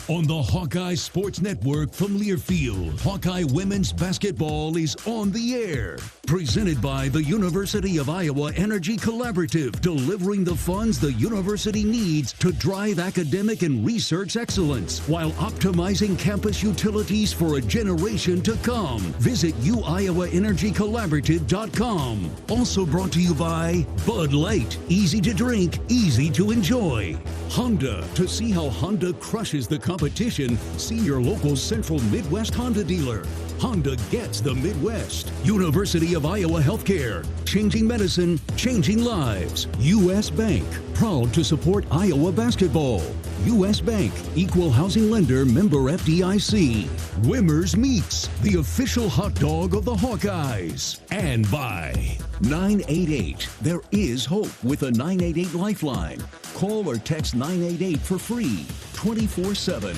On the Hawkeye Sports Network from Learfield, Hawkeye Women's Basketball is on the air. Presented by the University of Iowa Energy Collaborative, delivering the funds the university needs to drive academic and research excellence while optimizing campus utilities for a generation to come. Visit uiowaenergycollaborative.com. Also brought to you by Bud Light. Easy to drink, easy to enjoy. Honda. To see how Honda crushes the competition, see your local Central Midwest Honda dealer. Honda gets the Midwest. University of Iowa Healthcare. Changing medicine, changing lives. U.S. Bank. Proud to support Iowa basketball. U.S. Bank. Equal housing lender, member FDIC. Wimmer's Meats. The official hot dog of the Hawkeyes. And by 988. There is hope with a 988 lifeline. Call or text 988 for free, 24/7.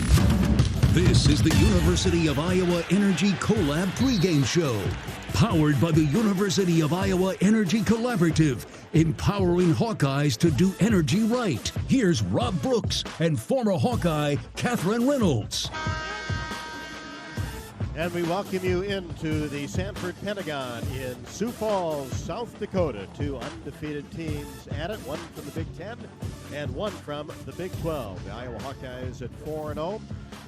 This is the University of Iowa Energy Collab pregame show, powered by the University of Iowa Energy Collaborative, empowering Hawkeyes to do energy right. Here's Rob Brooks and former Hawkeye Catherine Reynolds. And we welcome you into the Sanford Pentagon in Sioux Falls, South Dakota. Two undefeated teams at it, one from the Big Ten and one from the Big 12. The Iowa Hawkeyes at 4-0.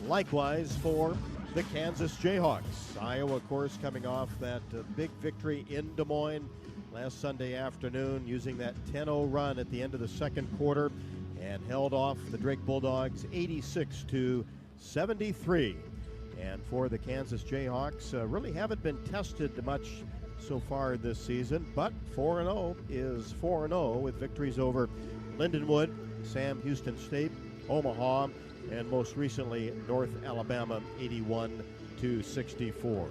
Likewise for the Kansas Jayhawks. Iowa, of course, coming off that big victory in Des Moines last Sunday afternoon, using that 10-0 run at the end of the second quarter and held off the Drake Bulldogs 86-73. And for the Kansas Jayhawks, really haven't been tested much so far this season, but 4-0 is 4-0 with victories over Lindenwood, Sam Houston State, Omaha, and most recently North Alabama 81-64.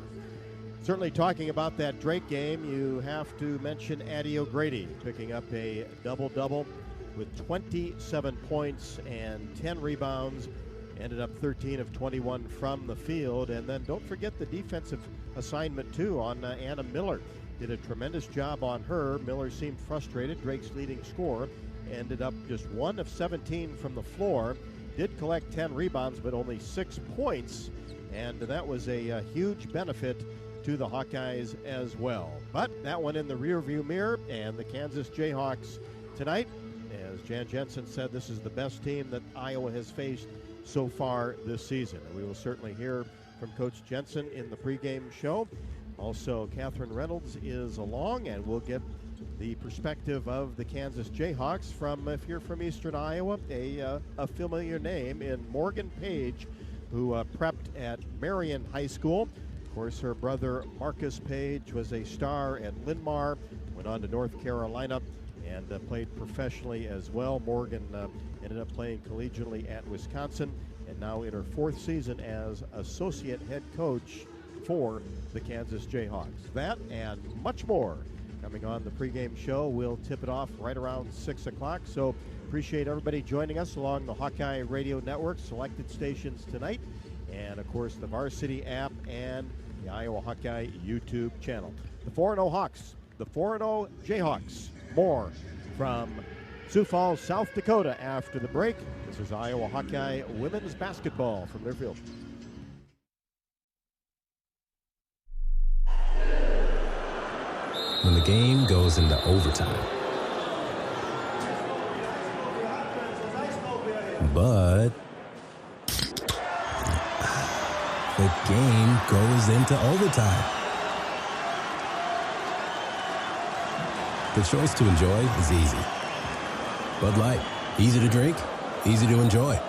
Certainly talking about that Drake game, you have to mention Addie O'Grady picking up a double-double with 27 points and 10 rebounds. Ended up 13 of 21 from the field. And then don't forget the defensive assignment, too, on Anna Miller. Did a tremendous job on her. Miller seemed frustrated, Drake's leading scorer. Ended up just 1 of 17 from the floor. Did collect 10 rebounds, but only 6 points. And that was a huge benefit to the Hawkeyes as well. But that one in the rearview mirror, and the Kansas Jayhawks tonight, as Jan Jensen said, this is the best team that Iowa has faced so far this season. And we will certainly hear from Coach Jensen in the pregame show. Also, Catherine Reynolds is along, and we'll get the perspective of the Kansas Jayhawks from, if you're from Eastern Iowa, a familiar name in Morgan Page, who prepped at Marion High School. Of course, her brother Marcus Page was a star at Linn-Mar, went on to North Carolina, and played professionally as well. Morgan ended up playing collegiately at Wisconsin, and now in her 4th season as associate head coach for the Kansas Jayhawks. That and much more coming on the pregame show. We'll tip it off right around 6 o'clock. So appreciate everybody joining us along the Hawkeye Radio Network, selected stations tonight, and of course the Varsity app and the Iowa Hawkeye YouTube channel. The 4-0 Hawks, the 4-0 Jayhawks. More from Sioux Falls, South Dakota after the break. This is Iowa Hawkeye women's basketball from their field. When the game goes into overtime. But the game goes into overtime. The choice to enjoy is easy. Bud Light, easy to drink, easy to enjoy.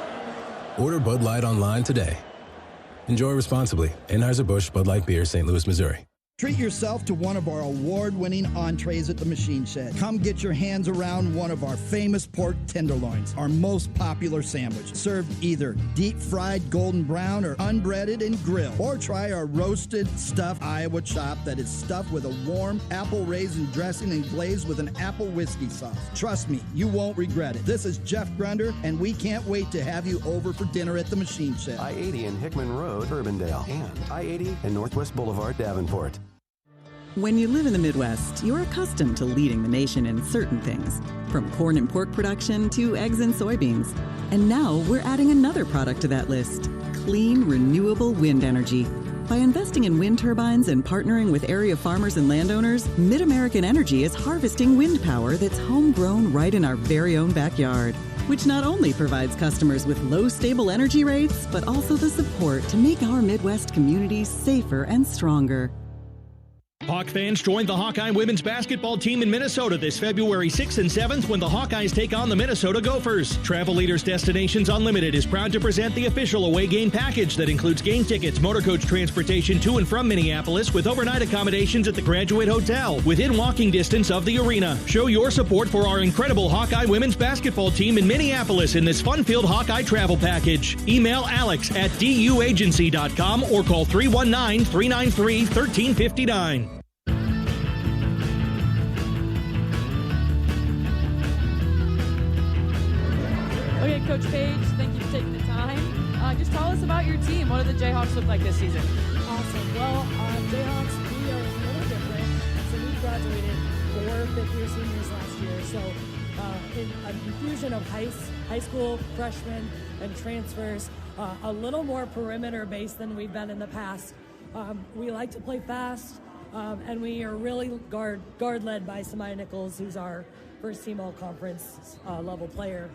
Order Bud Light online today. Enjoy responsibly. Anheuser-Busch Bud Light Beer, St. Louis, Missouri. Treat yourself to one of our award-winning entrees at the Machine Shed. Come get your hands around one of our famous pork tenderloins, our most popular sandwich, served either deep-fried golden brown or unbreaded and grilled. Or try our roasted stuffed Iowa chop that is stuffed with a warm apple raisin dressing and glazed with an apple whiskey sauce. Trust me, you won't regret it. This is Jeff Grunder, and we can't wait to have you over for dinner at the Machine Shed. I-80 and Hickman Road, Urbandale, and I-80 and Northwest Boulevard, Davenport. When you live in the Midwest, you're accustomed to leading the nation in certain things, from corn and pork production to eggs and soybeans. And now we're adding another product to that list: clean, renewable wind energy. By investing in wind turbines and partnering with area farmers and landowners, Mid-American Energy is harvesting wind power that's homegrown right in our very own backyard, which not only provides customers with low, stable energy rates, but also the support to make our Midwest communities safer and stronger. Hawk fans, join the Hawkeye women's basketball team in Minnesota this February 6th and 7th when the Hawkeyes take on the Minnesota Gophers. Travel Leaders Destinations Unlimited is proud to present the official away game package that includes game tickets, motor coach transportation to and from Minneapolis with overnight accommodations at the Graduate Hotel within walking distance of the arena. Show your support for our incredible Hawkeye women's basketball team in Minneapolis in this fun-filled Hawkeye travel package. Email alex@duagency.com or call 319-393-1359. Okay, Coach Page, thank you for taking the time. Just tell us about your team. What do the Jayhawks look like this season? Awesome. Well, Jayhawks, we are a little different. So we graduated 4 fifth-year seniors last year. So in a infusion of high school freshmen and transfers, a little more perimeter-based than we've been in the past. We like to play fast, and we are really guard-led by Samaya Nichols, who's our first-team all-conference level player.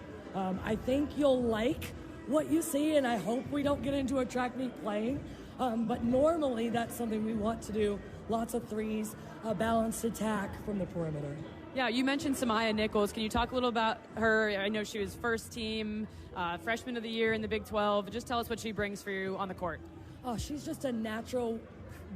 I think you'll like what you see, and I hope we don't get into a track meet playing. But normally that's something we want to do. Lots of threes, a balanced attack from the perimeter. Yeah, you mentioned Samaya Nichols. Can you talk a little about her? I know she was first team, freshman of the year in the Big 12. Just tell us what she brings for you on the court. Oh, she's just a natural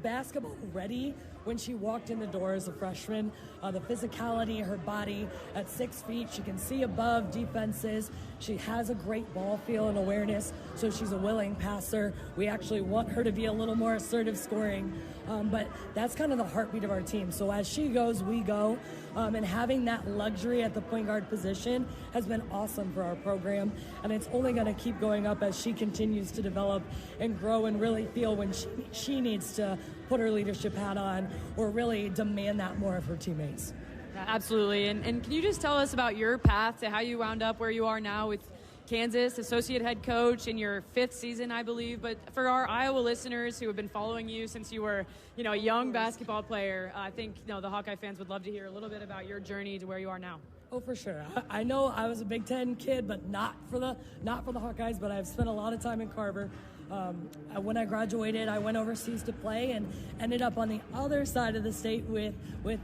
basketball ready when she walked in the door as a freshman. The physicality, her body at 6 feet, she can see above defenses. She has a great ball feel and awareness, so she's a willing passer. We actually want her to be a little more assertive scoring, but that's kind of the heartbeat of our team. So as she goes, we go, and having that luxury at the point guard position has been awesome for our program, and it's only going to keep going up as she continues to develop and grow and really feel when she needs to put her leadership hat on or really demand that more of her teammates. Yeah, absolutely. And can you just tell us about your path to how you wound up where you are now with Kansas, associate head coach in your 5th season, I believe. But for our Iowa listeners who have been following you since you were, a young basketball player, I think, the Hawkeye fans would love to hear a little bit about your journey to where you are now. Oh, for sure. I know I was a Big Ten kid, but not for the Hawkeyes, but I've spent a lot of time in Carver. When I graduated, I went overseas to play and ended up on the other side of the state with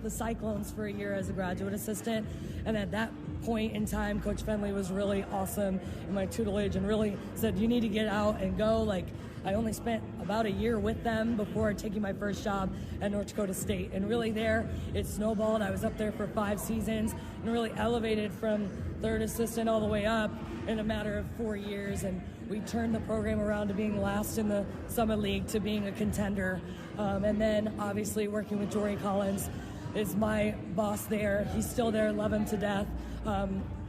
the Cyclones for a year as a graduate assistant. And at that point in time, Coach Fenley was really awesome in my tutelage and really said, you need to get out and go. Like, I only spent about a year with them before taking my first job at North Dakota State. And really there, it snowballed. I was up there for 5 seasons and really elevated from third assistant all the way up in a matter of 4 years. And we turned the program around to being last in the Summit League to being a contender. And then obviously working with Jory Collins is my boss there. He's still there, love him to death.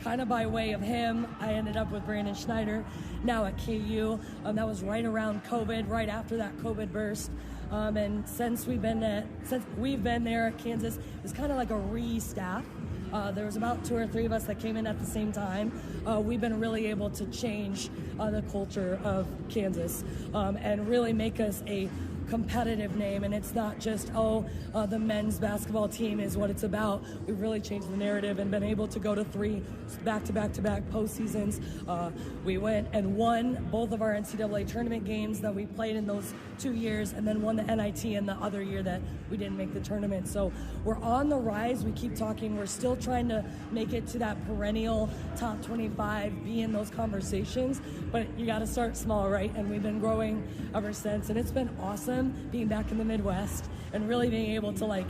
Kind of by way of him, I ended up with Brandon Schneider now at KU. That was right around COVID, right after that COVID burst. And since we've been there at Kansas, it's kind of like a re-staff. There was about 2 or 3 of us that came in at the same time. We've been really able to change the culture of Kansas and really make us a competitive name, and it's not just the men's basketball team is what it's about. We've really changed the narrative and been able to go to 3 back-to-back postseasons. We went and won both of our NCAA tournament games that we played in those 2 years, and then won the NIT in the other year that we didn't make the tournament. So we're on the rise. We keep talking. We're still trying to make it to that perennial top 25, be in those conversations, but you got to start small, right? And we've been growing ever since, and it's been awesome being back in the Midwest and really being able to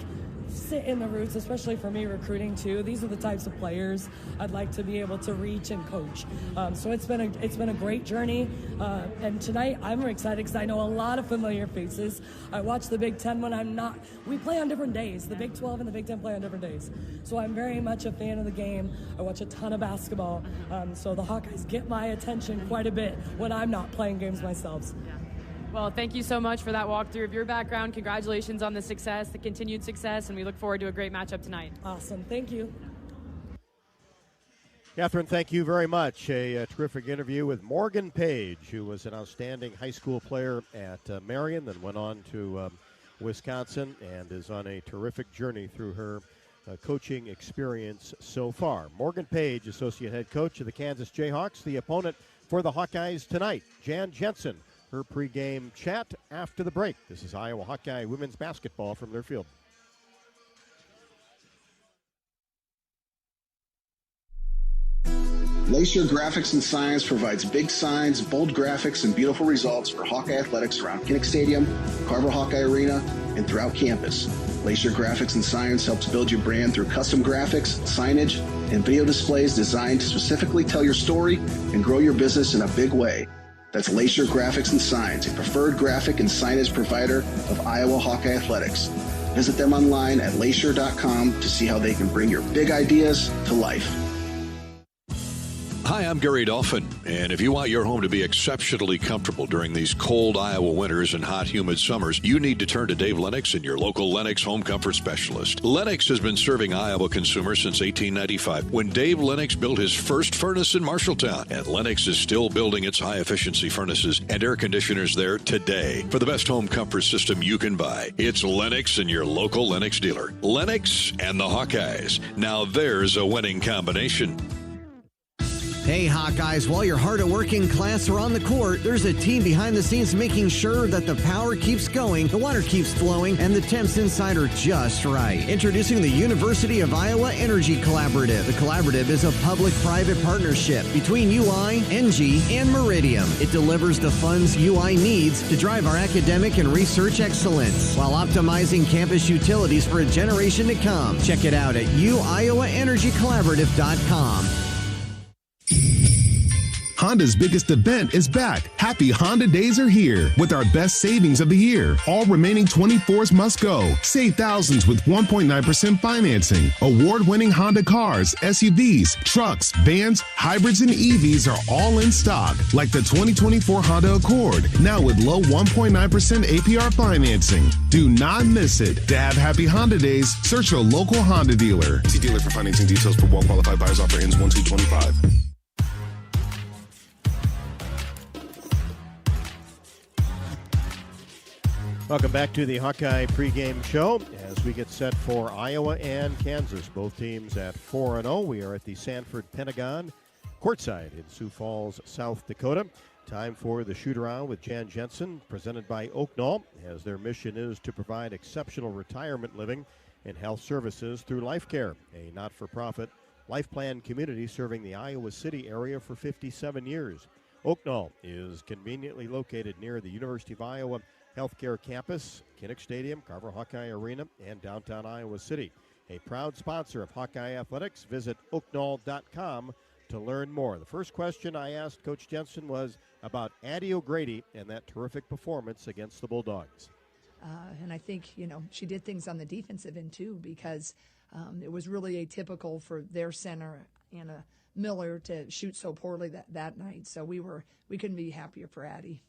sit in the roots, especially for me recruiting too. These are the types of players I'd like to be able to reach and coach. So it's been a great journey. And tonight I'm excited because I know a lot of familiar faces. I watch the Big Ten when we play on different days. The Big 12 and the Big Ten play on different days. So I'm very much a fan of the game. I watch a ton of basketball. So the Hawkeyes get my attention quite a bit when I'm not playing games myself. Yeah. Well, thank you so much for that walkthrough of your background. Congratulations on the success, the continued success, and we look forward to a great matchup tonight. Awesome. Thank you. Catherine, thank you very much. A terrific interview with Morgan Page, who was an outstanding high school player at Marion, then went on to Wisconsin and is on a terrific journey through her coaching experience so far. Morgan Page, associate head coach of the Kansas Jayhawks, the opponent for the Hawkeyes tonight. Jan Jensen, her pregame chat after the break. This is Iowa Hawkeye women's basketball from their field. Lacer Graphics and Signs provides big signs, bold graphics, and beautiful results for Hawkeye athletics around Kinnick Stadium, Carver Hawkeye Arena, and throughout campus. Lacer Graphics and Signs helps build your brand through custom graphics, signage, and video displays designed to specifically tell your story and grow your business in a big way. That's Lacer Graphics and Signs, a preferred graphic and signage provider of Iowa Hawkeye athletics. Visit them online at lacer.com to see how they can bring your big ideas to life. Hi, I'm Gary Dolphin, and if you want your home to be exceptionally comfortable during these cold Iowa winters and hot, humid summers, you need to turn to Dave Lennox and your local Lennox home comfort specialist. Lennox has been serving Iowa consumers since 1895, when Dave Lennox built his first furnace in Marshalltown, and Lennox is still building its high-efficiency furnaces and air conditioners there today. For the best home comfort system you can buy, it's Lennox and your local Lennox dealer. Lennox and the Hawkeyes. Now there's a winning combination. Hey, Hawkeyes, while your hard-at-working class are on the court, there's a team behind the scenes making sure that the power keeps going, the water keeps flowing, and the temps inside are just right. Introducing the University of Iowa Energy Collaborative. The collaborative is a public-private partnership between UI, NG, and Meridium. It delivers the funds UI needs to drive our academic and research excellence while optimizing campus utilities for a generation to come. Check it out at uiowaenergycollaborative.com. Honda's biggest event is back. Happy Honda Days are here with our best savings of the year. All remaining 24s must go. Save thousands with 1.9% financing. Award-winning Honda cars, SUVs, trucks, vans, hybrids, and EVs are all in stock, like the 2024 Honda Accord, now with low 1.9% APR financing. Do not miss it. To have Happy Honda Days, search your local Honda dealer. See dealer for financing details for well-qualified buyers. Offer ends 1/2/25. Welcome back to the Hawkeye pregame show as we get set for Iowa and Kansas. Both teams at 4-0. We are at the Sanford Pentagon courtside in Sioux Falls, South Dakota. Time for the shoot-around with Jan Jensen, presented by Oaknall, as their mission is to provide exceptional retirement living and health services through Life Care, a not-for-profit life plan community serving the Iowa City area for 57 years. Oaknall is conveniently located near the University of Iowa Healthcare Campus, Kinnick Stadium, Carver Hawkeye Arena, and downtown Iowa City. A proud sponsor of Hawkeye Athletics. Visit oaknall.com to learn more. The first question I asked Coach Jensen was about Addie O'Grady and that terrific performance against the Bulldogs. And I think, she did things on the defensive end, too, because it was really atypical for their center, Anna Miller, to shoot so poorly that night. So we couldn't be happier for Addie.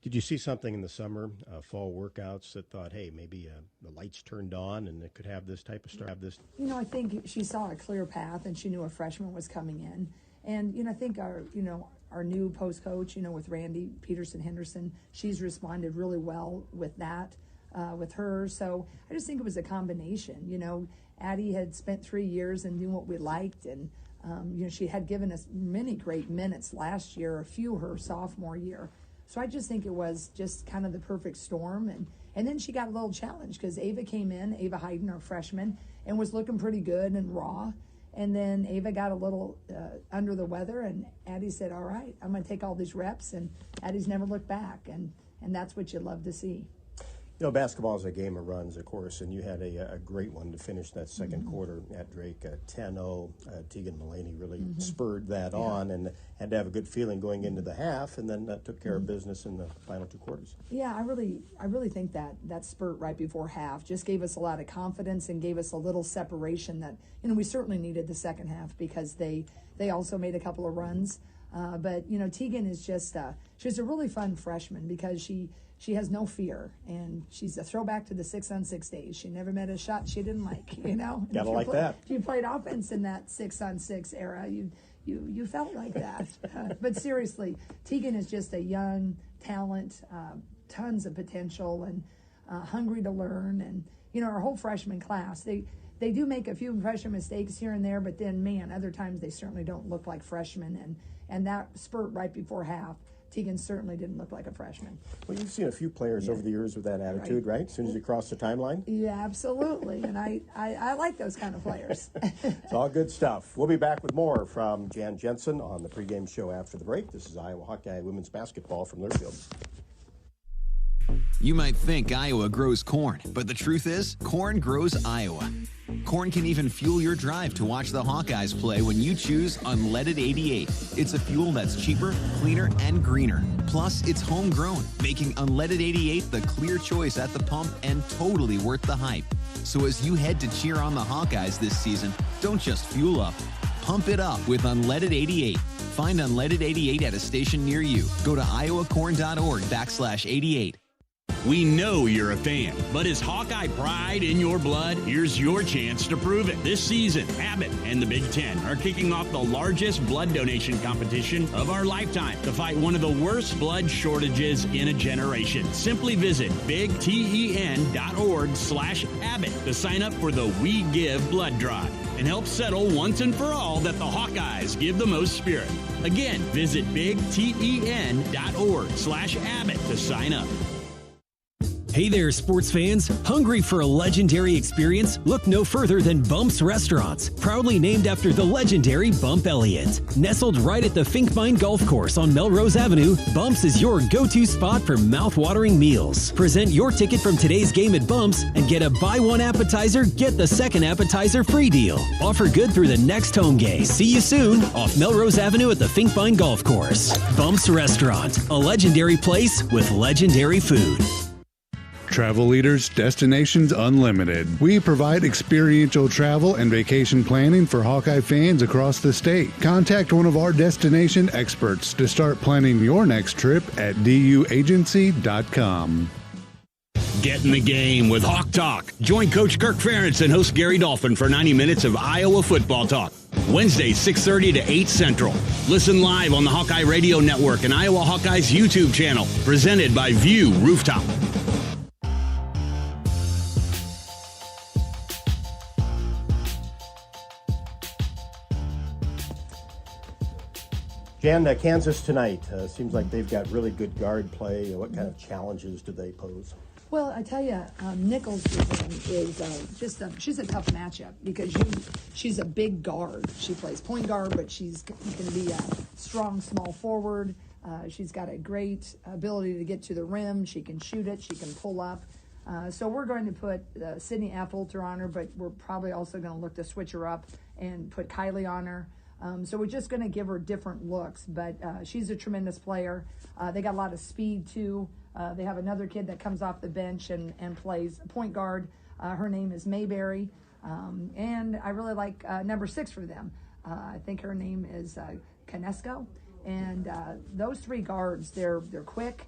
Did you see something in the summer, fall workouts, that thought, hey, maybe the lights turned on and it could have this type of stuff? I think she saw a clear path and she knew a freshman was coming in. And, I think our new post coach, with Randy Peterson-Henderson, she's responded really well with that, with her. So I just think it was a combination. Addie had spent 3 years and knew what we liked. And, she had given us many great minutes last year, a few her sophomore year. So I just think it was just kind of the perfect storm. And then she got a little challenge because Ava came in, Ava Hayden, our freshman, and was looking pretty good and raw. And then Ava got a little under the weather, and Addie said, all right, I'm going to take all these reps. And Addie's never looked back, and that's what you love to see. Basketball is a game of runs, of course, and you had a great one to finish that second quarter at Drake, 10-0. Tegan Mulaney really spurred that on and had to have a good feeling going into the half, and then took care of business in the final 2 quarters. Yeah, I really think that spurt right before half just gave us a lot of confidence and gave us a little separation that, we certainly needed the second half because they also made a couple of runs. But Tegan is just she's a really fun freshman because she has no fear, and she's a throwback to the 6-on-6 days. She never met a shot she didn't like. Gotta like that. If you played offense in that 6-on-6 era, you felt like that. But seriously, Tegan is just a young talent, tons of potential, and hungry to learn. And our whole freshman class, they do make a few freshman mistakes here and there, but then other times they certainly don't look like freshmen. And that spurt right before half, Tegan certainly didn't look like a freshman. Well, you've seen a few players over the years with that attitude, right? As soon as you cross the timeline? Yeah, absolutely. And I like those kind of players. It's all good stuff. We'll be back with more from Jan Jensen on the pregame show after the break. This is Iowa Hawkeye women's basketball from Learfield. You might think Iowa grows corn, but the truth is, corn grows Iowa. Corn can even fuel your drive to watch the Hawkeyes play when you choose Unleaded 88. It's a fuel that's cheaper, cleaner, and greener. Plus, it's homegrown, making Unleaded 88 the clear choice at the pump and totally worth the hype. So as you head to cheer on the Hawkeyes this season, don't just fuel up. Pump it up with Unleaded 88. Find Unleaded 88 at a station near you. Go to iowacorn.org/88. We know you're a fan, but is Hawkeye pride in your blood? Here's your chance to prove it. This season, Abbott and the Big Ten are kicking off the largest blood donation competition of our lifetime to fight one of the worst blood shortages in a generation. Simply visit bigten.org/Abbott to sign up for the We Give blood drive and help settle once and for all that the Hawkeyes give the most spirit. Again, visit bigten.org/Abbott to sign up. Hey there, sports fans. Hungry for a legendary experience? Look no further than Bump's Restaurants, proudly named after the legendary Bump Elliott. Nestled right at the Finkbine Golf Course on Melrose Avenue, Bump's is your go-to spot for mouth-watering meals. Present your ticket from today's game at Bump's and get a buy one appetizer, get the second appetizer free deal. Offer good through the next home game. See you soon off Melrose Avenue at the Finkbine Golf Course. Bump's Restaurant, a legendary place with legendary food. Travel Leaders Destinations Unlimited. We provide experiential travel and vacation planning for Hawkeye fans across the state. Contact one of our destination experts to start planning your next trip at duagency.com. Get in the game with Hawk Talk. Join Coach Kirk Ferentz and host Gary Dolphin for 90 minutes of Iowa football talk. Wednesday, 6:30 to 8 Central. Listen live on the Hawkeye Radio Network and Iowa Hawkeyes YouTube channel. Presented by View Rooftop. Jan, Kansas tonight. Seems like they've got really good guard play. What kind of challenges do they pose? Well, I tell you, Nichols is she's a tough matchup because she's a big guard. She plays point guard, but she can be a strong small forward. She's got a great ability to get to the rim. She can shoot it. She can pull up. So we're going to put Sydney Affolter on her, but we're probably also going to look to switch her up and put Kylie on her. So we're just going to give her different looks, but she's a tremendous player. They got a lot of speed, too. They have another kid that comes off the bench and plays point guard. Her name is Mayberry, and I really like number 6 for them. I think her name is Canesco. And those 3 guards, they're quick.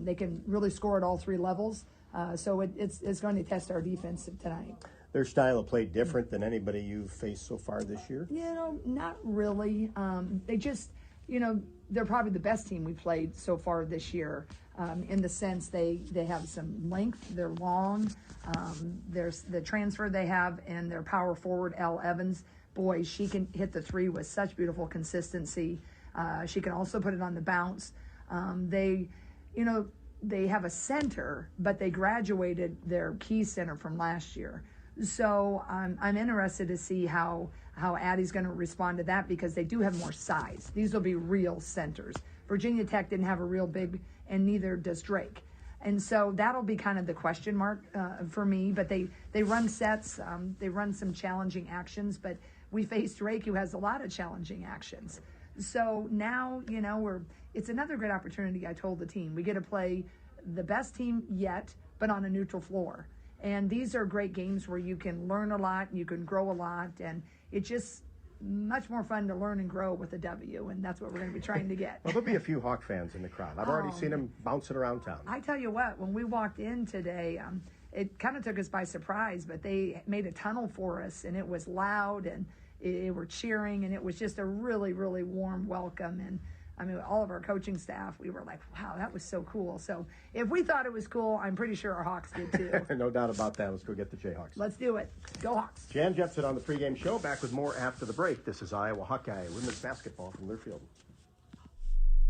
They can really score at all 3 levels. So it's going to test our defense tonight. Their style of play different than anybody you've faced so far this year? Not really. They just, they're probably the best team we played so far this year in the sense they have some length. They're long. There's the transfer they have, and their power forward, Elle Evans. Boy, she can hit the 3 with such beautiful consistency. She can also put it on the bounce. They have a center, but they graduated their key center from last year. So I'm interested to see how Addie's going to respond to that because they do have more size. These will be real centers. Virginia Tech didn't have a real big, and neither does Drake. And so that'll be kind of the question mark for me. But they run sets. They run some challenging actions. But we face Drake, who has a lot of challenging actions. So now, it's another great opportunity, I told the team. We get to play the best team yet, but on a neutral floor. And these are great games where you can learn a lot, you can grow a lot, and it's much more fun to learn and grow with a W, and that's what we're going to be trying to get. Well, there'll be a few Hawk fans in the crowd. I've already seen them bouncing around town. I tell you what, when we walked in today, it kind of took us by surprise, but they made a tunnel for us, and it was loud, and they were cheering, and it was just a really, really warm welcome. And I mean, all of our coaching staff, we were like, wow, that was so cool. So if we thought it was cool, I'm pretty sure our Hawks did too. No doubt about that. Let's go get the Jayhawks. Let's do it. Go Hawks. Jan Jepsen on the pregame show. Back with more after the break. This is Iowa Hawkeye women's basketball from Learfield.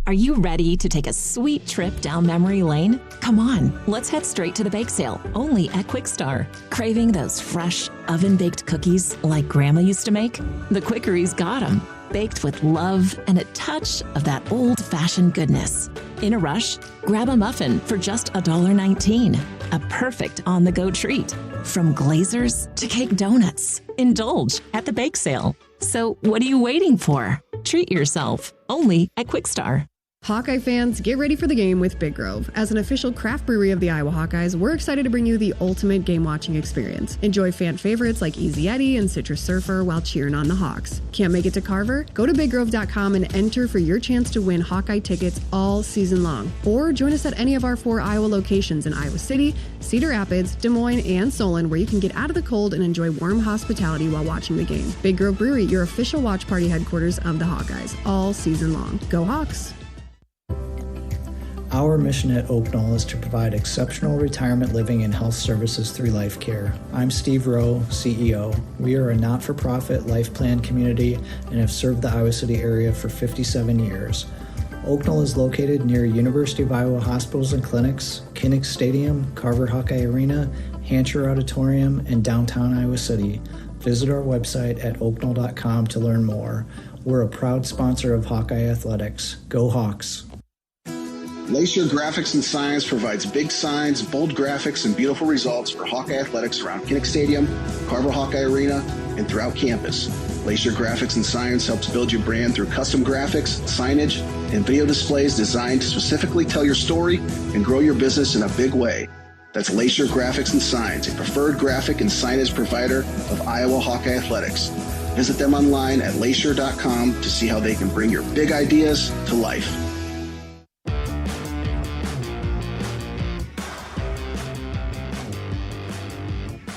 Are you ready to take a sweet trip down memory lane? Come on, let's head straight to the bake sale, only at Quick Star. Craving those fresh, oven-baked cookies like Grandma used to make? The Quickery's got them. Baked with love and a touch of that old-fashioned goodness. In a rush? Grab a muffin for just $1.19. A perfect on-the-go treat. From glazers to cake donuts. Indulge at the bake sale. So what are you waiting for? Treat yourself, only at Quick Star. Hawkeye fans, get ready for the game with Big Grove. As an official craft brewery of the Iowa Hawkeyes, we're excited to bring you the ultimate game-watching experience. Enjoy fan favorites like Easy Eddie and Citrus Surfer while cheering on the Hawks. Can't make it to Carver? Go to BigGrove.com and enter for your chance to win Hawkeye tickets all season long. Or join us at any of our 4 Iowa locations in Iowa City, Cedar Rapids, Des Moines, and Solon, where you can get out of the cold and enjoy warm hospitality while watching the game. Big Grove Brewery, your official watch party headquarters of the Hawkeyes, all season long. Go Hawks! Our mission at Oak Knoll is to provide exceptional retirement living and health services through life care. I'm Steve Rowe, CEO. We are a not-for-profit life plan community and have served the Iowa City area for 57 years. Oak Knoll is located near University of Iowa hospitals and clinics, Kinnick Stadium, Carver Hawkeye Arena, Hancher Auditorium, and downtown Iowa City. Visit our website at oakknoll.com to learn more. We're a proud sponsor of Hawkeye Athletics. Go Hawks! Lacer Graphics and Signs provides big signs, bold graphics, and beautiful results for Hawkeye athletics around Kinnick Stadium, Carver Hawkeye Arena, and throughout campus. Lacer Graphics and Signs helps build your brand through custom graphics, signage, and video displays designed to specifically tell your story and grow your business in a big way. That's Lacer Graphics and Signs, a preferred graphic and signage provider of Iowa Hawkeye athletics. Visit them online at lacer.com to see how they can bring your big ideas to life.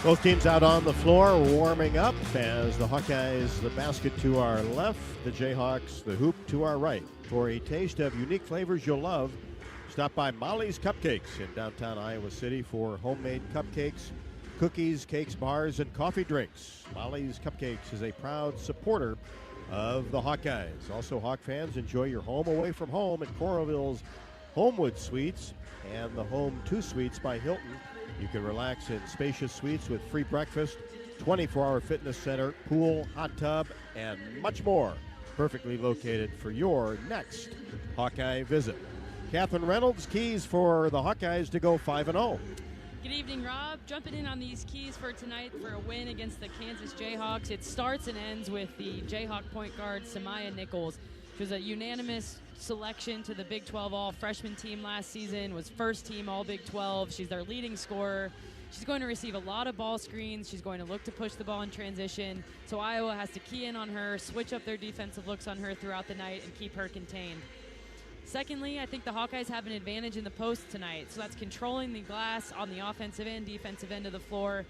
Both teams out on the floor warming up as the Hawkeyes, the basket to our left, the Jayhawks, the hoop to our right. For a taste of unique flavors you'll love, stop by Molly's Cupcakes in downtown Iowa City for homemade cupcakes, cookies, cakes, bars, and coffee drinks. Molly's Cupcakes is a proud supporter of the Hawkeyes. Also, Hawk fans, enjoy your home away from home at Coralville's Homewood Suites and the Home 2 Suites by Hilton. You can relax in spacious suites with free breakfast, 24-hour fitness center, pool, hot tub, and much more. Perfectly located for your next Hawkeye visit. Catherine Reynolds, keys for the Hawkeyes to go 5-0. Good evening, Rob. Jumping in on these keys for tonight for a win against the Kansas Jayhawks. It starts and ends with the Jayhawk point guard, Samaya Nichols. She was a unanimous selection to the Big 12 All-Freshman team last season, was first team All-Big 12. She's their leading scorer. She's going to receive a lot of ball screens. She's going to look to push the ball in transition. So Iowa has to key in on her, switch up their defensive looks on her throughout the night, and keep her contained. Secondly, I think the Hawkeyes have an advantage in the post tonight. So that's controlling the glass on the offensive and defensive end of the floor,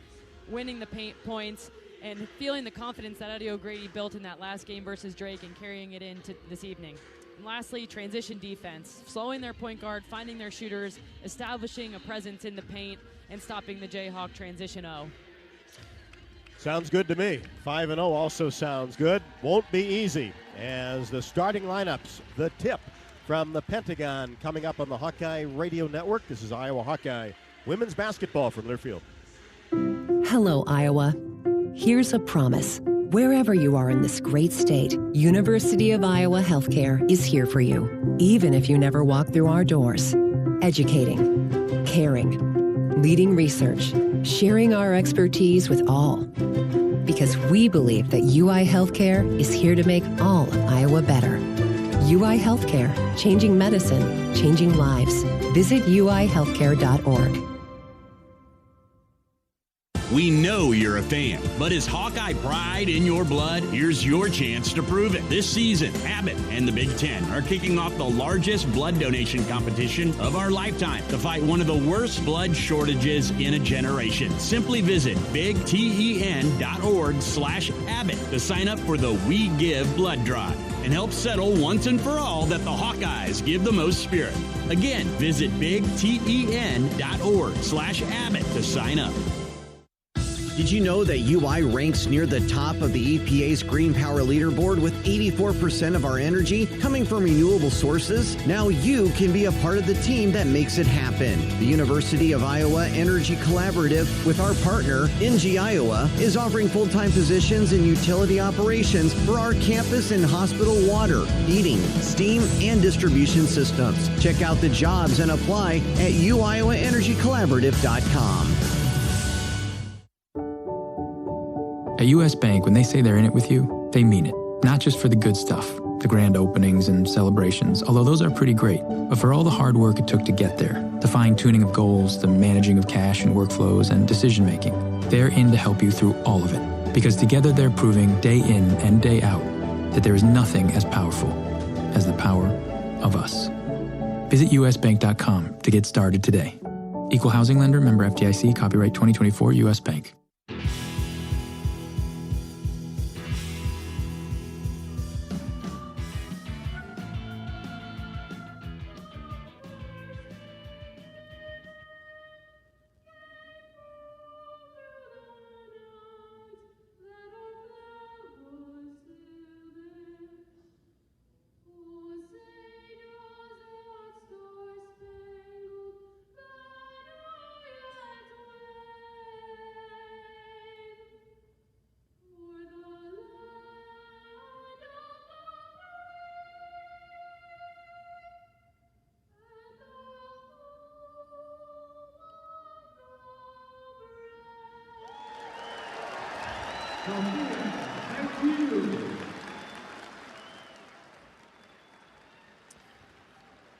winning the paint points, and feeling the confidence that Eddie O'Grady built in that last game versus Drake and carrying it into this evening. And lastly, transition defense, slowing their point guard, finding their shooters, establishing a presence in the paint, and stopping the Jayhawk transition O. Sounds good to me. 5-0 also sounds good. Won't be easy as the starting lineups, the tip from the Pentagon coming up on the Hawkeye Radio Network. This is Iowa Hawkeye women's basketball from Learfield. Hello, Iowa. Here's a promise. Wherever you are in this great state, University of Iowa Healthcare is here for you, even if you never walk through our doors. Educating, caring, leading research, sharing our expertise with all. Because we believe that UI Healthcare is here to make all of Iowa better. UI Healthcare, changing medicine, changing lives. Visit uihealthcare.org. We know you're a fan, but is Hawkeye pride in your blood? Here's your chance to prove it. This season, Abbott and the Big Ten are kicking off the largest blood donation competition of our lifetime to fight one of the worst blood shortages in a generation. Simply visit bigten.org/Abbott to sign up for the We Give Blood Drive and help settle once and for all that the Hawkeyes give the most spirit. Again, visit bigten.org/Abbott to sign up. Did you know that UI ranks near the top of the EPA's Green Power Leaderboard with 84% of our energy coming from renewable sources? Now you can be a part of the team that makes it happen. The University of Iowa Energy Collaborative, with our partner, NG Iowa, is offering full-time positions in utility operations for our campus and hospital water, heating, steam, and distribution systems. Check out the jobs and apply at uiowaenergycollaborative.com. At U.S. Bank, when they say they're in it with you, they mean it. Not just for the good stuff, the grand openings and celebrations, although those are pretty great, but for all the hard work it took to get there, the fine-tuning of goals, the managing of cash and workflows, and decision-making. They're in to help you through all of it, because together they're proving day in and day out that there is nothing as powerful as the power of us. Visit usbank.com to get started today. Equal housing lender, member FDIC, copyright 2024, U.S. Bank.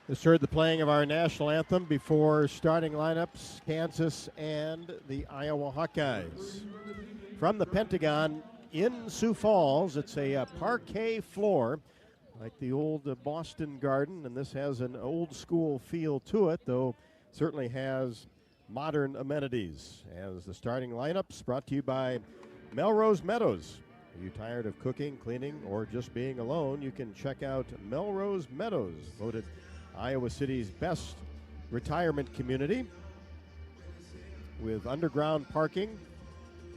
This heard the playing of our national anthem before starting lineups, Kansas and the Iowa Hawkeyes. From the Pentagon in Sioux Falls, it's a parquet floor like the old Boston Garden, and this has an old school feel to it, though certainly has modern amenities. As the starting lineups brought to you by Melrose Meadows. Are you tired of cooking, cleaning, or just being alone? You can check out Melrose Meadows, voted Iowa City's best retirement community, with underground parking,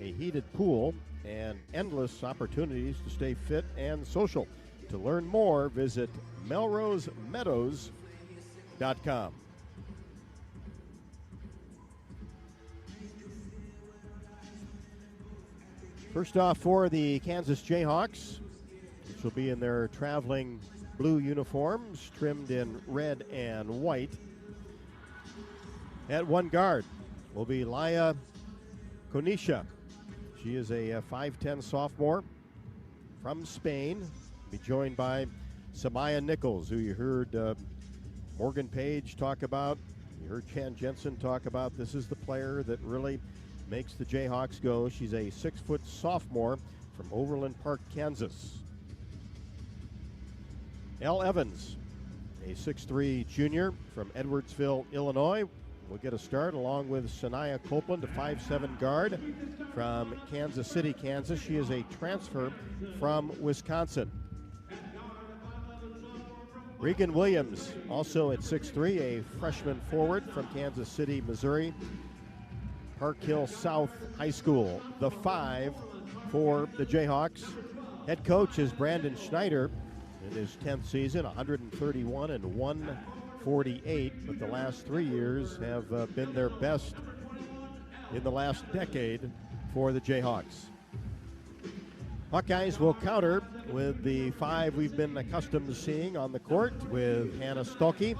a heated pool, and endless opportunities to stay fit and social. To learn more, visit melrosemeadows.com. First off, for the Kansas Jayhawks, which will be in their traveling blue uniforms trimmed in red and white. At one guard will be Laia Conisha. She is a 5'10 sophomore from Spain. Be joined by Samaya Nichols, who you heard Morgan Page talk about. You heard Chan Jensen talk about. This is the player that really makes the Jayhawks go. She's a 6-foot sophomore from Overland Park, Kansas. Elle Evans, a 6'3 junior from Edwardsville, Illinois, will get a start, along with Sanaya Copeland, a 5'7 guard from Kansas City, Kansas. She is a transfer from Wisconsin. Regan Williams, also at 6'3", a freshman forward from Kansas City, Missouri. Park Hill South High School, the 5 for the Jayhawks. Head coach is Brandon Schneider. In his 10th season, 131 and 148, but the last 3 years have been their best in the last decade for the Jayhawks. Hawkeyes will counter with the 5 we've been accustomed to seeing on the court, with Hannah Stolke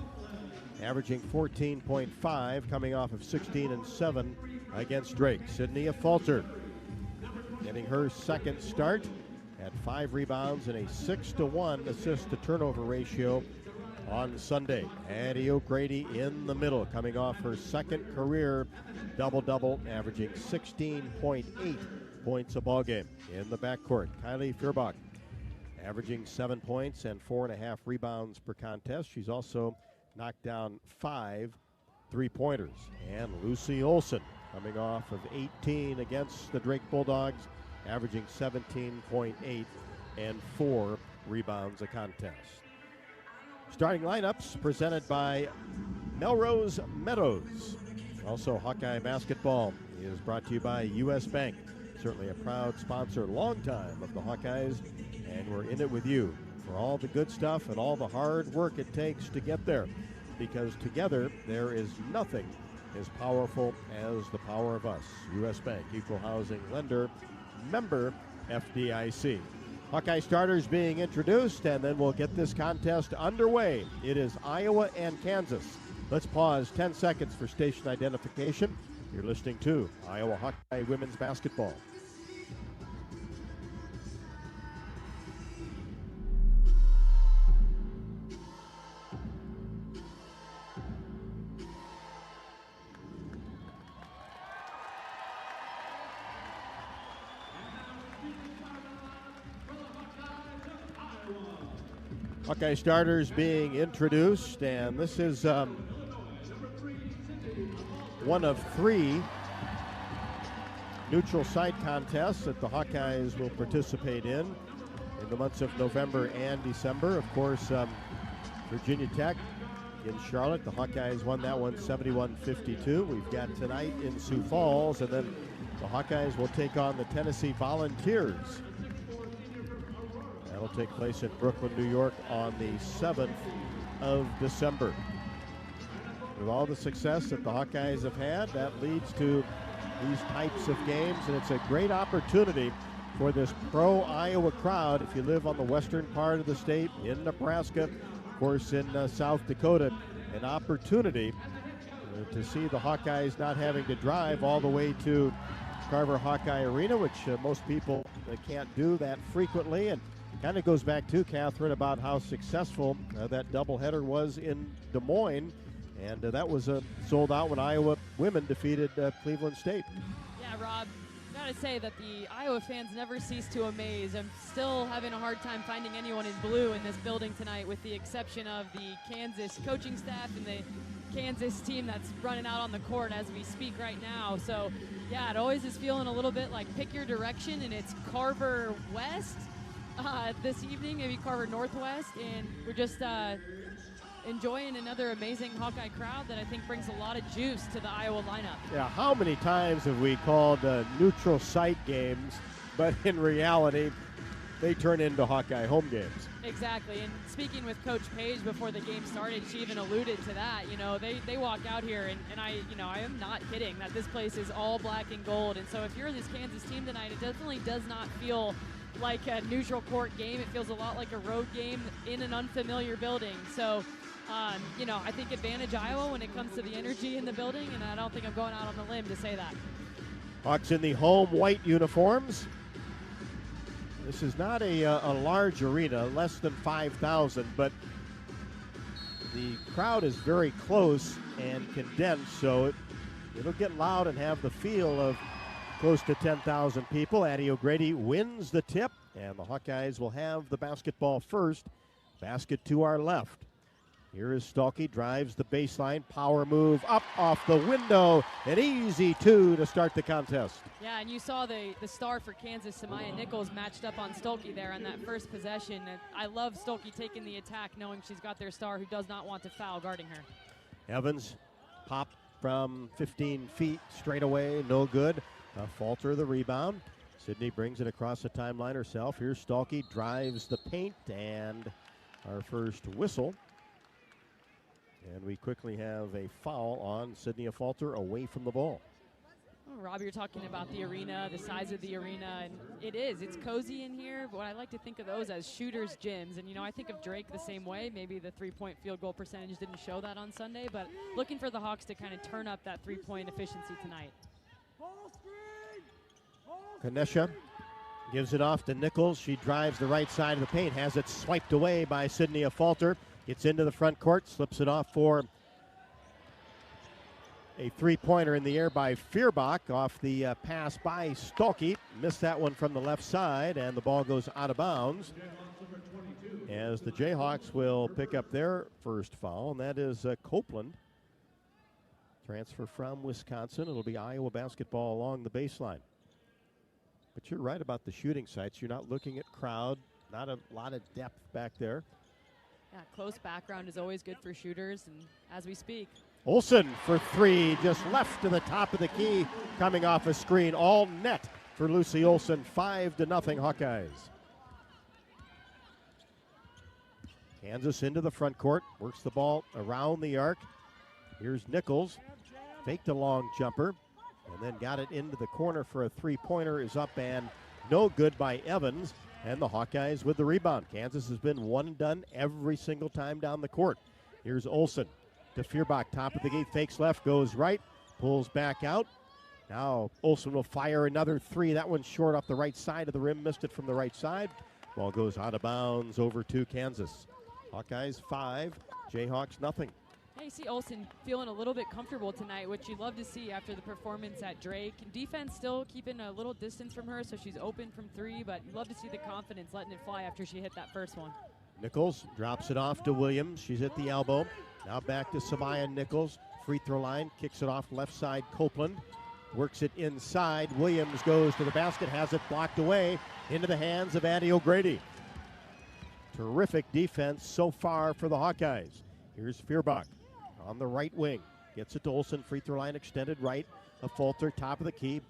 averaging 14.5, coming off of 16 and 7 against Drake. Sydney Falter getting her second start at 5 rebounds and a 6-to-1 assist to turnover ratio on Sunday. Addie O'Grady in the middle, coming off her second career double-double, averaging 16.8 points a ball game. In the backcourt, Kylie Feuerbach averaging 7 points and 4.5 rebounds per contest. She's also knocked down 5 3-pointers. And Lucy Olson coming off of 18 against the Drake Bulldogs, averaging 17.8 and 4 rebounds a contest. Starting lineups presented by Melrose Meadows. Also, Hawkeye basketball is brought to you by U.S. Bank. Certainly a proud sponsor, long time, of the Hawkeyes, and we're in it with you for all the good stuff and all the hard work it takes to get there, because together there is nothing as powerful as the power of us. U.S. Bank, equal housing lender, member FDIC. Hawkeye starters being introduced, and then we'll get this contest underway. It is Iowa and Kansas. Let's pause 10 seconds for station identification. You're listening to Iowa Hawkeye Women's Basketball. Hawkeye starters being introduced, and this is one of 3 neutral site contests that the Hawkeyes will participate in the months of November and December. Of course, Virginia Tech in Charlotte, the Hawkeyes won that one 71-52. We've got tonight in Sioux Falls, and then the Hawkeyes will take on the Tennessee Volunteers. That'll take place in Brooklyn, New York on the 7th of December. With all the success that the Hawkeyes have had, that leads to these types of games, and it's a great opportunity for this pro-Iowa crowd. If you live on the western part of the state, in Nebraska, of course in South Dakota, an opportunity to see the Hawkeyes not having to drive all the way to Carver Hawkeye Arena, which most people can't do that frequently. And kind of goes back to Catherine about how successful that doubleheader was in Des Moines, and that was sold out when Iowa women defeated Cleveland State. Yeah, Rob, gotta say that the Iowa fans never cease to amaze. I'm still having a hard time finding anyone in blue in this building tonight, with the exception of the Kansas coaching staff and the Kansas team that's running out on the court as we speak right now. So, yeah, it always is feeling a little bit like pick your direction, and it's Carver West this evening, maybe Carver Northwest, and we're just enjoying another amazing Hawkeye crowd that I think brings a lot of juice to the Iowa lineup. Yeah, how many times have we called neutral site games, but in reality, they turn into Hawkeye home games. Exactly, and speaking with Coach Page before the game started, she even alluded to that. You know, they walk out here, and I am not kidding that this place is all black and gold, and so if you're this Kansas team tonight, it definitely does not feel like a neutral court game. It feels a lot like a road game in an unfamiliar building. So, I think advantage Iowa when it comes to the energy in the building, and I don't think I'm going out on a limb to say that. Hawks in the home white uniforms. This is not a large arena, less than 5,000, but the crowd is very close and condensed, so it'll get loud and have the feel of close to 10,000 people. Addie O'Grady wins the tip, and the Hawkeyes will have the basketball first. Basket to our left. Here is Stalky, drives the baseline, power move up off the window, an easy 2 to start the contest. Yeah, and you saw the star for Kansas, Samaya Nichols, matched up on Stolke there on that first possession. And I love Stolke taking the attack, knowing she's got their star who does not want to foul guarding her. Evans, pop from 15 feet straight away, no good. Falter the rebound. Sydney brings it across the timeline herself. Here's Stalky, drives the paint, and our first whistle. And we quickly have a foul on Sydney Falter away from the ball. Oh, Rob, you're talking about the arena, the size of the arena, and it's cozy in here, but I like to think of those as shooters' gyms. And, I think of Drake the same way. Maybe the three-point field goal percentage didn't show that on Sunday, but looking for the Hawks to kind of turn up that three-point efficiency tonight. Kanesha gives it off to Nichols. She drives the right side of the paint, has it swiped away by Sydney Falter. Gets into the front court, slips it off for a three-pointer in the air by Fierbach off the pass by Stolke. Missed that one from the left side, and the ball goes out of bounds as the Jayhawks will pick up their first foul, and that is Copeland. Transfer from Wisconsin. It'll be Iowa basketball along the baseline. But you're right about the shooting sites. You're not looking at crowd, not a lot of depth back there. Yeah, close background is always good for shooters, and as we speak. Olsen for three, just left to the top of the key, coming off a screen, all net for Lucy Olsen, 5-0 Hawkeyes. Kansas into the front court, works the ball around the arc. Here's Nichols, faked a long jumper, and then got it into the corner for a three-pointer, is up and no good by Evans, and the Hawkeyes with the rebound. Kansas has been one and done every single time down the court. Here's Olsen to Fierbach, top of the gate, fakes left, goes right, pulls back out. Now Olsen will fire another three. That one's short off the right side of the rim, missed it from the right side. Ball goes out of bounds over to Kansas. Hawkeyes 5, Jayhawks nothing. Hey, see Olsen feeling a little bit comfortable tonight, which you love to see after the performance at Drake. Defense still keeping a little distance from her, so she's open from three, but you love to see the confidence letting it fly after she hit that first one. Nichols drops it off to Williams. She's at the elbow. Now back to Samaya Nichols. Free throw line, kicks it off left side. Copeland works it inside. Williams goes to the basket, has it blocked away into the hands of Addie O'Grady. Terrific defense so far for the Hawkeyes. Here's Fierbach on the right wing. Gets it to Olsen, free throw line extended right. A falter, top of the key.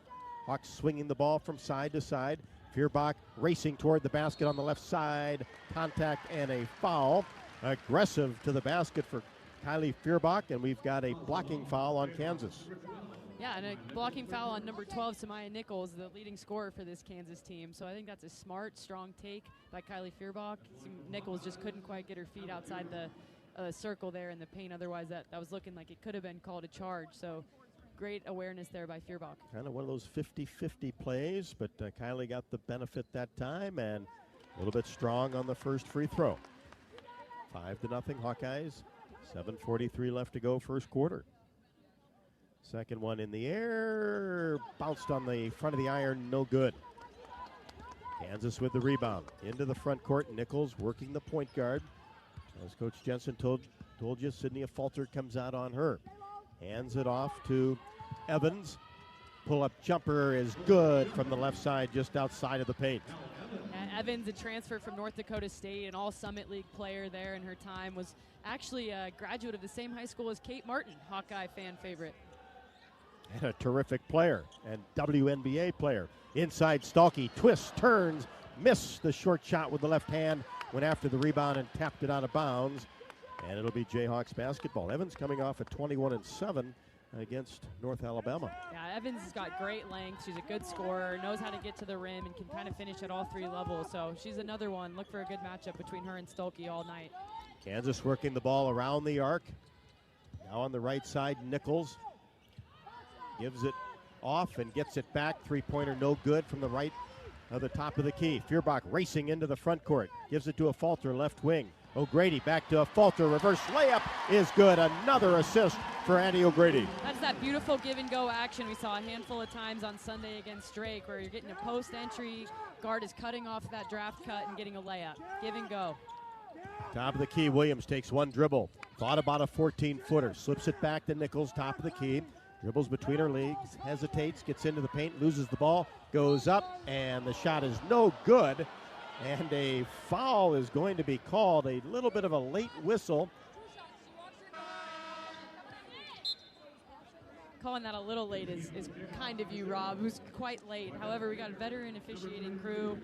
Hawks swinging the ball from side to side. Fierbach racing toward the basket on the left side. Contact and a foul. Aggressive to the basket for Kylie Fierbach, and we've got a blocking foul on Kansas. Yeah, and a blocking foul on number 12, Samaya Nichols, the leading scorer for this Kansas team. So I think that's a smart, strong take by Kylie Fierbach. Nichols just couldn't quite get her feet outside the circle there in the paint. Otherwise, that was looking like it could have been called a charge. So great awareness there by Fierbach. Kind of one of those 50-50 plays, but Kylie got the benefit that time and a little bit strong on the first free throw. 5-0 Hawkeyes. 7:43 left to go, first quarter. Second one in the air, bounced on the front of the iron, no good. Kansas with the rebound. Into the front court, Nichols working the point guard. As Coach Jensen told you, Sydney Falter comes out on her. Hands it off to Evans. Pull-up jumper is good from the left side, just outside of the paint. Evans, a transfer from North Dakota State, an all-Summit League player there in her time, was actually a graduate of the same high school as Kate Martin, Hawkeye fan favorite. And a terrific player and WNBA player. Inside Stolke, twists, turns, missed the short shot with the left hand, went after the rebound and tapped it out of bounds. And it'll be Jayhawks basketball. Evans coming off at 21-7 against North Alabama. Yeah, Evans has got great length. She's a good scorer, knows how to get to the rim, and can kind of finish at all three levels. So she's another one. Look for a good matchup between her and Stolke all night. Kansas working the ball around the arc. Now on the right side, Nichols gives it off and gets it back. Three-pointer no good from the right of the top of the key. Fierbach racing into the front court. Gives it to a Falter, left wing. O'Grady back to a Falter. Reverse layup is good. Another assist for Addie O'Grady. That's that beautiful give-and-go action we saw a handful of times on Sunday against Drake, where you're getting a post entry, guard is cutting off that draft cut and getting a layup. Give and go. Top of the key, Williams takes one dribble. Thought about a 14-footer. Slips it back to Nichols, top of the key. Dribbles between her legs, hesitates, gets into the paint, loses the ball, goes up, and the shot is no good. And a foul is going to be called. A little bit of a late whistle. Calling that a little late is kind of you, Rob, who's quite late. However, we got a veteran officiating crew.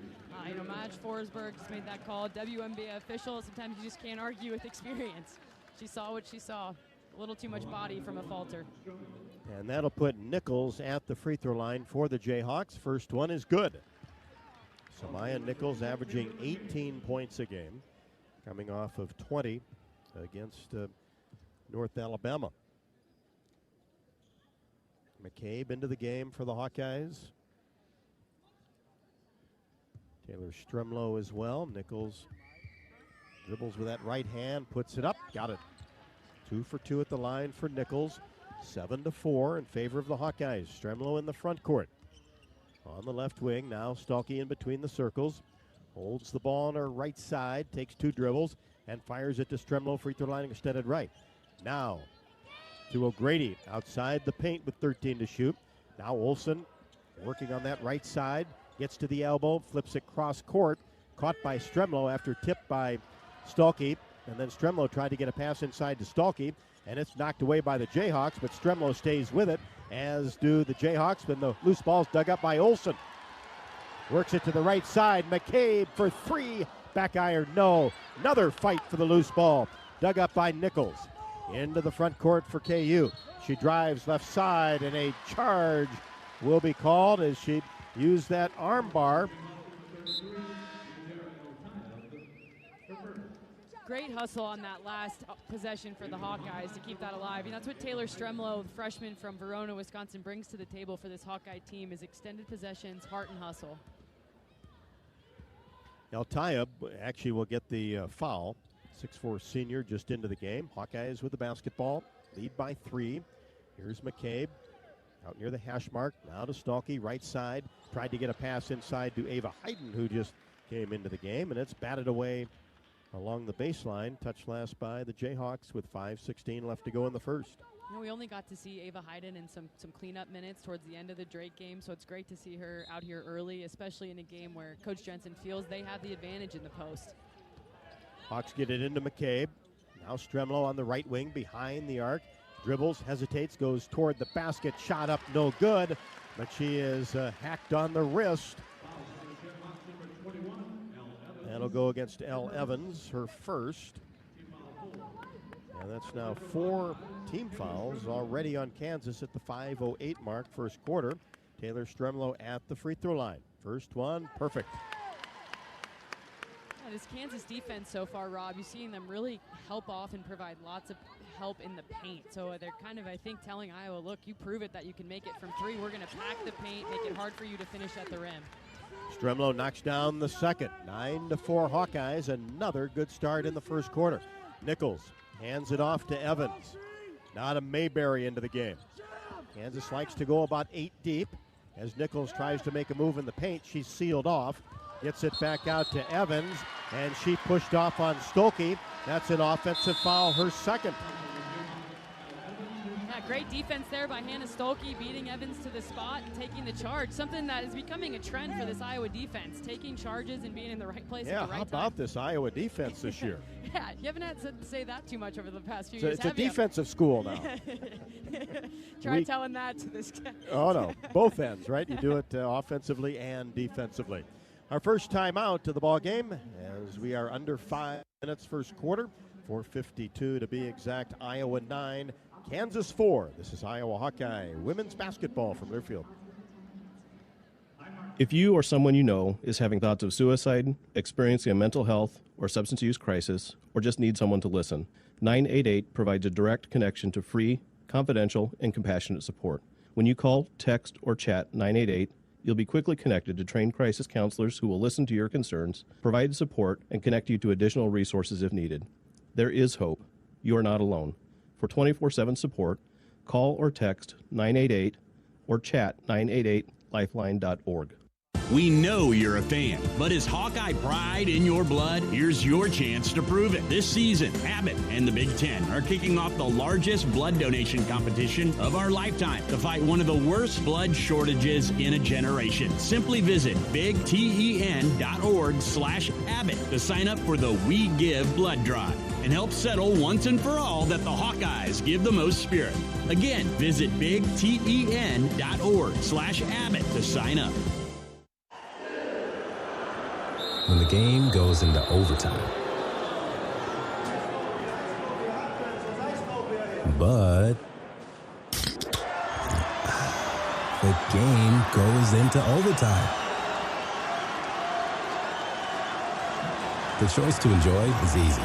Madge Forsberg just made that call. WNBA official. Sometimes you just can't argue with experience. She saw what she saw. A little too much body from a Falter. And that'll put Nichols at the free throw line for the Jayhawks. First one is good. Samaya Nichols averaging 18 points a game, coming off of 20 against North Alabama. McCabe into the game for the Hawkeyes. Taylor Stremlow as well. Nichols Dribbles with that right hand, puts it up, got it. 2 for 2 at the line for Nichols. 7-4 in favor of the Hawkeyes. Stremlo in the front court. On the left wing, now Stalkey in between the circles. Holds the ball on her right side, takes 2 dribbles, and fires it to Stremlo, free throw line extended right. Now to O'Grady, outside the paint with 13 to shoot. Now Olsen working on that right side, gets to the elbow, flips it cross court, caught by Stremlo after tipped by Stalkey, and then Stremlo tried to get a pass inside to Stalkey, and it's knocked away by the Jayhawks, but Stremlo stays with it, as do the Jayhawks, when the loose ball's dug up by Olsen. Works it to the right side, McCabe for 3, back iron, no. Another fight for the loose ball, dug up by Nichols. Into the front court for KU. She drives left side, and a charge will be called as she used that arm bar. Great hustle on that last possession for the Hawkeyes to keep that alive. And that's what Taylor Stremlo, the freshman from Verona, Wisconsin, brings to the table for this Hawkeye team, is extended possessions, heart, and hustle. Altaya actually will get the foul. 6'4" senior just into the game. Hawkeyes with the basketball, lead by 3. Here's McCabe out near the hash mark. Now to Stalkey, right side. Tried to get a pass inside to Ava Hayden, who just came into the game, and it's batted away along the baseline. Touched last by the Jayhawks with 5:16 left to go in the first. You know, we only got to see Ava Hayden in some cleanup minutes towards the end of the Drake game, so it's great to see her out here early, especially in a game where Coach Jensen feels they have the advantage in the post. Hawks get it into McCabe. Now Stremlo on the right wing behind the arc. Dribbles, hesitates, goes toward the basket. Shot up, no good, but she is hacked on the wrist. That'll go against Elle Evans, her first. And that's now 4 team fouls already on Kansas at the 5:08 mark, first quarter. Taylor Stremlo at the free throw line. First one, perfect. This Kansas defense so far, Rob, you're seeing them really help off and provide lots of help in the paint. So they're kind of, I think, telling Iowa, look, you prove it that you can make it from 3. We're going to pack the paint, make it hard for you to finish at the rim. Stremlo knocks down the second. 9-4 Hawkeyes. Another good start in the first quarter. Nichols hands it off to Evans. Now to Mayberry into the game. Kansas likes to go about 8 deep. As Nichols tries to make a move in the paint, she's sealed off. Gets it back out to Evans, and she pushed off on Stolke. That's an offensive foul, her second. Yeah, great defense there by Hannah Stolke, beating Evans to the spot and taking the charge. Something that is becoming a trend for this Iowa defense, taking charges and being in the right place at the right time. Yeah, how about this Iowa defense this year? Yeah, you haven't had to say that too much over the past few years, It's a defensive school now. Try telling that to this guy. Oh, no, both ends, right? You do it offensively and defensively. Our first time out to the ball game, as we are under 5 minutes first quarter. 4:52 to be exact. Iowa 9, Kansas 4. This is Iowa Hawkeye women's basketball from Learfield. If you or someone you know is having thoughts of suicide, experiencing a mental health or substance use crisis, or just need someone to listen, 988 provides a direct connection to free, confidential, and compassionate support. When you call, text, or chat 988, you'll be quickly connected to trained crisis counselors who will listen to your concerns, provide support, and connect you to additional resources if needed. There is hope. You are not alone. For 24/7 support, call or text 988 or chat 988lifeline.org. We know you're a fan, but is Hawkeye pride in your blood? Here's your chance to prove it. This season, Abbott and the Big Ten are kicking off the largest blood donation competition of our lifetime to fight one of the worst blood shortages in a generation. Simply visit bigten.org/Abbott to sign up for the We Give Blood Drive and help settle once and for all that the Hawkeyes give the most spirit. Again, visit bigten.org/Abbott to sign up. When the game goes into overtime. But the game goes into overtime. The choice to enjoy is easy.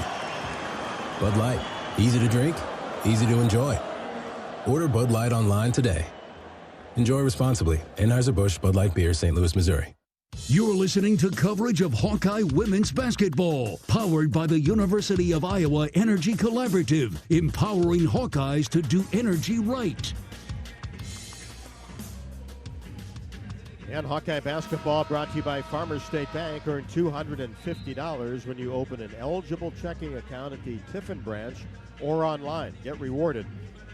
Bud Light, easy to drink, easy to enjoy. Order Bud Light online today. Enjoy responsibly. Anheuser-Busch Bud Light Beer, St. Louis, Missouri. You're listening to coverage of Hawkeye women's basketball, powered by the University of Iowa Energy Collaborative, empowering Hawkeyes to do energy right. And Hawkeye basketball brought to you by Farmers State Bank. Earn $250 when you open an eligible checking account at the Tiffin branch or online. Get rewarded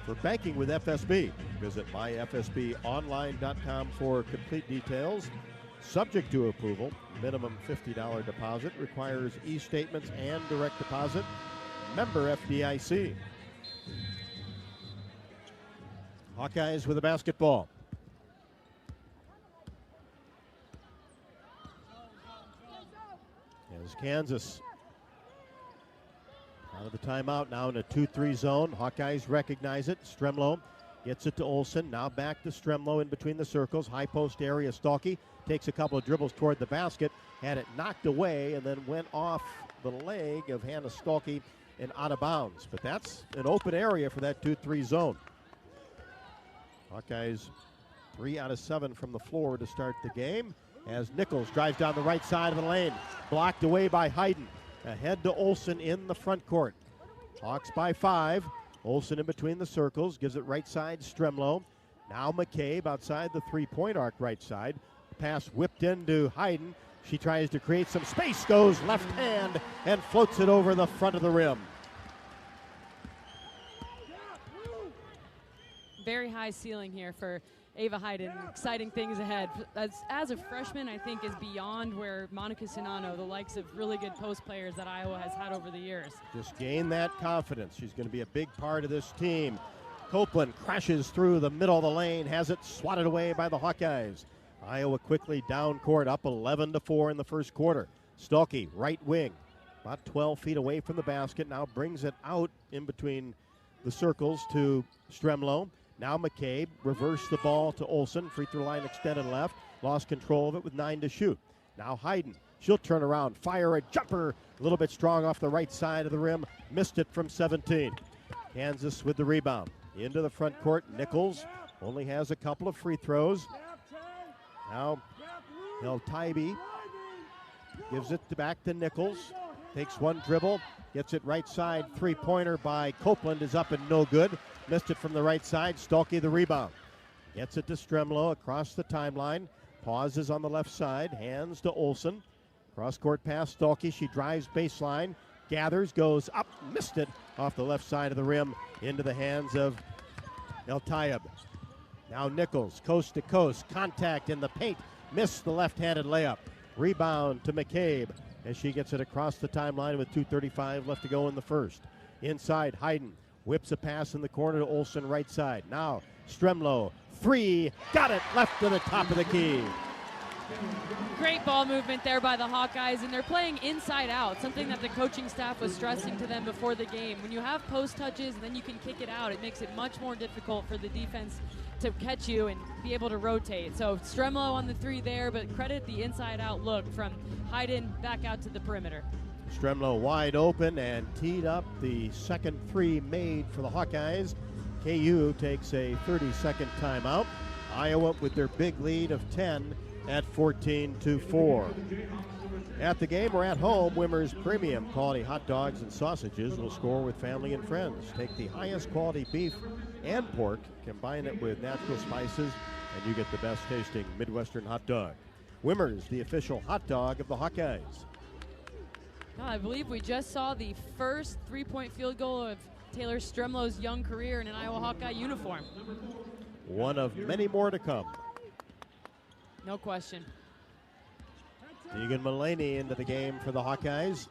for banking with FSB. Visit myfsbonline.com for complete details. Subject to approval, minimum $50 deposit, requires e-statements and direct deposit. Member FDIC. Hawkeyes with the basketball. As Kansas out of the timeout, now in a 2-3 zone. Hawkeyes recognize it. Stremlo gets it to Olsen. Now back to Stremlo in between the circles. High post area. Stalky takes a couple of dribbles toward the basket. Had it knocked away and then went off the leg of Hannah Stalky and out of bounds. But that's an open area for that 2-3 zone. Hawkeyes 3 out of 7 from the floor to start the game. As Nichols drives down the right side of the lane. Blocked away by Hayden. Ahead to Olsen in the front court. Hawks by 5. Olsen in between the circles. Gives it right side Stremlo. Now McCabe outside the three-point arc right side. Pass whipped into Hayden. She tries to create some space. Goes left hand and floats it over the front of the rim. Very high ceiling here for Ava Hayden. Exciting things ahead. As a freshman, I think is beyond where Monica Sinano, the likes of really good post players that Iowa has had over the years. Just gain that confidence. She's going to be a big part of this team. Copeland crashes through the middle of the lane, has it swatted away by the Hawkeyes. Iowa quickly down court, up 11-4 in the first quarter. Stalky, right wing, about 12 feet away from the basket, now brings it out in between the circles to Stremlo. Now McCabe reversed the ball to Olsen. Free throw line extended left. Lost control of it with 9 to shoot. Now Hayden. She'll turn around, fire a jumper. A little bit strong off the right side of the rim. Missed it from 17. Kansas with the rebound. Into the front court. Nichols only has a couple of free throws. Now Tybee gives it back to Nichols. Takes one dribble. Gets it right side. Three-pointer by Copeland is up and no good. Missed it from the right side. Stalky the rebound. Gets it to Stremlo across the timeline. Pauses on the left side. Hands to Olsen. Cross-court pass. Stalky. She drives baseline. Gathers. Goes up. Missed it off the left side of the rim. Into the hands of El Tayeb. Now Nichols. Coast to coast. Contact in the paint. Missed the left-handed layup. Rebound to McCabe as she gets it across the timeline with 2:35 left to go in the first. Inside, Hayden whips a pass in the corner to Olsen right side. Now Stremlo, 3, got it, left to the top of the key. Great ball movement there by the Hawkeyes, and they're playing inside out, something that the coaching staff was stressing to them before the game. When you have post touches and then you can kick it out, it makes it much more difficult for the defense to catch you and be able to rotate. So Stremlo on the 3 there, but credit the inside-out look from Hayden back out to the perimeter. Stremlo wide open and teed up the second 3 made for the Hawkeyes. KU takes a 30-second timeout. Iowa with their big lead of 10 at 14-4. At the game or at home, Wimmer's premium quality hot dogs and sausages will score with family and friends. Take the highest quality beef and pork, combine it with natural spices, and you get the best tasting Midwestern hot dog. Wimmer's, the official hot dog of the Hawkeyes. I believe we just saw the first three-point field goal of Taylor Stremlo's young career in an Iowa Hawkeye uniform. One of many more to come. No question. Tegan Mulaney into the game for the Hawkeyes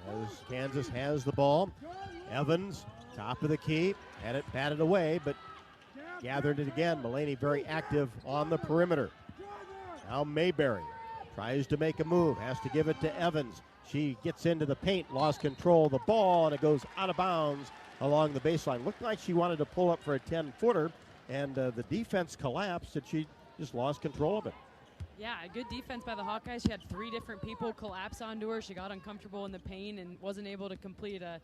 as Kansas has the ball. Evans, top of the key, had it batted away, but gathered it again. Mulaney very active on the perimeter. Now Mayberry tries to make a move, has to give it to Evans. She gets into the paint, lost control of the ball, and it goes out of bounds along the baseline. Looked like she wanted to pull up for a 10-footer, and the defense collapsed, and she just lost control of it. Yeah, good defense by the Hawkeyes. She had 3 different people collapse onto her. She got uncomfortable in the paint and wasn't able to complete a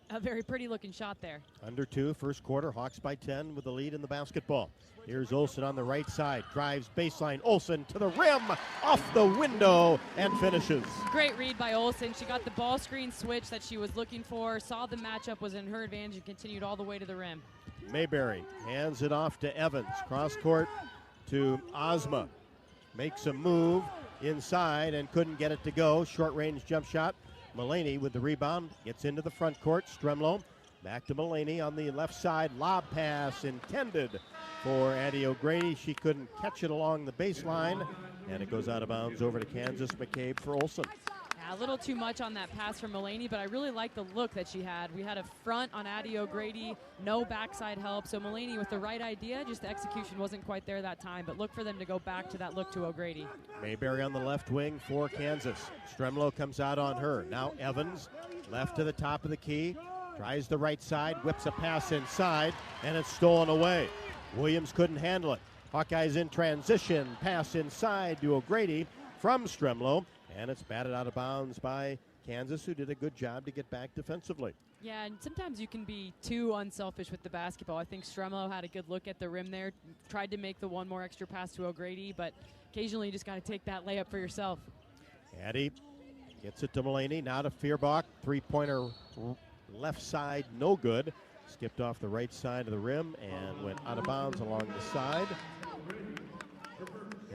A very pretty looking shot there. Under 2, first quarter. Hawks by 10 with the lead in the basketball. Here's Olsen on the right side. Drives baseline. Olsen to the rim. Off the window and finishes. Great read by Olsen. She got the ball screen switch that she was looking for. Saw the matchup was in her advantage and continued all the way to the rim. Mayberry hands it off to Evans. Cross court to Ozma. Makes a move inside and couldn't get it to go. Short range jump shot. Mulaney with the rebound. Gets into the front court. Stremlo back to Mulaney on the left side. Lob pass intended for Addie O'Grady. She couldn't catch it along the baseline. And it goes out of bounds over to Kansas. McCabe for Olsen. Yeah, a little too much on that pass from Mulaney, but I really like the look that she had. We had a front on Addie O'Grady, no backside help. So Mulaney with the right idea, just the execution wasn't quite there that time. But look for them to go back to that look to O'Grady. Mayberry on the left wing for Kansas. Stremlo comes out on her. Now Evans, left to the top of the key. Tries the right side, whips a pass inside, and it's stolen away. Williams couldn't handle it. Hawkeyes in transition, pass inside to O'Grady from Stremlo, and it's batted out of bounds by Kansas, who did a good job to get back defensively. Yeah, and sometimes you can be too unselfish with the basketball. I think Stremlo had a good look at the rim there, tried to make the one more extra pass to O'Grady, but occasionally you just got to take that layup for yourself. Addie gets it to Mulaney, now to Feuerbach, three-pointer left side, no good. Skipped off the right side of the rim and went out of bounds along the side.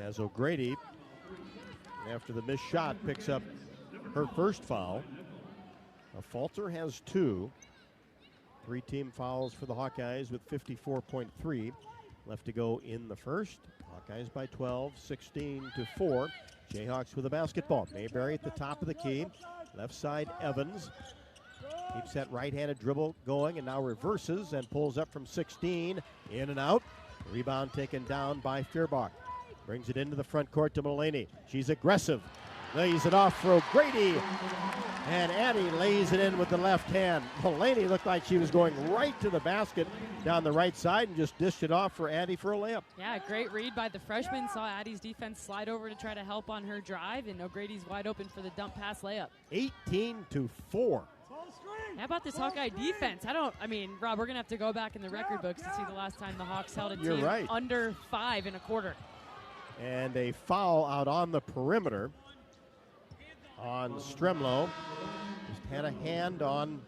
As O'Grady, after the missed shot, picks up her first foul. Falter has 2. 3 team fouls for the Hawkeyes with 54.3 left to go in the first. Hawkeyes by 12, 16-4. Jayhawks with the basketball. Mayberry at the top of the key. Left side, Evans. Keeps that right-handed dribble going and now reverses and pulls up from 16. In and out. Rebound taken down by Feuerbach. Brings it into the front court to Mulaney. She's aggressive. Lays it off for O'Grady. And Addie lays it in with the left hand. Mulaney looked like she was going right to the basket down the right side and just dished it off for Addie for a layup. Yeah, great read by the freshman. Saw Addie's defense slide over to try to help on her drive, and O'Grady's wide open for the dump pass layup. 18-4. How about this Hawkeye defense? Rob, we're going to have to go back in the record books to see the last time the Hawks held a team under 5 in a quarter. And a foul out on the perimeter on Stremlo. Just had a hand on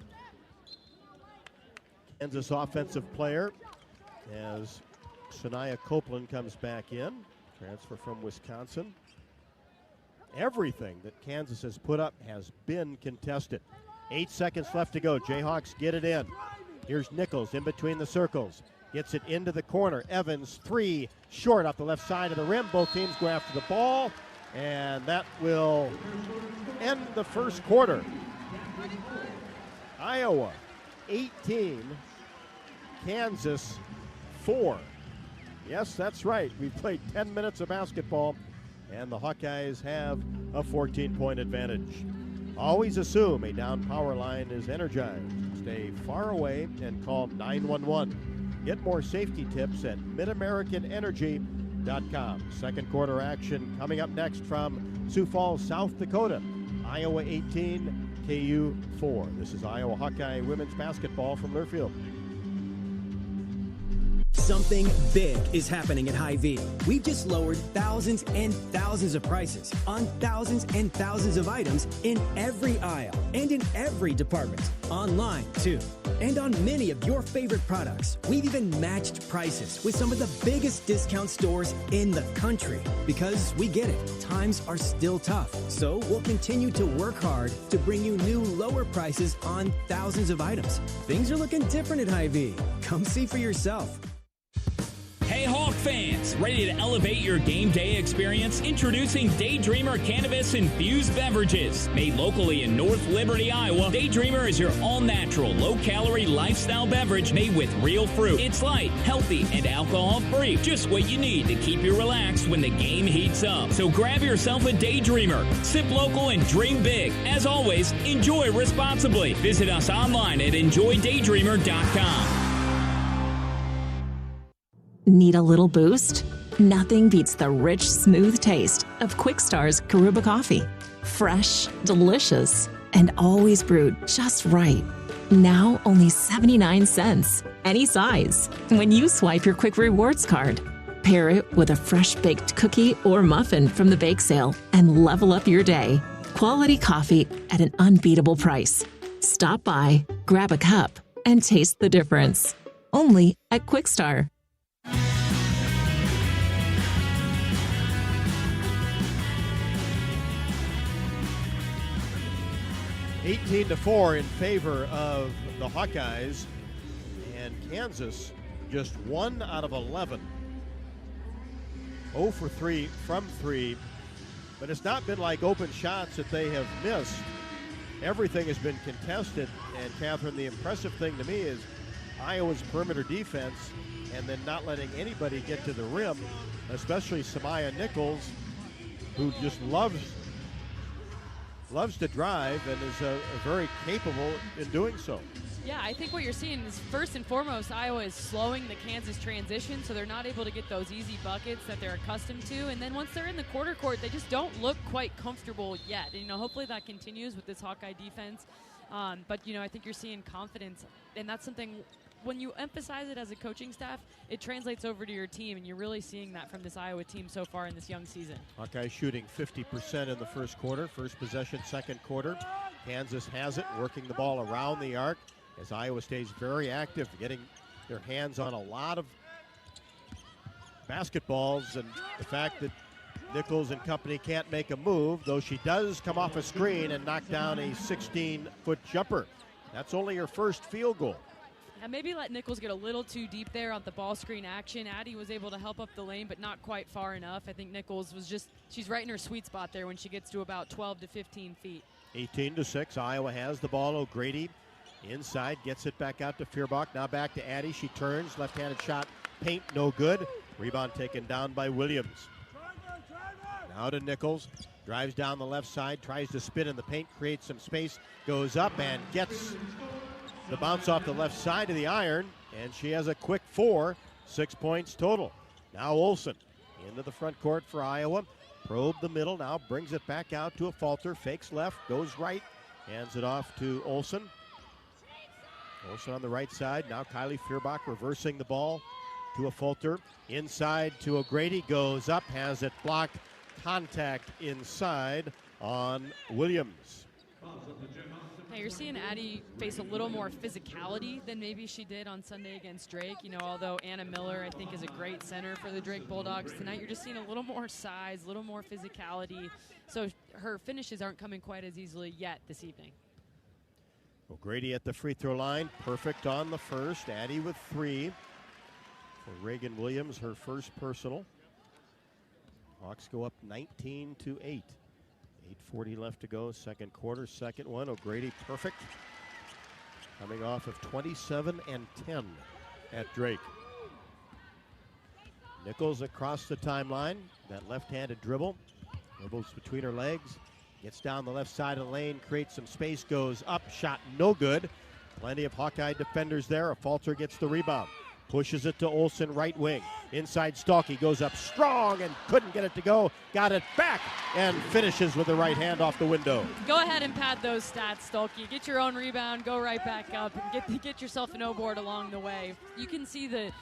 Kansas offensive player as Shania Copeland comes back in. Transfer from Wisconsin. Everything that Kansas has put up has been contested. 8 seconds left to go. Jayhawks get it in. Here's Nichols in between the circles. Gets it into the corner. Evans, 3, short off the left side of the rim. Both teams go after the ball, and that will end the first quarter. Iowa, 18. Kansas, 4. Yes, that's right. We've played 10 minutes of basketball, and the Hawkeyes have a 14-point advantage. Always assume a down power line is energized. Stay far away and call 911. Get more safety tips at midamericanenergy.com. Second quarter action coming up next from Sioux Falls, South Dakota. Iowa 18, KU 4. This is Iowa Hawkeye women's basketball from Learfield. Something big is happening at Hy-Vee. We've just lowered thousands and thousands of prices on thousands and thousands of items in every aisle and in every department. Online, too. And on many of your favorite products. We've even matched prices with some of the biggest discount stores in the country. Because we get it, times are still tough. So we'll continue to work hard to bring you new lower prices on thousands of items. Things are looking different at Hy-Vee. Come see for yourself. Hey Hawk fans, ready to elevate your game day experience? Introducing Daydreamer Cannabis-infused beverages. Made locally in North Liberty, Iowa, Daydreamer is your all-natural, low-calorie lifestyle beverage made with real fruit. It's light, healthy, and alcohol-free. Just what you need to keep you relaxed when the game heats up. So grab yourself a Daydreamer. Sip local and dream big. As always, enjoy responsibly. Visit us online at enjoydaydreamer.com. Need a little boost? Nothing beats the rich, smooth taste of Quickstar's Karuba coffee. Fresh, delicious, and always brewed just right. Now only 79 cents. Any size. When you swipe your Quick Rewards card. Pair it with a fresh baked cookie or muffin from the bake sale and level up your day. Quality coffee at an unbeatable price. Stop by, grab a cup, and taste the difference. Only at Quick Star. 18-4 in favor of the Hawkeyes, and Kansas just 1 out of 11. 0 for 3 from 3, but it's not been like open shots that they have missed. Everything has been contested, and Catherine, the impressive thing to me is Iowa's perimeter defense and then not letting anybody get to the rim, especially Samaya Nichols, who just loves to drive and is very capable in doing so. Yeah, I think what you're seeing is, first and foremost, Iowa is slowing the Kansas transition, so they're not able to get those easy buckets that they're accustomed to. And then once they're in the quarter court, they just don't look quite comfortable yet. And, hopefully that continues with this Hawkeye defense. But, I think you're seeing confidence, and that's something, when you emphasize it as a coaching staff, it translates over to your team, and you're really seeing that from this Iowa team so far in this young season. Hawkeye shooting 50% in the first quarter, first possession, second quarter. Kansas has it, working the ball around the arc as Iowa stays very active, getting their hands on a lot of basketballs, and the fact that Nichols and company can't make a move, though she does come off a screen and knock down a 16-foot jumper. That's only her first field goal. And maybe let Nichols get a little too deep there on the ball screen action. Addie was able to help up the lane, but not quite far enough. I think Nichols was she's right in her sweet spot there when she gets to about 12 to 15 feet. 18-6, Iowa has the ball. O'Grady inside, gets it back out to Feuerbach. Now back to Addie. She turns, left-handed shot, paint, no good. Rebound taken down by Williams. Now to Nichols, drives down the left side, tries to spin in the paint, creates some space, goes up and gets the bounce off the left side of the iron, and she has a quick 4, 6 points total. Now Olsen into the front court for Iowa. Probe the middle, now brings it back out to a Falter, fakes left, goes right, hands it off to Olsen. Olsen on the right side, now Kylie Feuerbach reversing the ball to a Falter. Inside to O'Grady, goes up, has it blocked, contact inside on Williams. Now you're seeing Addie face a little more physicality than maybe she did on Sunday against Drake. Although Anna Miller, I think, is a great center for the Drake Bulldogs tonight, you're just seeing a little more size, a little more physicality. So her finishes aren't coming quite as easily yet this evening. O'Grady at the free throw line, perfect on the first. Addie with 3 for Reagan Williams, her first personal. Hawks go up 19-8. 8:40 left to go, second quarter, second one. O'Grady perfect, coming off of 27 and 10 at Drake. Nichols across the timeline, that left-handed dribbles between her legs, gets down the left side of the lane, creates some space, goes up, shot no good. Plenty of Hawkeye defenders there. A Falter gets the rebound. Pushes it to Olsen, right wing. Inside Stalky, goes up strong and couldn't get it to go. Got it back and finishes with the right hand off the window. Go ahead and pad those stats, Stolke. Get your own rebound, go right back up, and get yourself an O-board along the way. You can see the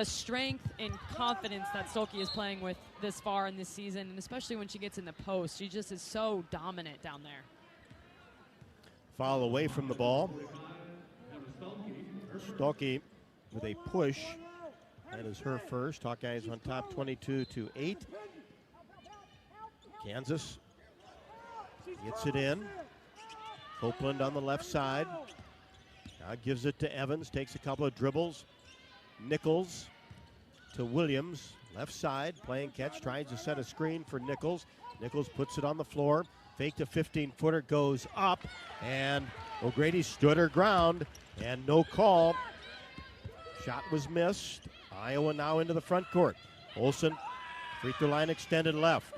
strength and confidence that Stolke is playing with this far in this season, and especially when she gets in the post. She just is so dominant down there. Foul away from the ball. Stolke with a push. That is her first. Hawkeyes on top 22-8. Kansas gets it in. Copeland on the left side. Now gives it to Evans. Takes a couple of dribbles. Nichols to Williams. Left side. Playing catch. Tries to set a screen for Nichols. Nichols puts it on the floor. Fake to 15-footer. Goes up. And O'Grady stood her ground. And no call. Shot was missed. Iowa now into the front court. Olsen, free throw line extended left.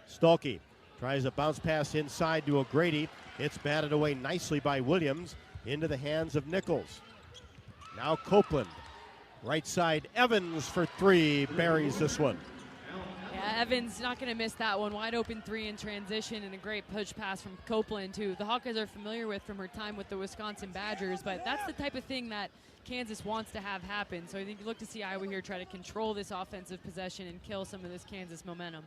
Stolke tries a bounce pass inside to O'Grady. It's batted away nicely by Williams into the hands of Nichols. Now Copeland. Right side, Evans for 3, buries this one. Yeah, Evans not going to miss that one. Wide open three in transition and a great push pass from Copeland, who the Hawkeyes are familiar with from her time with the Wisconsin Badgers. But that's the type of thing that Kansas wants to have happen. So I think you look to see Iowa here try to control this offensive possession and kill some of this Kansas momentum.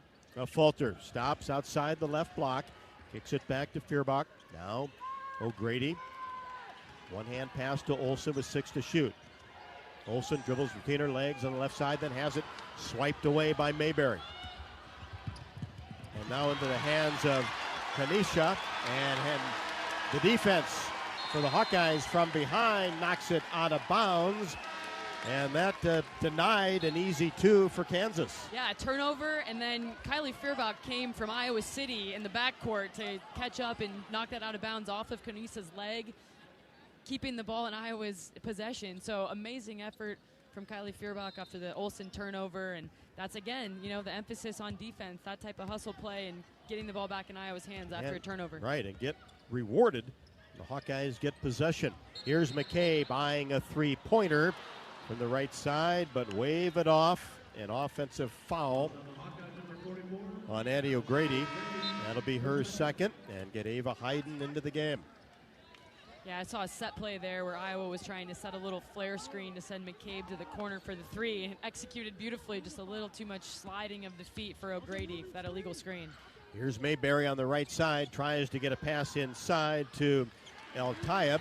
Falter stops outside the left block, kicks it back to Feuerbach. Now O'Grady. One-hand pass to Olsen with 6 to shoot. Olsen dribbles between her legs on the left side, then has it swiped away by Mayberry. And now into the hands of Kanisha, and the defense for the Hawkeyes from behind knocks it out of bounds, and that denied an easy 2 for Kansas. Yeah, turnover, and then Kylie Feuerbach came from Iowa City in the backcourt to catch up and knock that out of bounds off of Kanisha's leg, keeping the ball in Iowa's possession. So amazing effort from Kylie Feuerbach after the Olsen turnover, and that's, again, the emphasis on defense, that type of hustle play and getting the ball back in Iowa's hands after a turnover. Right, and get rewarded. The Hawkeyes get possession. Here's McCabe eyeing a three-pointer from the right side, but wave it off. An offensive foul on Addie O'Grady. That'll be her second, and get Ava Hayden into the game. Yeah, I saw a set play there where Iowa was trying to set a little flare screen to send McCabe to the corner for the three, and executed beautifully, just a little too much sliding of the feet for O'Grady for that illegal screen. Here's Mayberry on the right side, tries to get a pass inside to El Tayeb,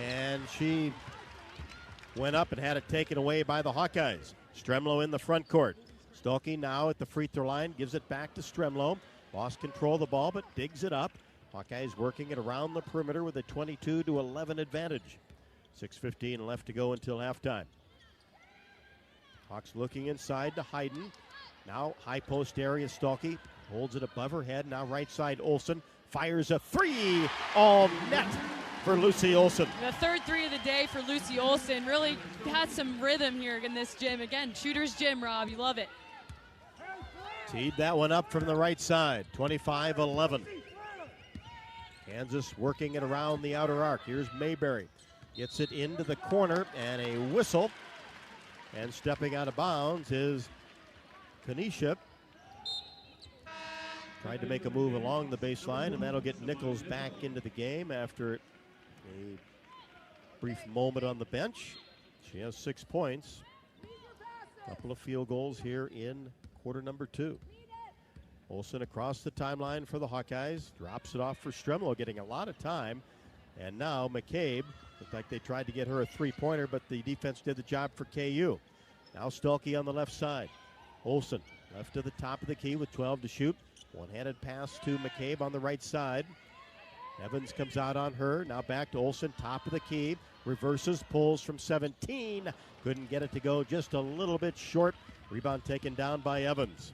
and she went up and had it taken away by the Hawkeyes. Stremlo in the front court. Stolke now at the free throw line, gives it back to Stremlo. Lost control of the ball, but digs it up. Hawkeyes working it around the perimeter with a 22-11 advantage. 6:15 left to go until halftime. Hawks looking inside to Hayden. Now high post area, Stolke holds it above her head. Now right side, Olsen fires a three, all net for Lucy Olsen. The third three of the day for Lucy Olsen. Really had some rhythm here in this gym. Again, shooter's gym, Rob. You love it. Teed that one up from the right side, 25-11. Kansas working it around the outer arc. Here's Mayberry. Gets it into the corner, and a whistle. And stepping out of bounds is Kanisha. Tried to make a move along the baseline, and that'll get Nichols back into the game after a brief moment on the bench. She has 6 points. A couple of field goals here in quarter number 2. Olsen across the timeline for the Hawkeyes. Drops it off for Stremlo, getting a lot of time. And now McCabe. Looked like they tried to get her a three-pointer, but the defense did the job for KU. Now Stolke on the left side. Olsen left to the top of the key with 12 to shoot. One-handed pass to McCabe on the right side. Evans comes out on her. Now back to Olsen, top of the key. Reverses, pulls from 17. Couldn't get it to go, just a little bit short. Rebound taken down by Evans.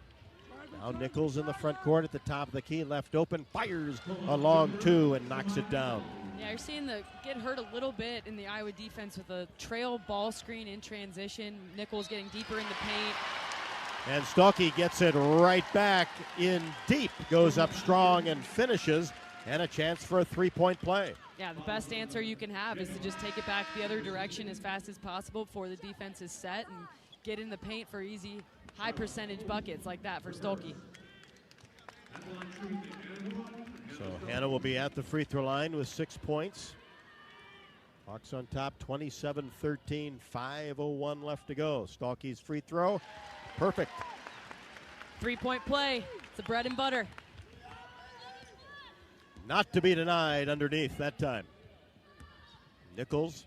Now Nichols in the front court at the top of the key, left open, fires a long two and knocks it down. Yeah, you're seeing the get hurt a little bit in the Iowa defense with a trail ball screen in transition. Nichols getting deeper in the paint. And Stolke gets it right back in deep, goes up strong and finishes, and a chance for a three-point play. Yeah, the best answer you can have is to just take it back the other direction as fast as possible before the defense is set and get in the paint for easy, high percentage buckets like that for Stolke. So Hannah will be at the free throw line with 6 points. Hawks on top, 27-13, 5:01 left to go. Stolke's free throw, perfect. Three-point play, it's the bread and butter. Not to be denied underneath that time. Nichols,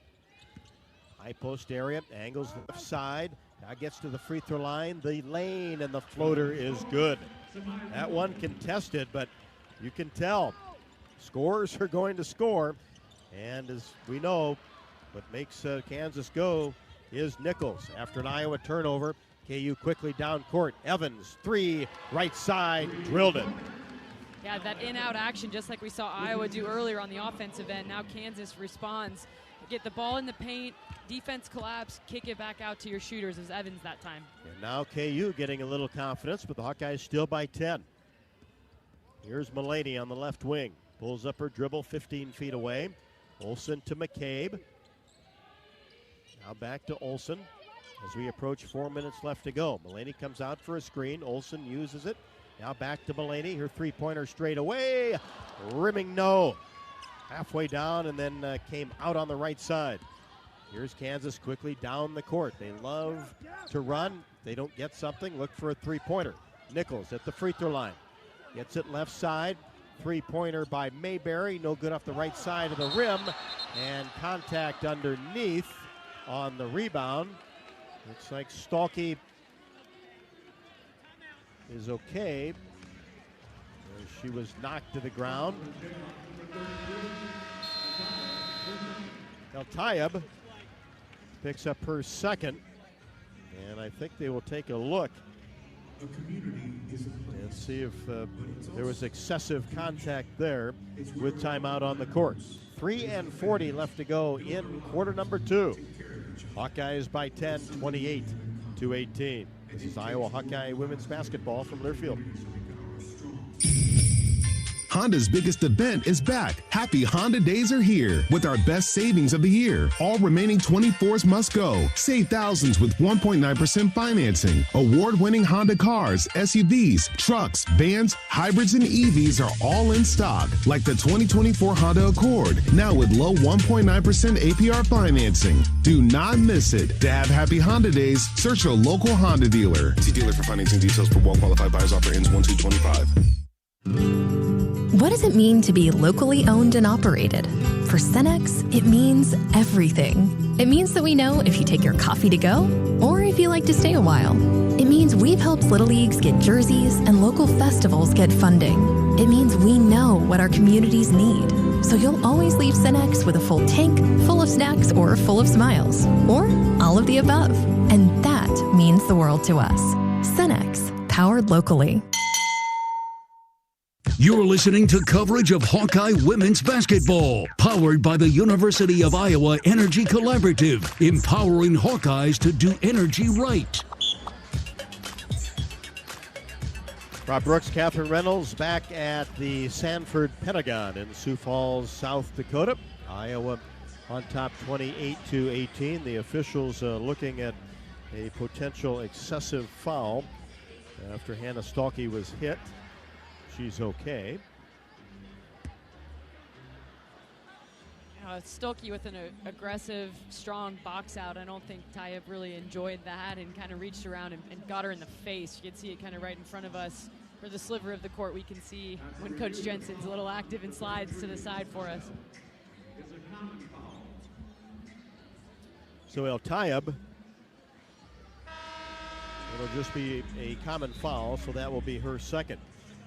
high post area, angles left side. Now gets to the free throw line, the lane, and the floater is good. That one contested, but you can tell scorers are going to score. And as we know, what makes Kansas go is Nichols. After an Iowa turnover, KU quickly down court. Evans, three, right side, drilled it. Yeah, that in-out action, just like we saw Iowa do earlier on the offensive end. Now Kansas responds. Get the ball in the paint, defense collapse, kick it back out to your shooters as Evans that time. And now KU getting a little confidence, but the Hawkeyes still by 10. Here's Mulaney on the left wing. Pulls up her dribble 15 feet away. Olsen to McCabe. Now back to Olsen. as we approach 4 minutes left to go. Mulaney comes out for a screen. Olsen uses it. Now back to Mulaney. Her three-pointer straight away. Rimming no. Halfway down and then came out on the right side. Here's Kansas quickly down the court. They love to run. They don't get something. Look for a three-pointer. Nichols at the free throw line. Gets it left side. Three-pointer by Mayberry. No good off the right side of the rim. And contact underneath on the rebound. Looks like Stalkey is okay. She was knocked to the ground. El-Tayeb picks up her second. And I think they will take a look and see if there was excessive contact there with timeout on the court. 3:40 left to go in quarter number 2. Hawkeyes by 10, 28-18. This is Iowa Hawkeye women's basketball from Learfield. Honda's biggest event is back. Happy Honda Days are here with our best savings of the year. All remaining 24s must go. Save thousands with 1.9% financing. Award-winning Honda cars, SUVs, trucks, vans, hybrids, and EVs are all in stock, like the 2024 Honda Accord, now with low 1.9% APR financing. Do not miss it. To have Happy Honda Days, search your local Honda dealer. See dealer for financing details for well-qualified buyers. Offer ends 1/2/25. What does it mean to be locally owned and operated? For Cenex, it means everything. It means that we know if you take your coffee to go or if you like to stay a while. It means we've helped Little Leagues get jerseys and local festivals get funding. It means we know what our communities need. So you'll always leave Cenex with a full tank, full of snacks, or full of smiles. Or all of the above. And that means the world to us. Cenex, powered locally. You're listening to coverage of Hawkeye women's basketball, powered by the University of Iowa Energy Collaborative, empowering Hawkeyes to do energy right. Rob Brooks, Catherine Reynolds back at the Sanford Pentagon in Sioux Falls, South Dakota. Iowa on top 28-18. The officials looking at a potential excessive foul after Hannah Stalkey was hit. She's okay. Stokey with an aggressive, strong box out. I don't think Tayeb really enjoyed that and kind of reached around and got her in the face. You can see it kind of right in front of us. For the sliver of the court, we can see when Coach Jensen's a little active and slides to the side for us. So El-Tayeb, it'll just be a common foul, so that will be her second.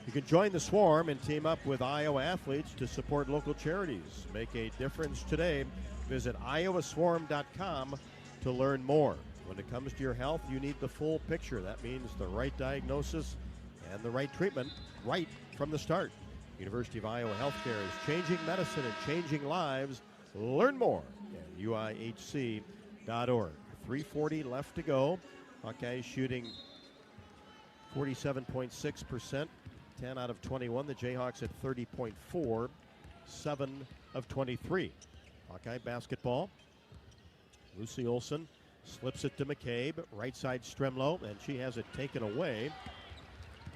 You can join the Swarm and team up with Iowa athletes to support local charities. Make a difference today. Visit iowaswarm.com to learn more. When it comes to your health, you need the full picture. That means the right diagnosis and the right treatment right from the start. University of Iowa Healthcare is changing medicine and changing lives. Learn more at uihc.org. 3:40 left to go. Hawkeyes shooting 47.6%. 10 out of 21. The Jayhawks at 30.4, 7 of 23. Hawkeye basketball. Lucy Olsen slips it to McCabe. Right side Stremlo, and she has it taken away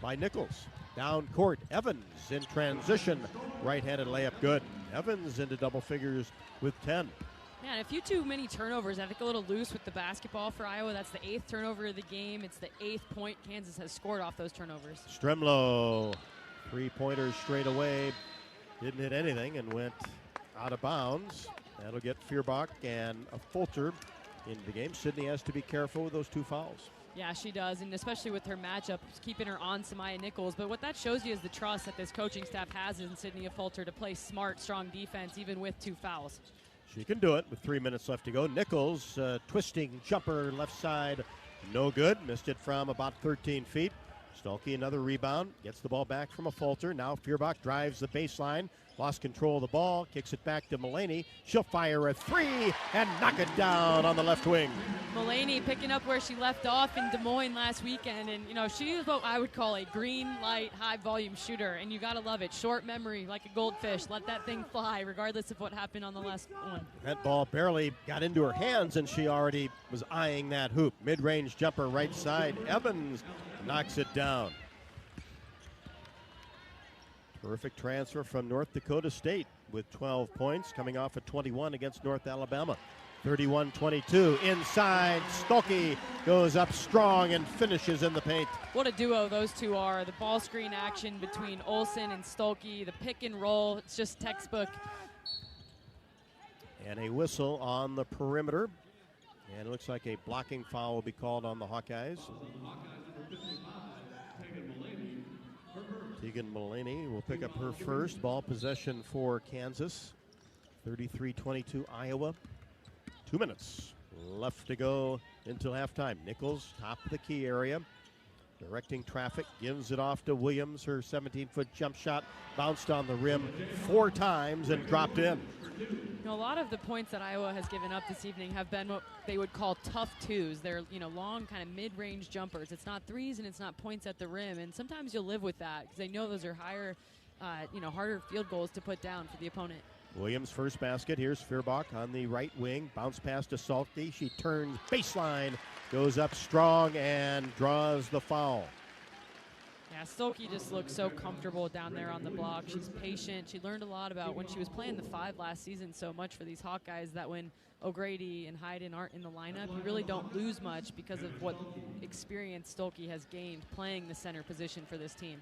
by Nichols. Down court, Evans in transition. Right-handed layup good. Evans into double figures with 10. Yeah, and a few too many turnovers. I think a little loose with the basketball for Iowa. That's the 8th turnover of the game. It's the 8th point Kansas has scored off those turnovers. Stremlo, three-pointers straight away. Didn't hit anything and went out of bounds. That'll get Feuerbach and a Fulter into the game. Sydney has to be careful with those two fouls. Yeah, she does, and especially with her matchup, keeping her on Samaya Nichols. But what that shows you is the trust that this coaching staff has in Sydney Fulter to play smart, strong defense, even with 2 fouls. She can do it with 3 minutes left to go. Nichols, twisting jumper left side, no good. Missed it from about 13 feet. Stolke, another rebound, gets the ball back from a Fulter. Now Feuerbach drives the baseline, Lost control of the ball, kicks it back to Mulaney. She'll fire a three and knock it down on the left wing. Mulaney picking up where she left off in Des Moines last weekend. And, she is what I would call a green light, high volume shooter. And you got to love it. Short memory, like a goldfish. Let that thing fly, regardless of what happened on the last one. That ball barely got into her hands, and she already was eyeing that hoop. Mid-range jumper right side. Evans knocks it down. Terrific transfer from North Dakota State with 12 points, coming off at 21 against North Alabama. 31-22 inside. Stolke goes up strong and finishes in the paint. What a duo those two are. The ball screen action between Olsen and Stolke, the pick and roll, it's just textbook. And a whistle on the perimeter. And it looks like a blocking foul will be called on the Hawkeyes. Tegan Mulaney will pick up her first. Ball possession for Kansas. 33-22 Iowa. 2 minutes left to go until halftime. Nichols, top of the key area, directing traffic, gives it off to Williams. Her 17-foot jump shot bounced on the rim 4 times and dropped in. A lot of the points that Iowa has given up this evening have been what they would call tough twos. They're, long kind of mid-range jumpers. It's not threes and it's not points at the rim. And sometimes you'll live with that because they know those are higher, harder field goals to put down for the opponent. Williams' first basket. Here's Feuerbach on the right wing. Bounce pass to Salke. She turns baseline, goes up strong, and draws the foul. Yeah, Stolke just looks so comfortable down there on the block. She's patient. She learned a lot about when she was playing the 5 last season so much for these Hawkeyes that when O'Grady and Hayden aren't in the lineup, you really don't lose much because of what experience Stolke has gained playing the center position for this team.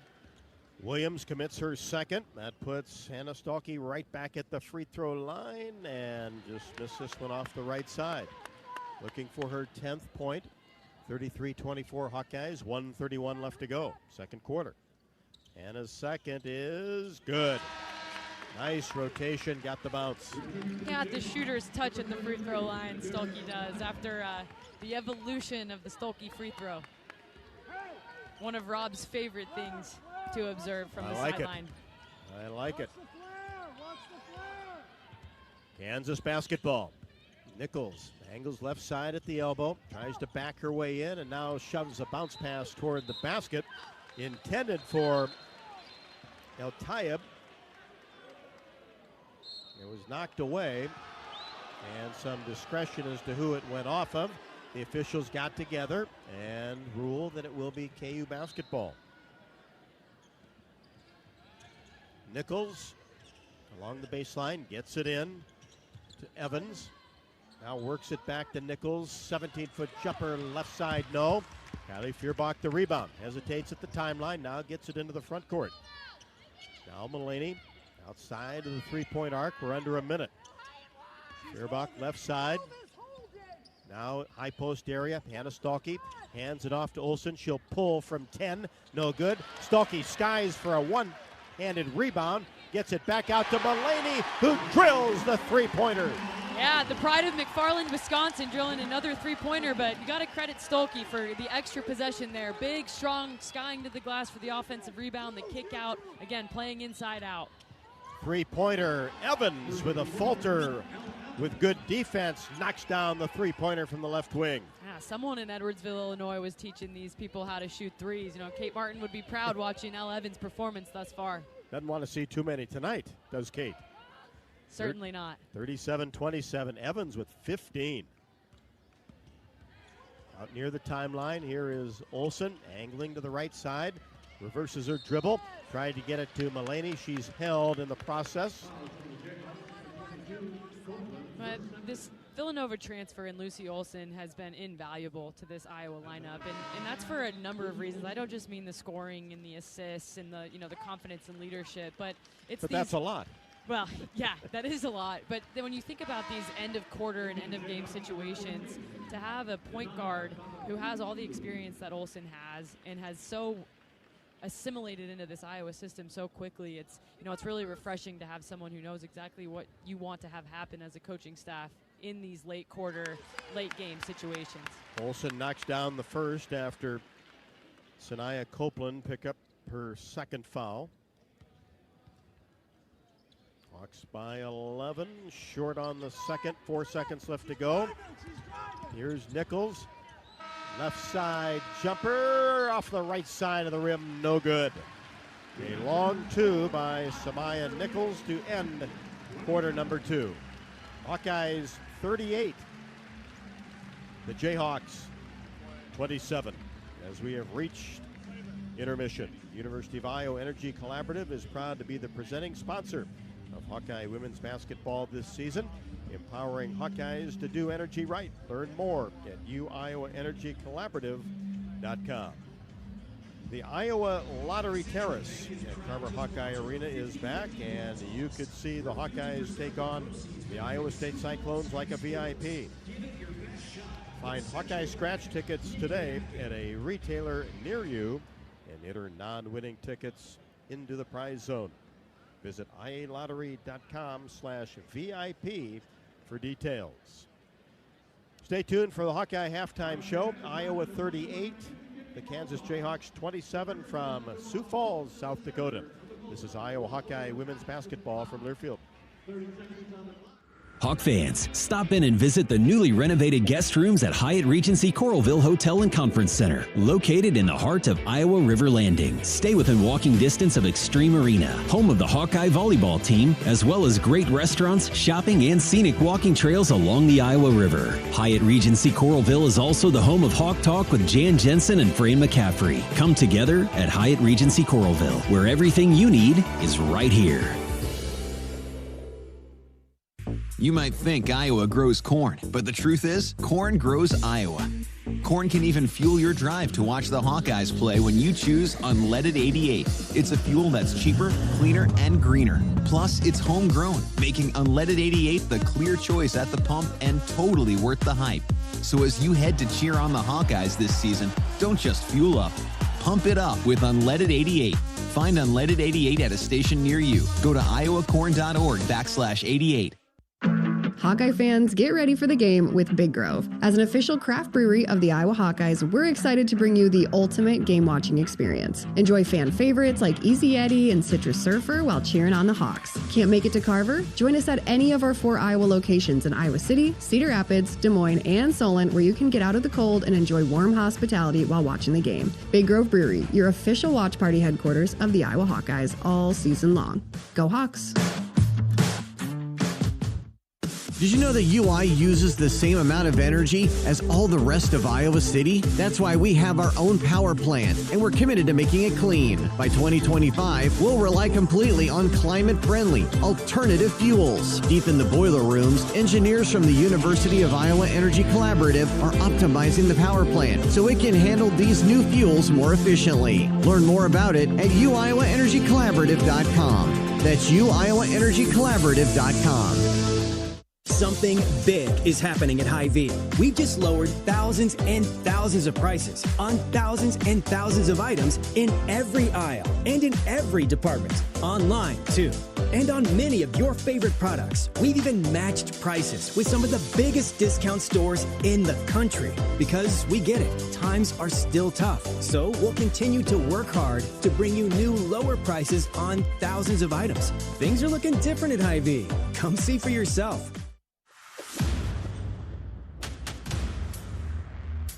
Williams commits her second. That puts Hannah Stolke right back at the free throw line and just missed this one off the right side. Looking for her 10th point. 33-24 Hawkeyes, 1:31 left to go. Second quarter. Hannah's second is good. Nice rotation, got the bounce. Got the shooter's touch at the free throw line, Stolke does, after the evolution of the Stolke free throw. One of Rob's favorite things to observe from the sideline. I like it. Kansas basketball. Nichols angles left side at the elbow, tries to back her way in, and now shoves a bounce pass toward the basket intended for El Tayeb. It was knocked away, and some discretion as to who it went off of. The officials got together and ruled that it will be KU basketball. Nichols along the baseline gets it in to Evans. Now works it back to Nichols. 17-foot jumper left side, no. Kylie Feuerbach the rebound. Hesitates at the timeline. Now gets it into the front court. Now Mulaney outside of the three-point arc. We're under a minute. Feuerbach left side. Now high post area. Hannah Stolke hands it off to Olsen. She'll pull from 10. No good. Stolke skies for a one-handed rebound. Gets it back out to Mulaney, who drills the three-pointer. Yeah, the pride of McFarland, Wisconsin, drilling another three-pointer, but you got to credit Stolke for the extra possession there. Big, strong, skying to the glass for the offensive rebound, the kick out, again, playing inside out. Three-pointer, Evans with a falter with good defense, knocks down the three-pointer from the left wing. Yeah, someone in Edwardsville, Illinois was teaching these people how to shoot threes. Kate Martin would be proud watching Elle Evans' performance thus far. Doesn't want to see too many tonight, does Kate? Certainly not. 37-27, Evans with 15. Out near the timeline, here is Olsen, angling to the right side. Reverses her dribble, tried to get it to Mulaney. She's held in the process. But this Villanova transfer in Lucy Olsen has been invaluable to this Iowa lineup, and that's for a number of reasons. I don't just mean the scoring and the assists and the the confidence and leadership, but that's a lot. Well, yeah, that is a lot. But then when you think about these end of quarter and end of game situations, to have a point guard who has all the experience that Olsen has and has so assimilated into this Iowa system so quickly, it's really refreshing to have someone who knows exactly what you want to have happen as a coaching staff in these late quarter, late game situations. Olsen knocks down the first after Sanaya Copeland pick up her second foul. Hawks by 11, short on the second, 4 seconds left to go. Here's Nichols, left side jumper, off the right side of the rim, no good. A long two by Samaya Nichols to end quarter number 2. Hawkeyes 38, the Jayhawks 27. As we have reached intermission, University of Iowa Energy Collaborative is proud to be the presenting sponsor of Hawkeye women's basketball this season, empowering Hawkeyes to do energy right. Learn more at uiowaenergycollaborative.com. The Iowa Lottery Terrace at Carver Hawkeye Arena is back, and you could see the Hawkeyes take on the Iowa State Cyclones like a VIP. Find Hawkeye scratch tickets today at a retailer near you and enter non-winning tickets into the prize zone. Visit ialottery.com/VIP for details. Stay tuned for the Hawkeye halftime show. Iowa 38, the Kansas Jayhawks 27 from Sioux Falls, South Dakota. This is Iowa Hawkeye women's basketball from Learfield. Hawk fans, stop in and visit the newly renovated guest rooms at Hyatt Regency Coralville Hotel and Conference Center, located in the heart of Iowa River Landing. Stay within walking distance of Extreme Arena, home of the Hawkeye volleyball team, as well as great restaurants, shopping, and scenic walking trails along the Iowa River. Hyatt Regency Coralville is also the home of Hawk Talk with Jan Jensen and Fran McCaffrey. Come together at Hyatt Regency Coralville, where everything you need is right here. You might think Iowa grows corn, but the truth is, corn grows Iowa. Corn can even fuel your drive to watch the Hawkeyes play when you choose Unleaded 88. It's a fuel that's cheaper, cleaner, and greener. Plus, it's homegrown, making Unleaded 88 the clear choice at the pump and totally worth the hype. So as you head to cheer on the Hawkeyes this season, don't just fuel up. Pump it up with Unleaded 88. Find Unleaded 88 at a station near you. Go to iowacorn.org/88. Hawkeye fans, get ready for the game with Big Grove. As an official craft brewery of the Iowa Hawkeyes, we're excited to bring you the ultimate game-watching experience. Enjoy fan favorites like Easy Eddie and Citrus Surfer while cheering on the Hawks. Can't make it to Carver? Join us at any of our 4 Iowa locations in Iowa City, Cedar Rapids, Des Moines, and Solon, where you can get out of the cold and enjoy warm hospitality while watching the game. Big Grove Brewery, your official watch party headquarters of the Iowa Hawkeyes all season long. Go Hawks! Did you know that UI uses the same amount of energy as all the rest of Iowa City? That's why we have our own power plant, and we're committed to making it clean. By 2025, we'll rely completely on climate-friendly, alternative fuels. Deep in the boiler rooms, engineers from the University of Iowa Energy Collaborative are optimizing the power plant so it can handle these new fuels more efficiently. Learn more about it at uiowaenergycollaborative.com. That's uiowaenergycollaborative.com. Something big is happening at Hy-Vee. We've just lowered thousands and thousands of prices on thousands and thousands of items in every aisle and in every department. Online, too. And on many of your favorite products. We've even matched prices with some of the biggest discount stores in the country. Because we get it, times are still tough. So we'll continue to work hard to bring you new lower prices on thousands of items. Things are looking different at Hy-Vee. Come see for yourself.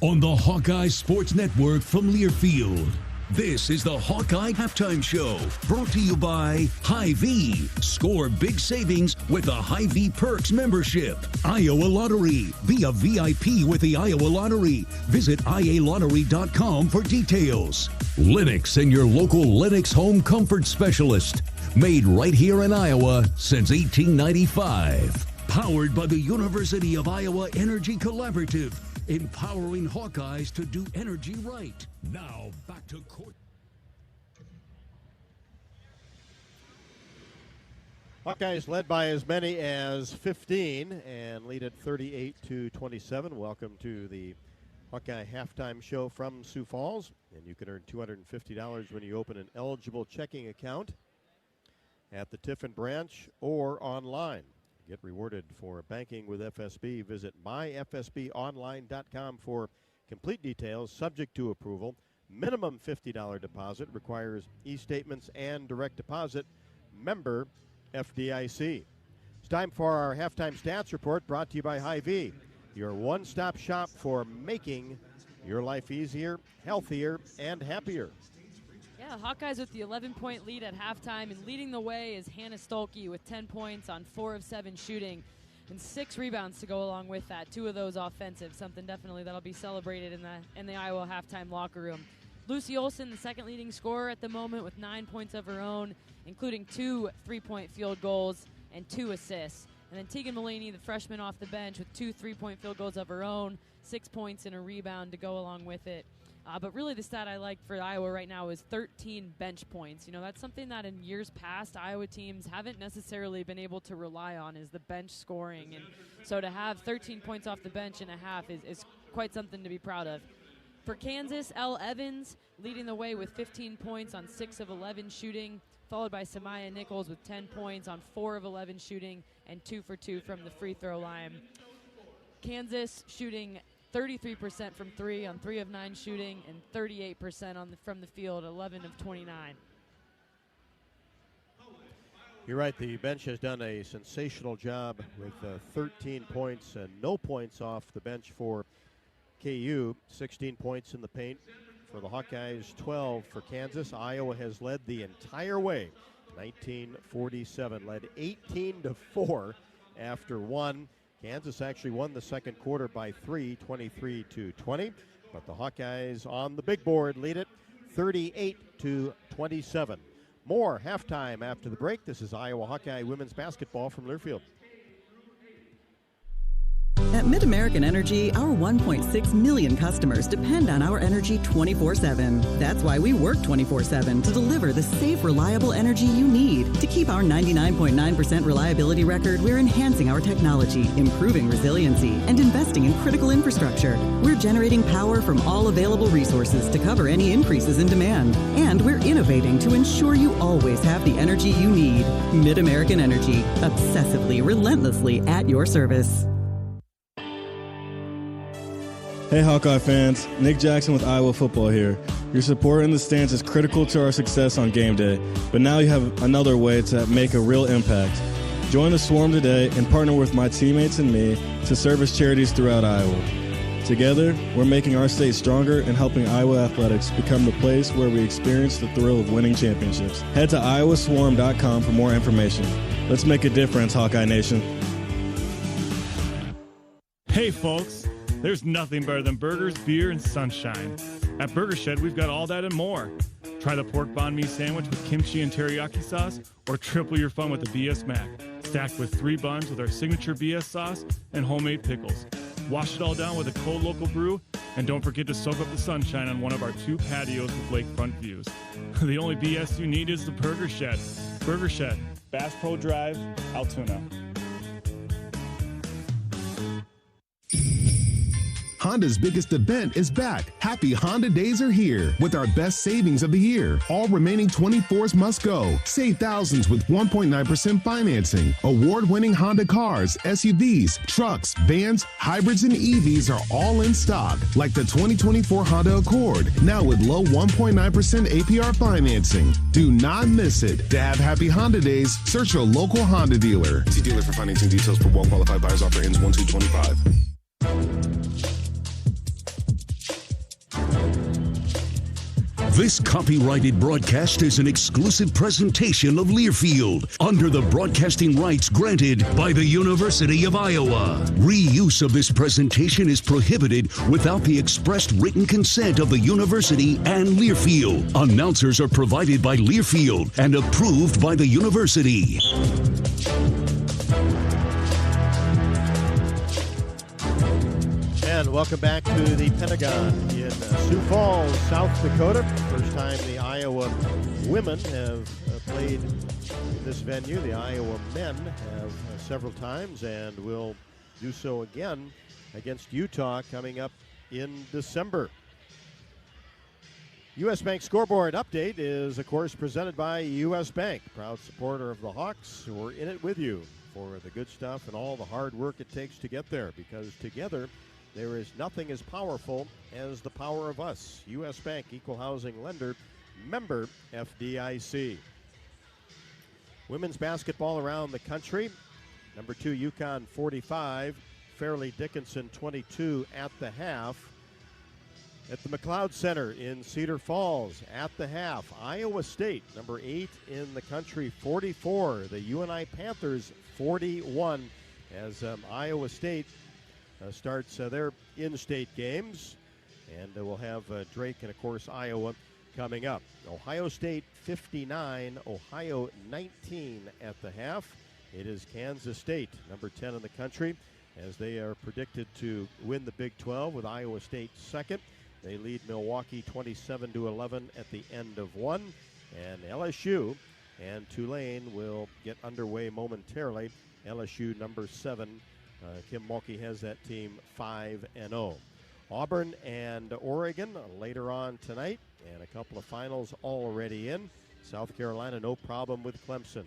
On the Hawkeye Sports Network from Learfield, this is the Hawkeye Halftime Show, brought to you by Hy-Vee. Score big savings with a Hy-Vee Perks membership. Iowa Lottery. Be a VIP with the Iowa Lottery. Visit ialottery.com for details. Lennox and your local Lennox home comfort specialist. Made right here in Iowa since 1895. Powered by the University of Iowa Energy Collaborative. Empowering Hawkeyes to do energy right. Now, back to court. Hawkeyes led by as many as 15 and lead at 38-27. Welcome to the Hawkeye Halftime Show from Sioux Falls. And you can earn $250 when you open an eligible checking account at the Tiffin branch or online. Get rewarded for banking with FSB. Visit myfsbonline.com for complete details, subject to approval. Minimum $50 deposit requires e-statements and direct deposit. Member FDIC. It's time for our halftime stats report, brought to you by Hy-Vee, your one-stop shop for making your life easier, healthier, and happier. Yeah, Hawkeyes with the 11-point lead at halftime, and leading the way is Hannah Stolke with 10 points on 4 of 7 shooting and 6 rebounds to go along with that. 2 of those offensive, something definitely that'll be celebrated in the Iowa halftime locker room. Lucy Olson, the second leading scorer at the moment, with 9 points of her own, including 2 3-point field goals and 2 assists. And then Tegan Mulaney, the freshman off the bench, with 2 3-point field goals of her own, 6 points and a rebound to go along with it. But really the stat I like for Iowa right now is 13 bench points. You know, that's something that in years past Iowa teams haven't necessarily been able to rely on, is the bench scoring. And so to have 13 points off the bench in a half is quite something to be proud of. For Kansas, Elle Evans leading the way with 15 points on 6 of 11 shooting, followed by Samaya Nichols with 10 points on 4 of 11 shooting and 2 for 2 from the free throw line. Kansas shooting 33% from 3 on 3 of 9 shooting and 38% from the field, 11 of 29. You're right, the bench has done a sensational job with 13 points and no points off the bench for KU, 16 points in the paint for the Hawkeyes, 12 for Kansas. Iowa has led the entire way, 1947, led 18-4 after 1. Kansas actually won the second quarter by 3, 23-20, but the Hawkeyes on the big board lead it 38-27. More halftime after the break. This is Iowa Hawkeye women's basketball from Learfield. At Mid-American Energy, our 1.6 million customers depend on our energy 24/7. That's why we work 24/7 to deliver the safe, reliable energy you need. To keep our 99.9% reliability record, we're enhancing our technology, improving resiliency, and investing in critical infrastructure. We're generating power from all available resources to cover any increases in demand. And we're innovating to ensure you always have the energy you need. Mid-American Energy, obsessively, relentlessly at your service. Hey Hawkeye fans, Nick Jackson with Iowa Football here. Your support in the stands is critical to our success on game day, but now you have another way to make a real impact. Join the Swarm today and partner with my teammates and me to service charities throughout Iowa. Together, we're making our state stronger and helping Iowa athletics become the place where we experience the thrill of winning championships. Head to iowaswarm.com for more information. Let's make a difference, Hawkeye Nation. Hey folks, there's nothing better than burgers, beer, and sunshine. At Burger Shed, we've got all that and more. Try the pork banh mi sandwich with kimchi and teriyaki sauce, or triple your fun with the BS Mac, stacked with 3 buns with our signature BS sauce and homemade pickles. Wash it all down with a cold local brew, and don't forget to soak up the sunshine on one of our 2 patios with lakefront views. The only BS you need is the Burger Shed. Burger Shed, Bass Pro Drive, Altoona. Honda's biggest event is back. Happy Honda Days are here with our best savings of the year. All remaining 24s must go. Save thousands with 1.9% financing. Award-winning Honda cars, SUVs, trucks, vans, hybrids, and EVs are all in stock, like the 2024 Honda Accord, now with low 1.9% APR financing. Do not miss it. To have happy Honda Days, search your local Honda dealer. See dealer for financing details. For well-qualified buyers. Offer ends 1/2/25. This copyrighted broadcast is an exclusive presentation of Learfield under the broadcasting rights granted by the University of Iowa. Reuse of this presentation is prohibited without the expressed written consent of the university and Learfield. Announcers are provided by Learfield and approved by the university. And welcome back to the Pentagon in Sioux Falls, South Dakota. First time the Iowa women have played in this venue. The Iowa men have several times and will do so again against Utah coming up in December. U.S. Bank Scoreboard Update is, of course, presented by U.S. Bank, proud supporter of the Hawks, who are in it with you for the good stuff and all the hard work it takes to get there, because together there is nothing as powerful as the power of us. U.S. Bank, equal housing lender, member FDIC. Women's basketball around the country. Number 2, Yukon 45, Fairleigh Dickinson 22 at the half. At the McLeod Center in Cedar Falls at the half, Iowa State, number 8 in the country, 44. The UNI Panthers 41 as Iowa State starts their in-state games. And we'll have Drake and, of course, Iowa coming up. Ohio State 59, Ohio 19 at the half. It is Kansas State, number 10 in the country, as they are predicted to win the Big 12 with Iowa State second. They lead Milwaukee 27-11 at the end of one. And LSU and Tulane will get underway momentarily. LSU number 7. Kim Mulkey has that team 5-0. Auburn and Oregon later on tonight, and a couple of finals already in. South Carolina, no problem with Clemson.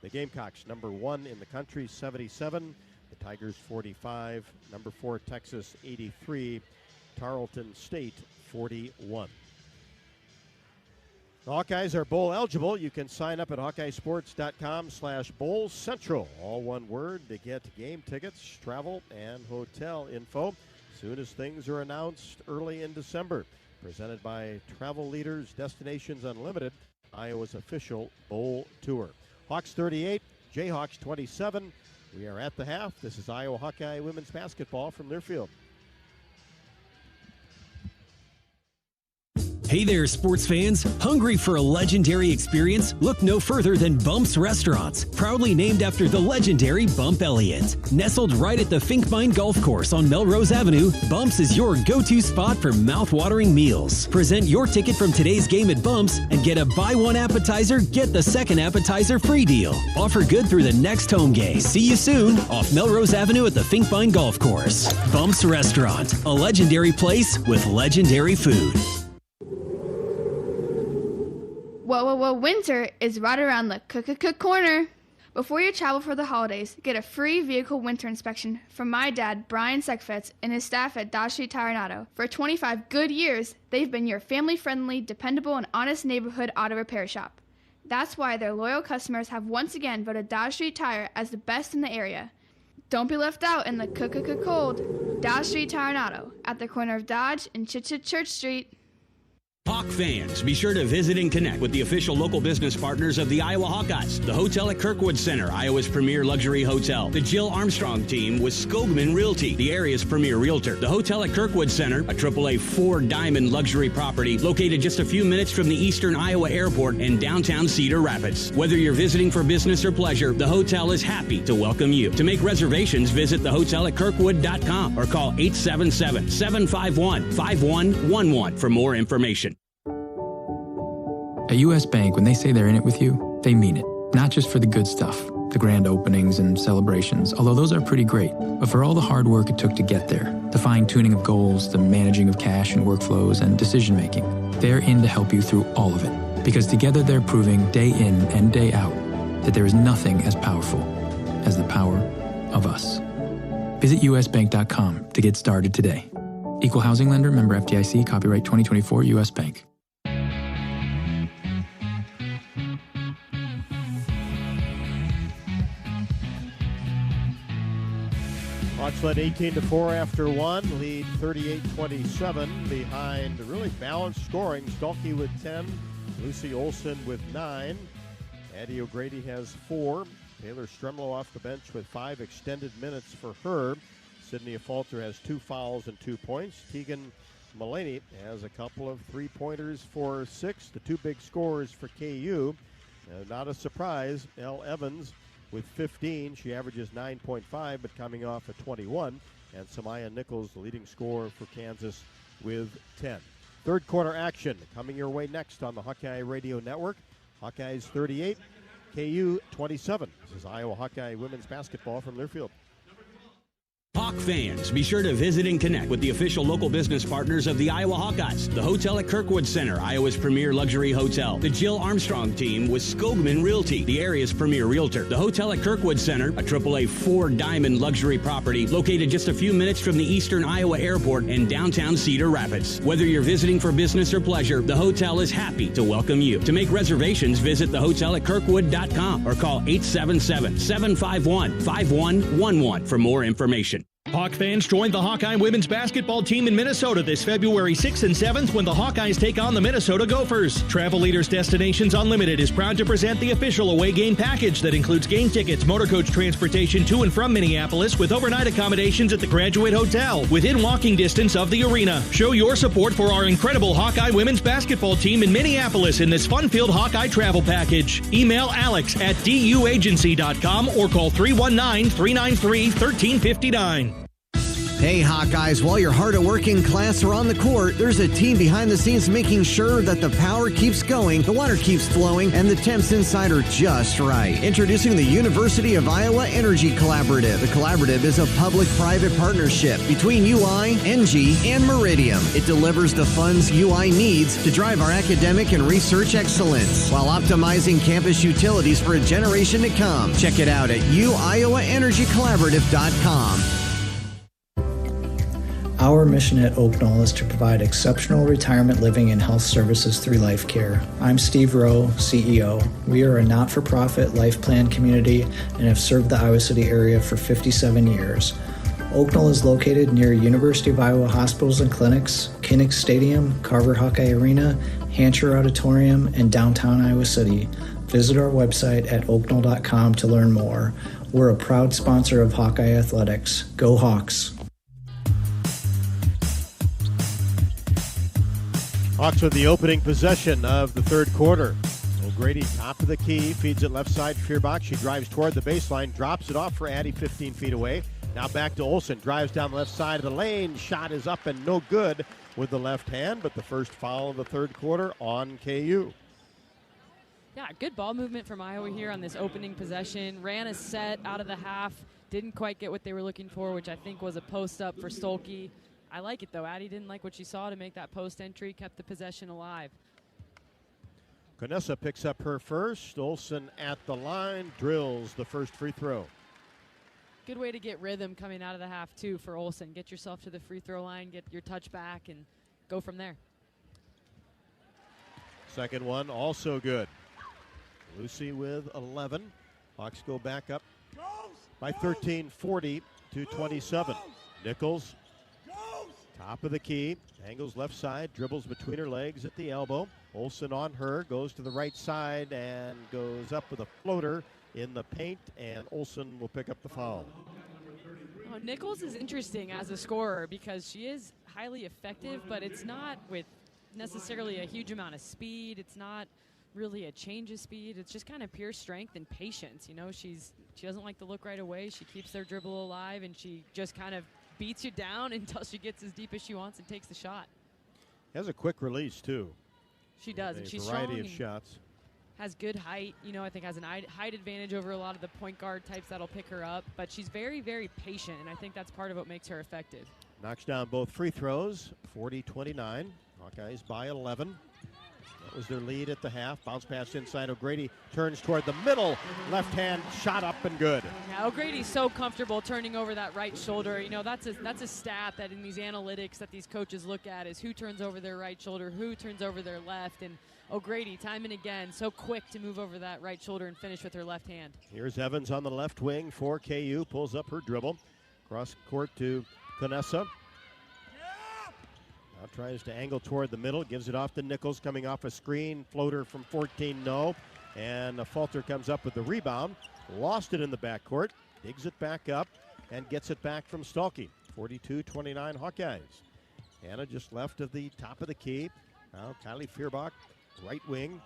The Gamecocks, number 1 in the country, 77. The Tigers, 45. Number 4, Texas, 83. Tarleton State, 41. The Hawkeyes are bowl eligible. You can sign up at hawkeyesports.com/bowl central. All one word to get game tickets, travel, and hotel info soon as things are announced early in December. Presented by Travel Leaders Destinations Unlimited, Iowa's official bowl tour. Hawks 38, Jayhawks 27. We are at the half. This is Iowa Hawkeye women's basketball from Learfield. Hey there, sports fans. Hungry for a legendary experience? Look no further than Bumps Restaurants, proudly named after the legendary Bump Elliott. Nestled right at the Finkmine Golf Course on Melrose Avenue, Bumps is your go-to spot for mouth-watering meals. Present your ticket from today's game at Bumps and get a buy one appetizer, get the second appetizer free deal. Offer good through the next home game. See you soon off Melrose Avenue at the Finkmine Golf Course. Bumps Restaurant, a legendary place with legendary food. Whoa, winter is right around the corner. Before you travel for the holidays, get a free vehicle winter inspection from my dad, Brian Sekfetz, and his staff at Dodge Street Tire and Auto. For 25 good years, they've been your family-friendly, dependable, and honest neighborhood auto repair shop. That's why their loyal customers have once again voted Dodge Street Tire as the best in the area. Don't be left out in the cold. Dodge Street Tire and Auto, at the corner of Dodge and Church Street. Hawk fans, be sure to visit and connect with the official local business partners of the Iowa Hawkeyes. The Hotel at Kirkwood Center, Iowa's premier luxury hotel. The Jill Armstrong team with Skogman Realty, the area's premier realtor. The Hotel at Kirkwood Center, a AAA 4-diamond luxury property located just a few minutes from the Eastern Iowa Airport in downtown Cedar Rapids. Whether you're visiting for business or pleasure, the hotel is happy to welcome you. To make reservations, visit thehotelatKirkwood.com or call 877-751-5111 for more information. At U.S. Bank, when they say they're in it with you, they mean it. Not just for the good stuff, the grand openings and celebrations, although those are pretty great, but for all the hard work it took to get there, the fine-tuning of goals, the managing of cash and workflows, and decision-making. They're in to help you through all of it, because together they're proving day in and day out that there is nothing as powerful as the power of us. Visit usbank.com to get started today. Equal housing lender, member FDIC, copyright 2024, U.S. Bank. Hawks led 18-4 after one, lead 38-27 behind really balanced scoring. Stolke with 10, Lucy Olson with 9. Addie O'Grady has 4. Taylor Stremlow off the bench with 5 extended minutes for her. Sydney Falter has 2 fouls and 2 points. Tegan Mullaney has a couple of 3-pointers for 6. The 2 big scorers for KU. Not a surprise, Elle Evans with 15. She averages 9.5, but coming off at 21. And Samaya Nichols, the leading scorer for Kansas, with 10. Third quarter action coming your way next on the Hawkeye Radio Network. Hawkeyes 38, KU 27. This is Iowa Hawkeye women's basketball from Learfield. Hawk Hawk fans, be sure to visit and connect with the official local business partners of the Iowa Hawkeyes. The hotel at Kirkwood Center, Iowa's premier luxury hotel. The Jill Armstrong team with Skogman Realty, the area's premier realtor. The hotel at Kirkwood Center, a AAA 4-diamond luxury property located just a few minutes from the Eastern Iowa Airport and downtown Cedar Rapids. Whether you're visiting for business or pleasure, the hotel is happy to welcome you. To make reservations, visit thehotelatKirkwood.com or call 877-751-5111 for more information. Hawk fans, join the Hawkeye women's basketball team in Minnesota this February 6th and 7th when the Hawkeyes take on the Minnesota Gophers. Travel Leaders Destinations Unlimited is proud to present the official away game package that includes game tickets, motor coach transportation to and from Minneapolis with overnight accommodations at the Graduate Hotel within walking distance of the arena. Show your support for our incredible Hawkeye women's basketball team in Minneapolis in this fun-filled Hawkeye travel package. Email Alex at duagency.com or call 319-393-1359. Hey, Hawkeyes, while your hard at working class are on the court, there's a team behind the scenes making sure that the power keeps going, the water keeps flowing, and the temps inside are just right. Introducing the University of Iowa Energy Collaborative. The collaborative is a public-private partnership between UI, NG, and Meridium. It delivers the funds UI needs to drive our academic and research excellence while optimizing campus utilities for a generation to come. Check it out at uiowaenergycollaborative.com. Our mission at Oak Knoll is to provide exceptional retirement living and health services through life care. I'm Steve Rowe, CEO. We are a not-for-profit life plan community and have served the Iowa City area for 57 years. Oak Knoll is located near University of Iowa hospitals and clinics, Kinnick Stadium, Carver Hawkeye Arena, Hancher Auditorium, and downtown Iowa City. Visit our website at oakknoll.com to learn more. We're a proud sponsor of Hawkeye Athletics. Go Hawks! Hawks with the opening possession of the third quarter. O'Grady, top of the key, feeds it left side. Feuerbach, she drives toward the baseline, drops it off for Addy 15 feet away. Now back to Olsen, drives down the left side of the lane. Shot is up and no good with the left hand, but the first foul of the third quarter on KU. Yeah, good ball movement from Iowa here on this opening possession. Ran a set out of the half, didn't quite get what they were looking for, which I think was a post up for Stolke. I like it, though. Addy didn't like what she saw to make that post entry, kept the possession alive. Conessa picks up her first. Olsen at the line, drills the first free throw. Good way to get rhythm coming out of the half, too, for Olsen. Get yourself to the free throw line, get your touch back, and go from there. Second one, also good. Lucy with 11. Hawks go back up by 13, 40-27. Nichols, top of the key, angles left side, dribbles between her legs at the elbow. Olsen on her, goes to the right side and goes up with a floater in the paint, and Olsen will pick up the foul. Oh, Nichols is interesting as a scorer because she is highly effective, but it's not with necessarily a huge amount of speed. It's not really a change of speed. It's just kind of pure strength and patience. You know, she doesn't like to look right away. She keeps their dribble alive, and she just kind of beats you down until she gets as deep as she wants and takes the shot. Has a quick release, too. She does, and she's variety strong of shots. Has good height. You know, I think has an height advantage over a lot of the point guard types that'll pick her up. But she's very, very patient, and I think that's part of what makes her effective. Knocks down both free throws, 40-29. Hawkeyes by 11. That was their lead at the half. Bounce pass inside. O'Grady turns toward the middle. Left hand shot up and good. Yeah, O'Grady's so comfortable turning over that right shoulder. You know, that's a stat that in these analytics that these coaches look at is who turns over their right shoulder, who turns over their left. And O'Grady, time and again, so quick to move over that right shoulder and finish with her left hand. Here's Evans on the left wing for KU. Pulls up her dribble. Cross court to Conessa. Now tries to angle toward the middle, gives it off to Nichols, coming off a screen. Floater from 14, no. And Falter comes up with the rebound. Lost it in the backcourt, digs it back up, and gets it back from Stolke. 42-29 Hawkeyes. Anna just left of the top of the key. Now Kylie Feuerbach, right wing,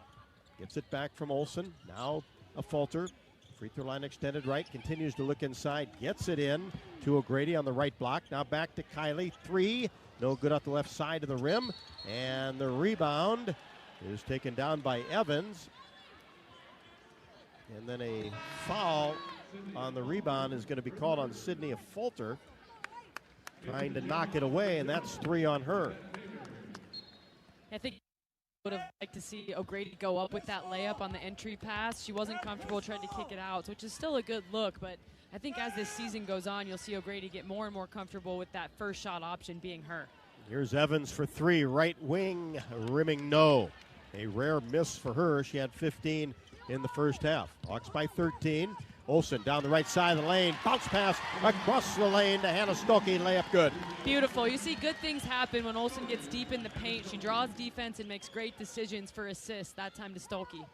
gets it back from Olsen. Now a Falter. Free throw line extended right, continues to look inside, gets it in to O'Grady on the right block. Now back to Kylie, three. No good off the left side of the rim. And the rebound is taken down by Evans. And then a foul on the rebound is going to be called on Sydney Falter. trying to knock it away, and that's 3 on her. I think would have liked to see O'Grady go up with that layup on the entry pass. She wasn't comfortable trying to kick it out, which is still a good look, but I think as this season goes on, you'll see O'Grady get more and more comfortable with that first shot option being her. Here's Evans for 3, right wing, rimming no. A rare miss for her. She had 15 in the first half. Hawks by 13. Olsen down the right side of the lane. Bounce pass across the lane to Hannah Stolke. Layup good. Beautiful. You see good things happen when Olsen gets deep in the paint. She draws defense and makes great decisions for assists. That time to Stolke.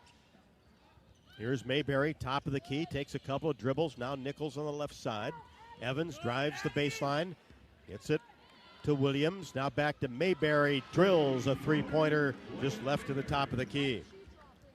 Here's Mayberry, top of the key. Takes a couple of dribbles. Now Nichols on the left side. Evans drives the baseline. Gets it to Williams. Now back to Mayberry. Drills a three-pointer just left to the top of the key.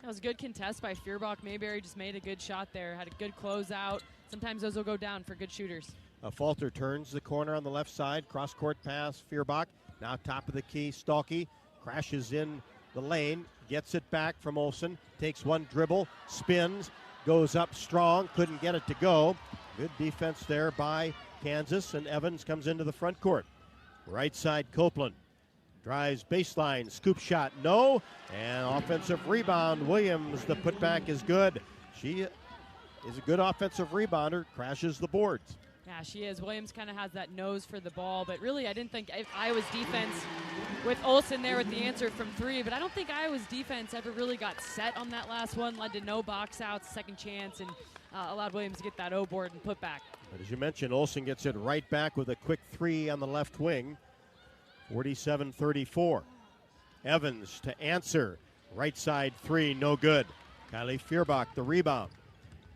That was a good contest by Feuerbach. Mayberry just made a good shot there. Had a good closeout. Sometimes those will go down for good shooters. Falter turns the corner on the left side. Cross-court pass, Feuerbach. Now top of the key, Stolke. Crashes in the lane. Gets it back from Olsen. Takes one dribble. Spins. Goes up strong. Couldn't get it to go. Good defense there by Kansas. And Evans comes into the front court. Right side, Copeland. Drives baseline, scoop shot, no. And offensive rebound, Williams. The putback is good. She is a good offensive rebounder, crashes the boards. Yeah, she is. Williams kind of has that nose for the ball, but really I didn't think Iowa's defense, with Olsen there with the answer from 3, but I don't think Iowa's defense ever really got set on that last one, led to no box outs, second chance, and allowed Williams to get that O-board and put back. But as you mentioned, Olsen gets it right back with a quick 3 on the left wing. 47-34. Evans to answer. Right side 3, no good. Kylie Feuerbach, the rebound.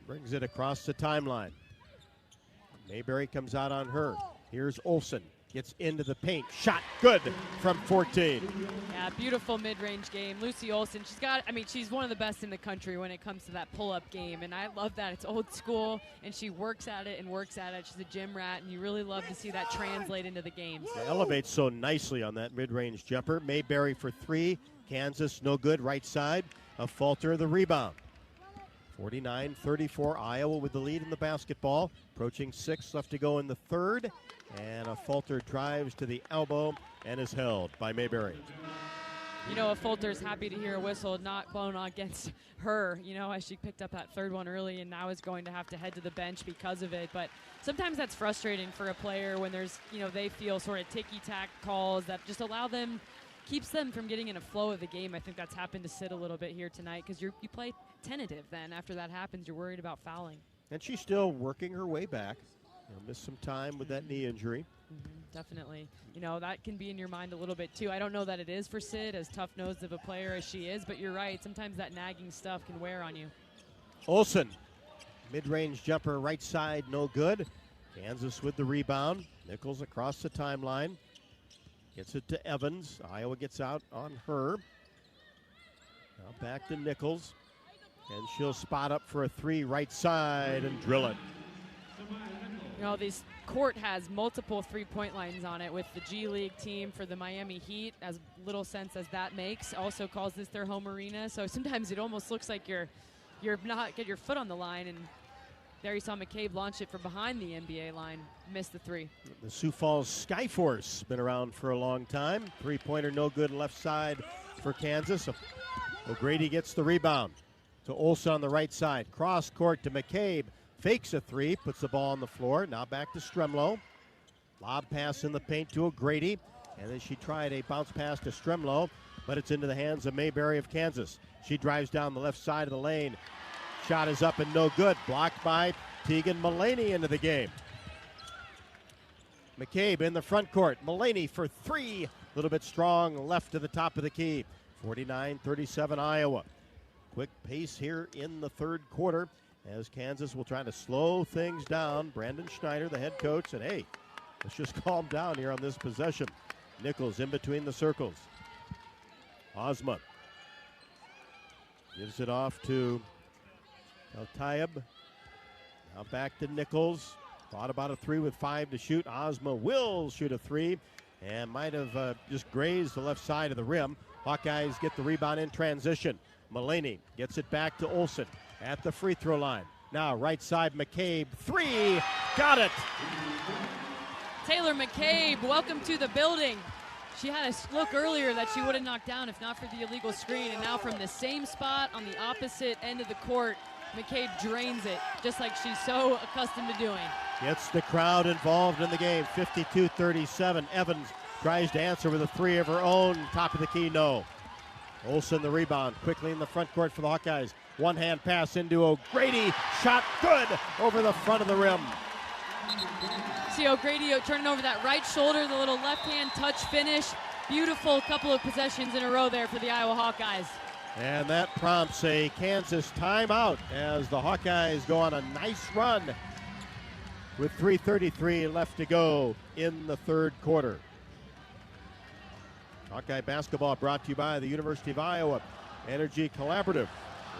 Brings it across the timeline. Mayberry comes out on her. Here's Olsen. Gets into the paint. Shot good from 14. Yeah, beautiful mid-range game. Lucy Olsen, she's one of the best in the country when it comes to that pull-up game, and I love that. It's old school, and she works at it and works at it. She's a gym rat, and you really love to see that translate into the games. It elevates so nicely on that mid-range jumper. Mayberry for 3. Kansas, no good. Right side. A Falter, the rebound. 49-34, Iowa with the lead in the basketball. Approaching 6 left to go in the third. And a Falter drives to the elbow and is held by Mayberry. You know, a Falter's happy to hear a whistle not blown against her, as she picked up that third one early and now is going to have to head to the bench because of it. But sometimes that's frustrating for a player when there's, they feel sort of ticky-tack calls that just keeps them from getting in a flow of the game. I think that's happened to Sid a little bit here tonight because you play tentative then. After that happens, you're worried about fouling. And she's still working her way back. Missed some time with that knee injury. Definitely. That can be in your mind a little bit too. I don't know that it is for Sid, as tough-nosed of a player as she is, but you're right. Sometimes that nagging stuff can wear on you. Olsen, mid-range jumper right side, no good. Kansas with the rebound. Nichols across the timeline. Gets it to Evans. Iowa gets out on her. Now back to Nichols. And she'll spot up for a 3 right side and drill it. This court has multiple three-point lines on it with the G League team for the Miami Heat, as little sense as that makes. Also calls this their home arena, so sometimes it almost looks like you're not get your foot on the line, and there you saw McCabe launch it from behind the NBA line, missed the 3. The Sioux Falls Skyforce been around for a long time. Three-pointer no good left side for Kansas. O'Grady gets the rebound to Olsen on the right side. Cross court to McCabe. Fakes a 3, puts the ball on the floor. Now back to Stremlow. Lob pass in the paint to O'Grady. And then she tried a bounce pass to Stremlow, but it's into the hands of Mayberry of Kansas. She drives down the left side of the lane. Shot is up and no good. Blocked by Tegan Mullaney into the game. McCabe in the front court. Mullaney for 3. A little bit strong left to the top of the key. 49-37 Iowa. Quick pace here in the third quarter, as Kansas will try to slow things down. Brandon Schneider, the head coach, said, hey, let's just calm down here on this possession. Nichols in between the circles. Ozma gives it off to Al-Tayeb. Now back to Nichols. Thought about a 3 with 5 to shoot. Ozma will shoot a 3 and might have just grazed the left side of the rim. Hawkeyes get the rebound in transition. Mullaney gets it back to Olsen at the free throw line. Now right side McCabe, 3, got it. Taylor McCabe, welcome to the building. She had a look earlier that she would have knocked down if not for the illegal screen, and now from the same spot on the opposite end of the court, McCabe drains it, just like she's so accustomed to doing. Gets the crowd involved in the game. 52-37. Evans tries to answer with a three of her own. Top of the key, no. Olsen the rebound. Quickly in the front court for the Hawkeyes. One-hand pass into O'Grady. Shot good over the front of the rim. See O'Grady turning over that right shoulder, the little left-hand touch finish. Beautiful couple of possessions in a row there for the Iowa Hawkeyes. And that prompts a Kansas timeout as the Hawkeyes go on a nice run with 3:33 left to go in the third quarter. Hawkeye basketball brought to you by the University of Iowa Energy Collaborative.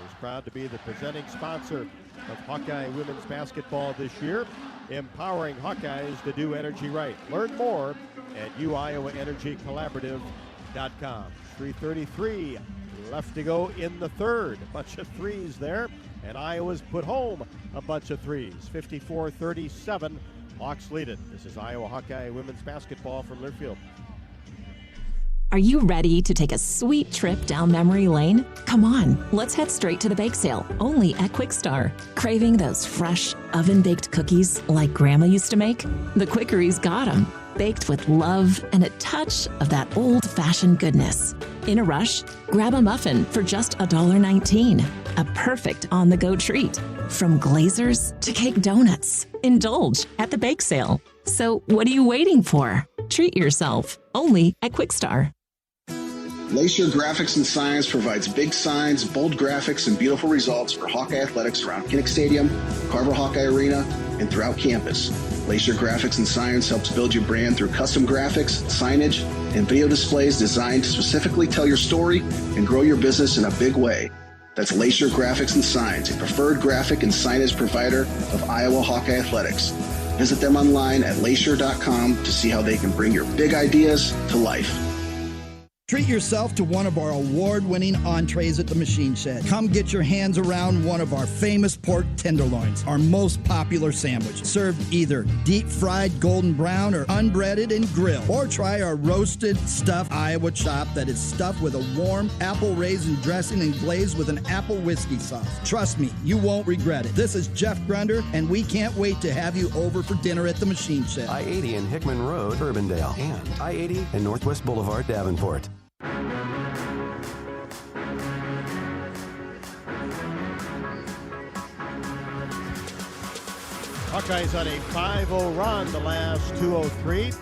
Is proud to be the presenting sponsor of Hawkeye women's basketball this year, empowering Hawkeyes to do energy right. Learn more at uiowaenergycollaborative.com. 3:33 left to go in the third. A bunch of threes there, and Iowa's put home a bunch of threes. 54-37, Hawks lead it. This is Iowa Hawkeye women's basketball from Learfield. Are you ready to take a sweet trip down memory lane? Come on, let's head straight to the bake sale, only at Quick Star. Craving those fresh, oven-baked cookies like Grandma used to make? The Quickery's got them, baked with love and a touch of that old-fashioned goodness. In a rush? Grab a muffin for just $1.19. A perfect on-the-go treat. From glazers to cake donuts. Indulge at the bake sale. So what are you waiting for? Treat yourself, only at Quick Star. Lacer Graphics and Signs provides big signs, bold graphics, and beautiful results for Hawkeye athletics around Kinnick Stadium, Carver Hawkeye Arena, and throughout campus. Lacer Graphics and Signs helps build your brand through custom graphics, signage, and video displays designed to specifically tell your story and grow your business in a big way. That's Lacer Graphics and Signs, a preferred graphic and signage provider of Iowa Hawkeye athletics. Visit them online at lacer.com to see how they can bring your big ideas to life. Treat yourself to one of our award-winning entrees at the Machine Shed. Come get your hands around one of our famous pork tenderloins, our most popular sandwich, served either deep-fried golden brown or unbreaded and grilled. Or try our roasted stuffed Iowa chop that is stuffed with a warm apple raisin dressing and glazed with an apple whiskey sauce. Trust me, you won't regret it. This is Jeff Grunder, and we can't wait to have you over for dinner at the Machine Shed. I-80 and Hickman Road, Urbandale, and I-80 and Northwest Boulevard, Davenport. Hawkeyes on a 5-0 run the last 2:03 as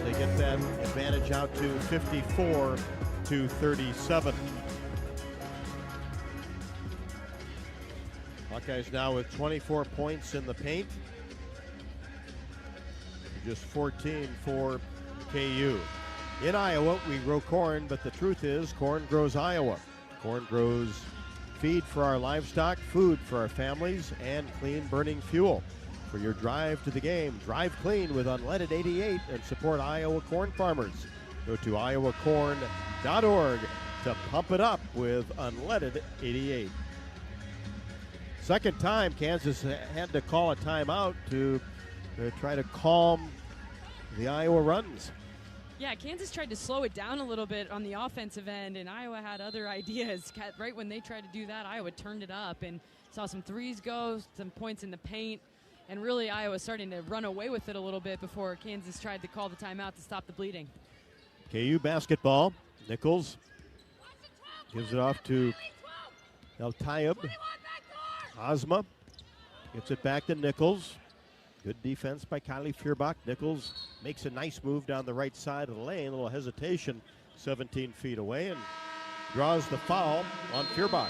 they get that advantage out to 54-37. Hawkeyes now with 24 points in the paint. Just 14 for KU. In Iowa, we grow corn, but the truth is corn grows Iowa. Corn grows feed for our livestock, food for our families, and clean burning fuel. For your drive to the game, drive clean with unleaded 88 and support Iowa corn farmers. Go to iowacorn.org to pump it up with unleaded 88. Second time, Kansas had to call a timeout to try to calm the Iowa runs. Yeah, Kansas tried to slow it down a little bit on the offensive end, and Iowa had other ideas. Right when they tried to do that, Iowa turned it up and saw some threes go, some points in the paint, and really Iowa starting to run away with it a little bit before Kansas tried to call the timeout to stop the bleeding. KU basketball. Nichols gives it off to El Tayeb. Ozma gets it back to Nichols. Good defense by Kylie Feuerbach. Nichols makes a nice move down the right side of the lane. A little hesitation, 17 feet away, and draws the foul on Feuerbach.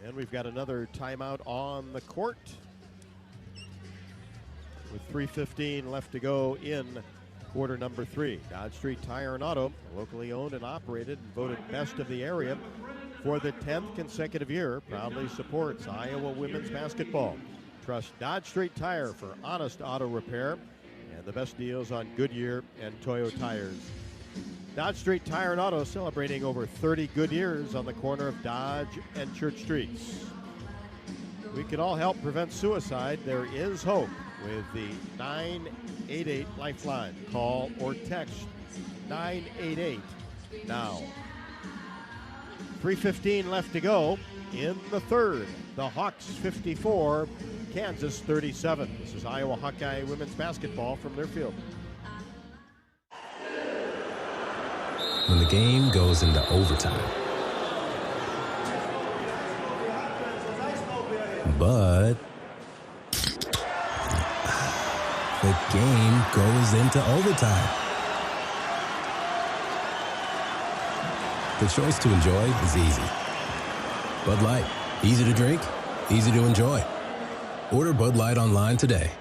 And we've got another timeout on the court with 3:15 left to go in quarter number 3. Dodge Street Tire and Auto, locally owned and operated and voted best of the area for the 10th consecutive year, proudly supports Iowa women's basketball. Trust Dodge Street Tire for honest auto repair and the best deals on Goodyear and Toyo tires. Dodge Street Tire and Auto celebrating over 30 good years on the corner of Dodge and Church Streets. We can all help prevent suicide. There is hope with the 988 Lifeline. Call or text 988 now. 3:15 left to go in the third. The Hawks 54, Kansas 37. This is Iowa Hawkeye women's basketball from their field. When the game goes into overtime. But the game goes into overtime. The choice to enjoy is easy. Bud Light, easy to drink, easy to enjoy. Order Bud Light online today.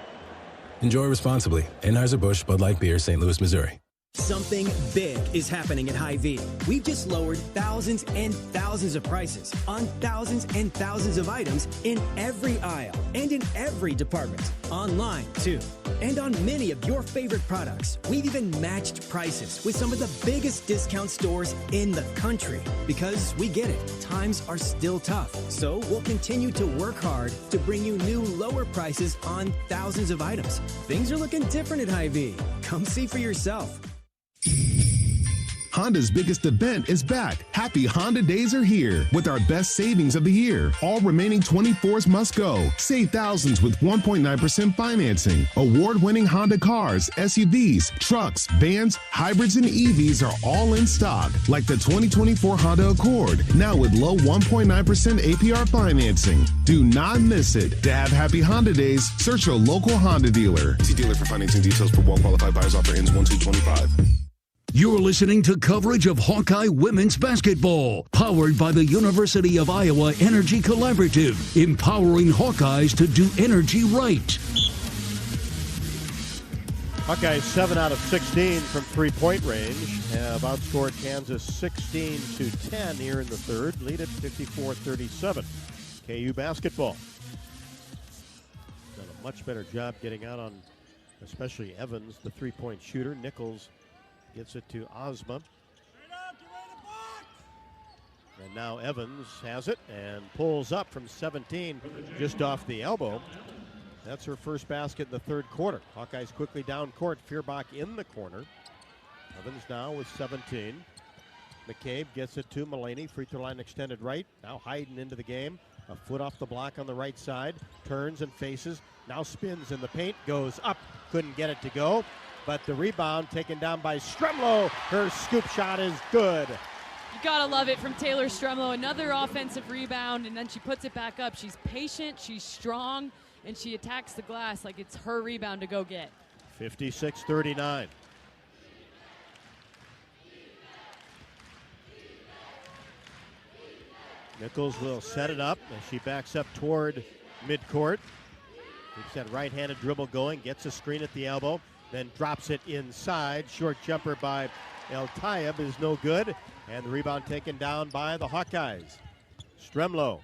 Enjoy responsibly. Anheuser-Busch Bud Light Beer, St. Louis, Missouri. Something big is happening at Hy-Vee. We've just lowered thousands and thousands of prices on thousands and thousands of items in every aisle and in every department. Online, too. And on many of your favorite products. We've even matched prices with some of the biggest discount stores in the country. Because we get it, times are still tough. So we'll continue to work hard to bring you new lower prices on thousands of items. Things are looking different at Hy-Vee. Come see for yourself. Honda's biggest event is back. Happy Honda Days are here with our best savings of the year. All remaining 24s must go. Save thousands with 1.9% financing. Award-winning Honda cars, SUVs, trucks, vans, hybrids, and EVs are all in stock, like the 2024 Honda Accord, now with low 1.9% APR financing. Do not miss it. To have happy Honda Days, search your local Honda dealer. See dealer for financing details for well-qualified buyers. Offer ends 1/2/25. You're listening to coverage of Hawkeye women's basketball, powered by the University of Iowa Energy Collaborative, empowering Hawkeyes to do energy right. Hawkeyes 7 out of 16 from three-point range have outscored Kansas 16-10 here in the third, lead at 54-37. KU basketball done a much better job getting out on, especially Evans, the three-point shooter. Nichols gets it to Ozma. And now Evans has it and pulls up from 17 just off the elbow. That's her first basket in the third quarter. Hawkeyes quickly down court. Feuerbach in the corner. Evans now with 17. McCabe gets it to Mulaney. Free throw line extended right. Now Hayden into the game. A foot off the block on the right side. Turns and faces. Now spins in the paint. Goes up. Couldn't get it to go. But the rebound taken down by Stremlo. Her scoop shot is good. You gotta love it from Taylor Stremlo. Another offensive rebound, and then she puts it back up. She's patient, she's strong, and she attacks the glass like it's her rebound to go get. 56-39. Nichols will set it up as she backs up toward midcourt. Keeps that right-handed dribble going, gets a screen at the elbow, then drops it inside. Short jumper by El Tayeb is no good, and the rebound taken down by the Hawkeyes. Stremlo.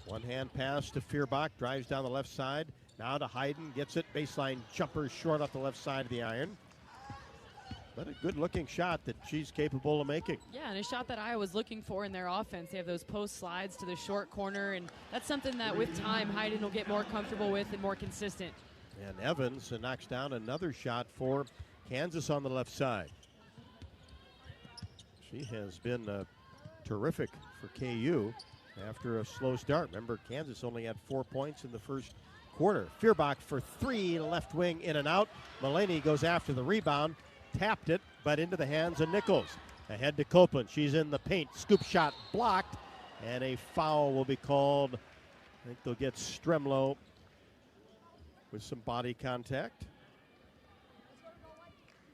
One-hand pass to Feuerbach, drives down the left side. Now to Hayden, gets it, baseline jumper short off the left side of the iron. But a good-looking shot that she's capable of making. Yeah, and a shot that Iowa's looking for in their offense. They have those post slides to the short corner, and that's something that with time Hayden will get more comfortable with and more consistent. And Evans knocks down another shot for Kansas on the left side. She has been terrific for KU after a slow start. Remember, Kansas only had 4 points in the first quarter. Feuerbach for three, left wing in and out. Mulaney goes after the rebound, tapped it, but into the hands of Nichols. Ahead to Copeland. She's in the paint. Scoop shot blocked, and a foul will be called. I think they'll get Stremlo with some body contact.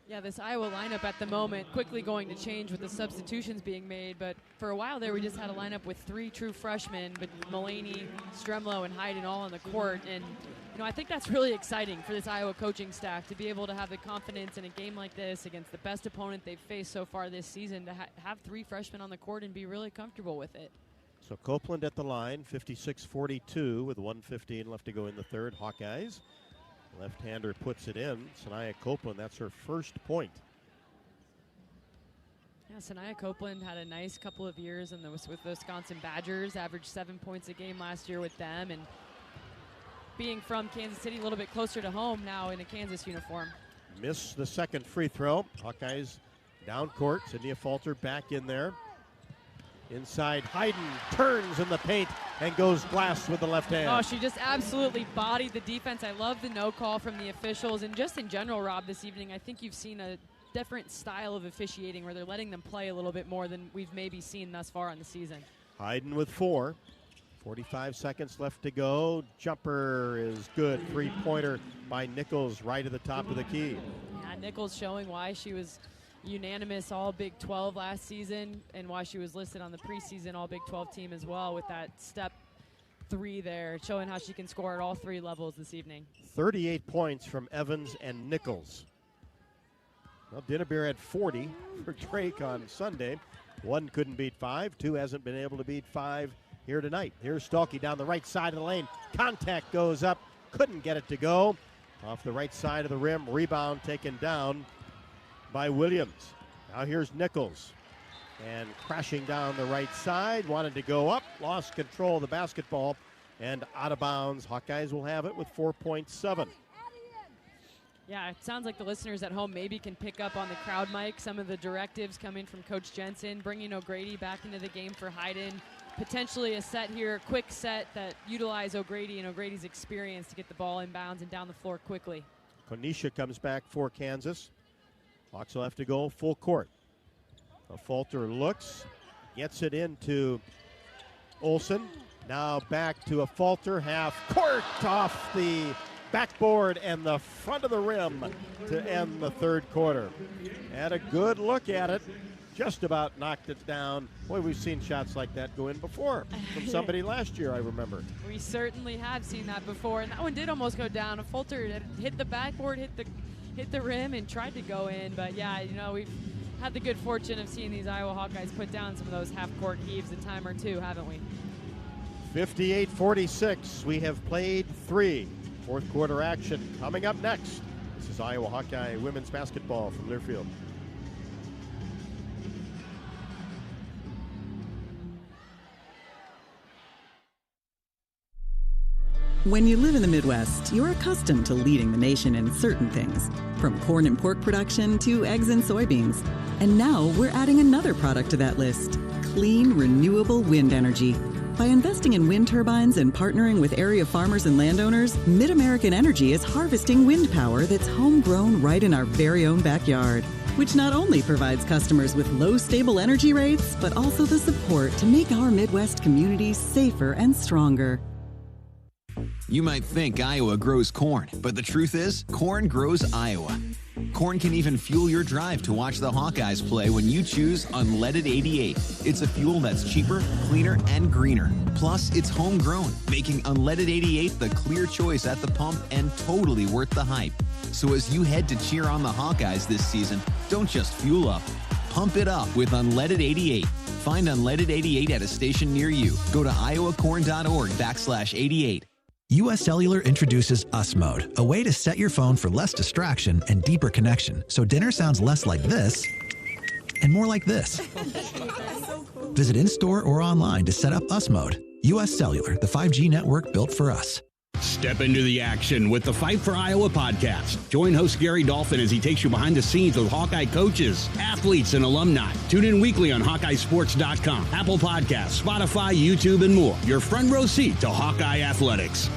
Yeah, this Iowa lineup at the moment quickly going to change with the substitutions being made, but for a while there we just had a lineup with three true freshmen, but Mulaney, Stremlo, and Hayden all on the court, and I think that's really exciting for this Iowa coaching staff to be able to have the confidence in a game like this against the best opponent they've faced so far this season to have three freshmen on the court and be really comfortable with it. So Copeland at the line, 56-42 with 1:15 left to go in the third. Hawkeyes. Left-hander puts it in. Sanaya Copeland, that's her first point. Yeah, Sanaya Copeland had a nice couple of years with the Wisconsin Badgers, averaged 7 points a game last year with them, and being from Kansas City, a little bit closer to home now in a Kansas uniform. Missed the second free throw. Hawkeyes down court. Sydney Falter back in there. Inside, Hayden turns in the paint and goes glass with the left hand. Oh, she just absolutely bodied the defense. I love the no call from the officials. And just in general, Rob, this evening, I think you've seen a different style of officiating where they're letting them play a little bit more than we've maybe seen thus far in the season. Hayden with 4. 45 seconds left to go. Jumper is good. Three-pointer by Nichols right at the top of the key. Yeah, Nichols showing why she was unanimous All Big 12 last season and why she was listed on the preseason All Big 12 team as well with that step 3 there, showing how she can score at all 3 levels this evening. 38 points from Evans and Nichols. Well, Dinnebeer had 40 for Drake on Sunday. 1 couldn't beat 5. 2 hasn't been able to beat 5 here tonight. Here's Stalky down the right side of the lane. Contact goes up. Couldn't get it to go. Off the right side of the rim. Rebound taken down by Williams. Now here's Nichols. And crashing down the right side. Wanted to go up. Lost control of the basketball. And out of bounds. Hawkeyes will have it with 4.7. Yeah, it sounds like the listeners at home maybe can pick up on the crowd mic. Some of the directives coming from Coach Jensen, bringing O'Grady back into the game for Hayden. Potentially a set here, a quick set that utilize O'Grady and O'Grady's experience to get the ball inbounds and down the floor quickly. Konisha comes back for Kansas. Hawks will have to go full court. Falter looks, gets it into Olsen. Now back to a Falter, half court off the backboard and the front of the rim to end the third quarter. Had a good look at it. Just about knocked it down. Boy, we've seen shots like that go in before from somebody last year, I remember. We certainly have seen that before, and that one did almost go down. A Falter hit the backboard, hit the rim, and tried to go in. But yeah, you know, we've had the good fortune of seeing these Iowa Hawkeyes put down some of those half-court heaves a time or two, haven't we? 58-46. We have played 3. Fourth quarter action coming up next. This is Iowa Hawkeye women's basketball from Learfield. When you live in the Midwest, you're accustomed to leading the nation in certain things, from corn and pork production to eggs and soybeans. And now we're adding another product to that list, clean, renewable wind energy. By investing in wind turbines and partnering with area farmers and landowners, MidAmerican Energy is harvesting wind power that's homegrown right in our very own backyard, which not only provides customers with low, stable energy rates, but also the support to make our Midwest communities safer and stronger. You might think Iowa grows corn, but the truth is, corn grows Iowa. Corn can even fuel your drive to watch the Hawkeyes play when you choose Unleaded 88. It's a fuel that's cheaper, cleaner, and greener. Plus, it's homegrown, making Unleaded 88 the clear choice at the pump and totally worth the hype. So as you head to cheer on the Hawkeyes this season, don't just fuel up. Pump it up with Unleaded 88. Find Unleaded 88 at a station near you. Go to iowacorn.org/88. US Cellular introduces US Mode, a way to set your phone for less distraction and deeper connection, so dinner sounds less like this and more like this. Visit in-store or online to set up US Mode. US Cellular, the 5G network built for us. Step into the action with the Fight for Iowa podcast. Join host Gary Dolphin as he takes you behind the scenes with Hawkeye coaches, athletes, and alumni. Tune in weekly on HawkeyeSports.com, Apple Podcasts, Spotify, YouTube, and more. Your front row seat to Hawkeye athletics.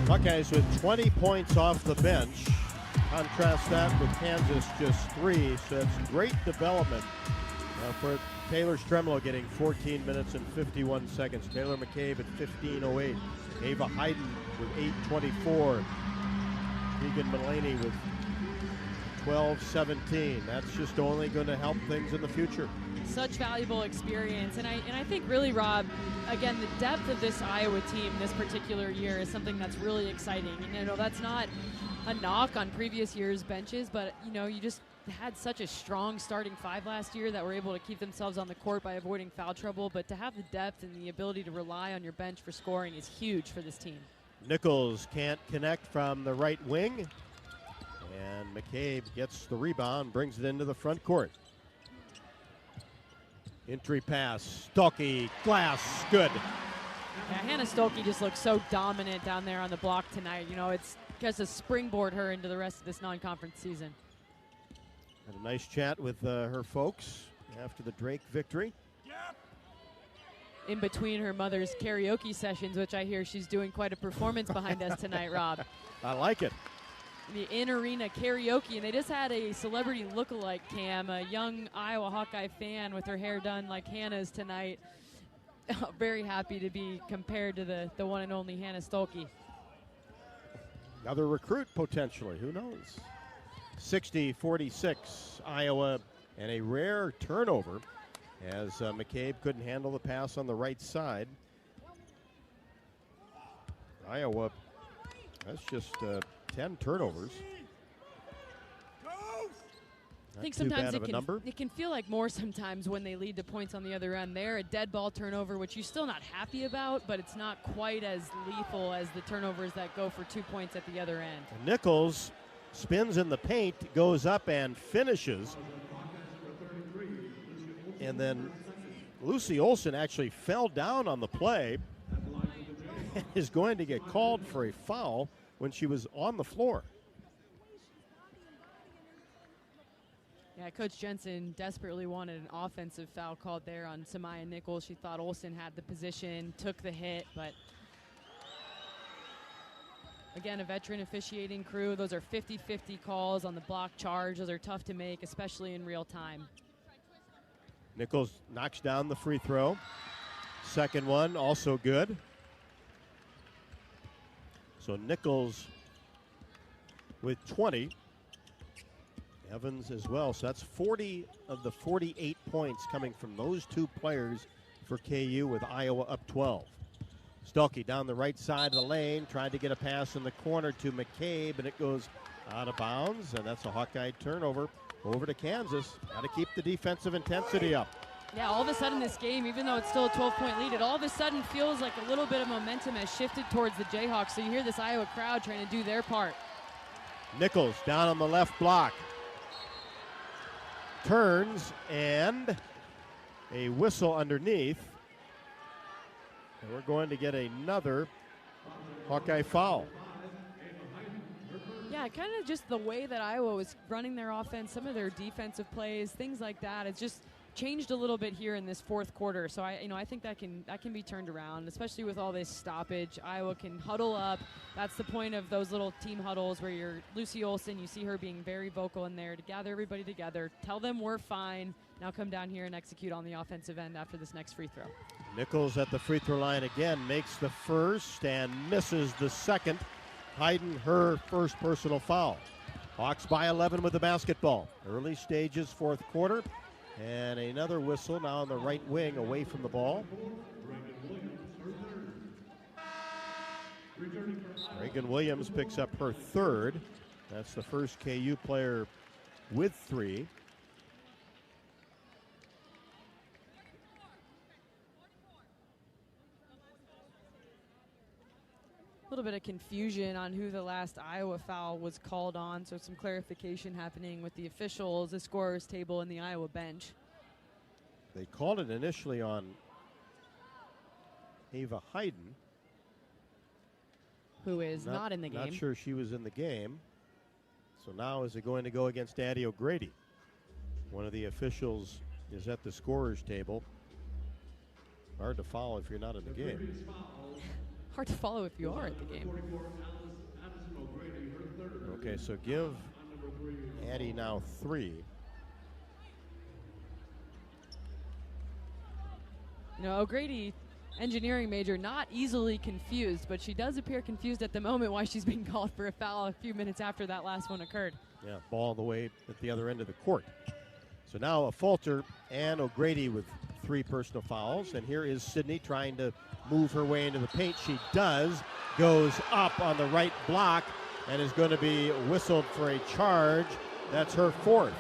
Hawkeyes with 20 points off the bench. Contrast that with Kansas just 3, so it's great development for Taylor Stremlo getting 14 minutes and 51 seconds. Taylor McCabe at 15:08. Ava Hayden with 8:24. Keegan Mulaney with 12:17. That's just only going to help things in the future. Such valuable experience, and I think really, Rob, again, the depth of this Iowa team this particular year is something that's really exciting. And you know, that's not a knock on previous years' benches, but you know, you just had such a strong starting 5 last year that were able to keep themselves on the court by avoiding foul trouble. But to have the depth and the ability to rely on your bench for scoring is huge for this team. Nichols can't connect from the right wing. And McCabe gets the rebound, brings it into the front court. Entry pass, Stolke, glass, good. Yeah, Hannah Stolke just looks so dominant down there on the block tonight. You know, it's just to springboard her into the rest of this non-conference season. Had a nice chat with her folks after the Drake victory. In between her mother's karaoke sessions, which I hear she's doing quite a performance behind us tonight, Rob. I like it. The in-arena karaoke, and they just had a celebrity look-alike cam, a young Iowa Hawkeye fan with her hair done like Hannah's tonight. Very happy to be compared to the one and only Hannah Stolke. Another recruit potentially, who knows? 60-46, Iowa, and a rare turnover as McCabe couldn't handle the pass on the right side. Iowa, that's just 10 turnovers. I think sometimes it can feel like more sometimes when they lead to points on the other end. They're a dead ball turnover, which you're still not happy about, but it's not quite as lethal as the turnovers that go for 2 points at the other end. Nichols spins in the paint, goes up and finishes. And then Lucy Olson actually fell down on the play and is going to get called for a foul when she was on the floor. Yeah, Coach Jensen desperately wanted an offensive foul called there on Samaya Nichols. She thought Olsen had the position, took the hit, but again, a veteran officiating crew. Those are 50-50 calls on the block charge. Those are tough to make, especially in real time. Nichols knocks down the free throw. Second one, also good. So Nichols with 20. Evans as well. So that's 40 of the 48 points coming from those two players for KU, with Iowa up 12. Stolke down the right side of the lane, tried to get a pass in the corner to McCabe, and it goes out of bounds, and that's a Hawkeye turnover over to Kansas. Got to keep the defensive intensity up. Yeah, all of a sudden this game, even though it's still a 12-point lead, it all of a sudden feels like a little bit of momentum has shifted towards the Jayhawks. So you hear this Iowa crowd trying to do their part. Nichols down on the left block. Turns, and a whistle underneath. And we're going to get another Hawkeye foul. Yeah, kind of just the way that Iowa was running their offense, some of their defensive plays, things like that. It's just changed a little bit here in this fourth quarter. So I think that can be turned around, especially with all this stoppage. Iowa can huddle up. That's the point of those little team huddles where you're Lucy Olson, you see her being very vocal in there to gather everybody together, tell them we're fine. Now come down here and execute on the offensive end after this next free throw. Nichols at the free throw line again, makes the first and misses the second. Hayden, her first personal foul. Hawks by 11 with the basketball. Early stages, fourth quarter. And another whistle now on the right wing, away from the ball. Reagan Williams picks up her third. That's the first KU player with 3. A little bit of confusion on who the last Iowa foul was called on, so some clarification happening with the officials, the scorer's table, and the Iowa bench. They called it initially on Ava Hayden, who is not in the game. Not sure she was in the game. So now is it going to go against Addie O'Grady? One of the officials is at the scorer's table. Hard to follow if you're not in the game. Hard to follow if you are at the game. Okay, so give Addie now 3. You know, O'Grady, engineering major, not easily confused, but she does appear confused at the moment why she's being called for a foul a few minutes after that last one occurred. Yeah, ball the way at the other end of the court. So now a falter and O'Grady with 3 personal fouls. And here is Sydney trying to move her way into the paint. She does, goes up on the right block, and is going to be whistled for a charge. That's her 4th.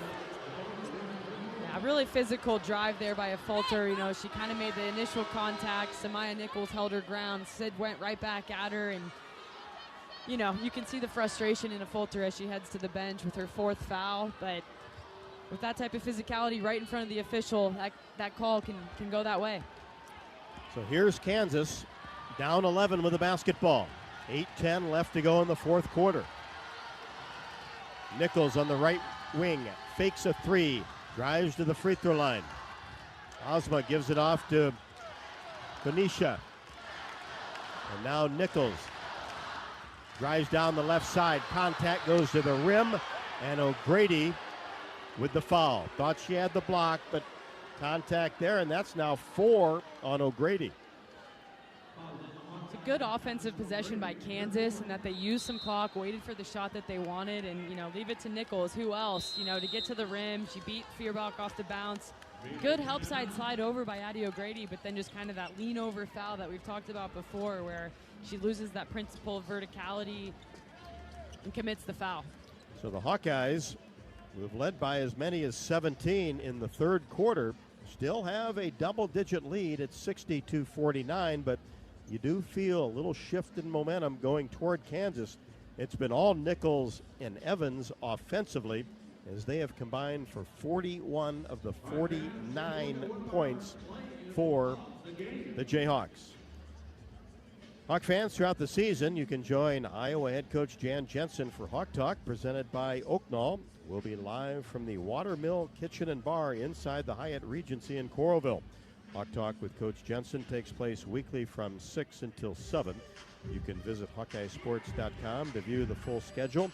Yeah, really physical drive there by a Falter. You know, she kind of made the initial contact. Samaya Nichols held her ground. Sid went right back at her, and you know, you can see the frustration in a Fulter as she heads to the bench with her 4th foul, but with that type of physicality right in front of the official, that call can go that way. So here's Kansas, down 11 with the basketball. 8:10 left to go in the 4th quarter. Nichols on the right wing, fakes a 3, drives to the free throw line. Ozma gives it off to Kanisha. And now Nichols drives down the left side. Contact goes to the rim, and O'Grady with the foul. Thought she had the block, but contact there, and that's now 4 on O'Grady. It's a good offensive possession by Kansas, and that they used some clock, waited for the shot that they wanted, and, you know, leave it to Nichols. Who else, you know, to get to the rim. She beat Feuerbach off the bounce. Good help side slide over by Addie O'Grady, but then just kind of that lean over foul that we've talked about before, where she loses that principle of verticality and commits the foul. So the Hawkeyes, who have led by as many as 17 in the 3rd quarter, still have a double-digit lead at 62-49, but you do feel a little shift in momentum going toward Kansas. It's been all Nichols and Evans offensively, as they have combined for 41 of the 49 points for the Jayhawks. Hawk fans, throughout the season, you can join Iowa head coach Jan Jensen for Hawk Talk, presented by Oaknall. We'll be live from the Watermill Kitchen and Bar inside the Hyatt Regency in Coralville. Hawk Talk with Coach Jensen takes place weekly from 6 until 7. You can visit HawkeyeSports.com to view the full schedule.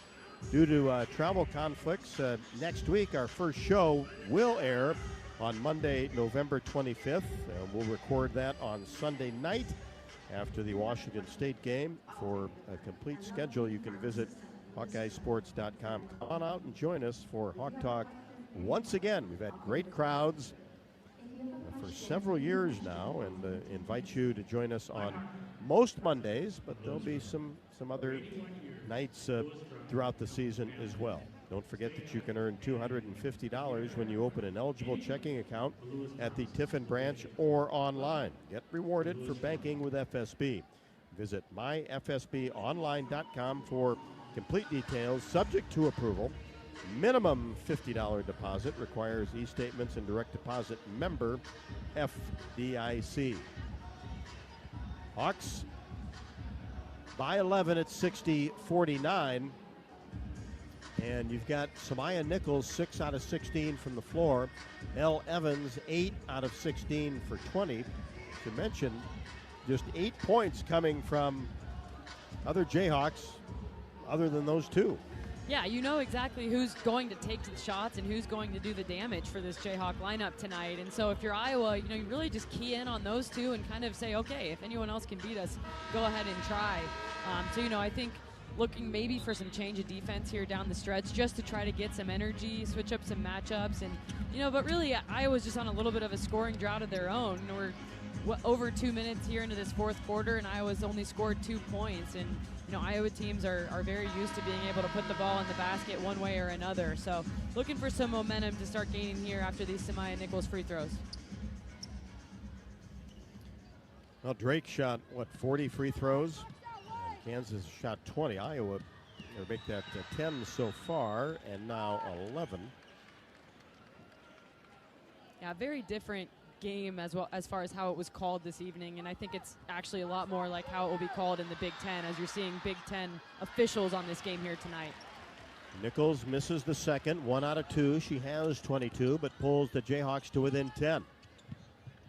Due to travel conflicts, next week our first show will air on Monday, November 25th. We'll record that on Sunday night after the Washington State game. For a complete schedule, you can visit HawkeyeSports.com. Come on out and join us for Hawk Talk once again. We've had great crowds for several years now, and invite you to join us on most Mondays, but there'll be some other nights throughout the season as well. Don't forget that you can earn $250 when you open an eligible checking account at the Tiffin branch or online. Get rewarded for banking with FSB. Visit myfsbonline.com for complete details, subject to approval. Minimum $50 deposit, requires e-statements and direct deposit, member FDIC. Hawks by 11 at 60-49. And you've got Samaya Nichols, 6 out of 16 from the floor. Elle Evans, 8 out of 16 for 20. To mention, just 8 points coming from other Jayhawks other than those two. Yeah, you know exactly who's going to take the shots and who's going to do the damage for this Jayhawk lineup tonight. And so if you're Iowa, you know, you really just key in on those two and kind of say, okay, if anyone else can beat us, go ahead and try. So, you know, I think looking maybe for some change of defense here down the stretch just to try to get some energy, switch up some matchups. And, you know, but really Iowa's just on a little bit of a scoring drought of their own. You know, we're over 2 minutes here into this 4th quarter, and Iowa's only scored 2 points. And, you know, Iowa teams are very used to being able to put the ball in the basket one way or another. So looking for some momentum to start gaining here after these Samaya Nichols free throws. Well, Drake shot, 40 free throws? And Kansas shot 20. Iowa will make that 10 so far, and now 11. Yeah, very different game as well as far as how it was called this evening, and I think it's actually a lot more like how it will be called in the Big Ten, as you're seeing Big Ten officials on this game here tonight. Nichols misses the second, 1 out of 2. She has 22, but pulls the Jayhawks to within 10.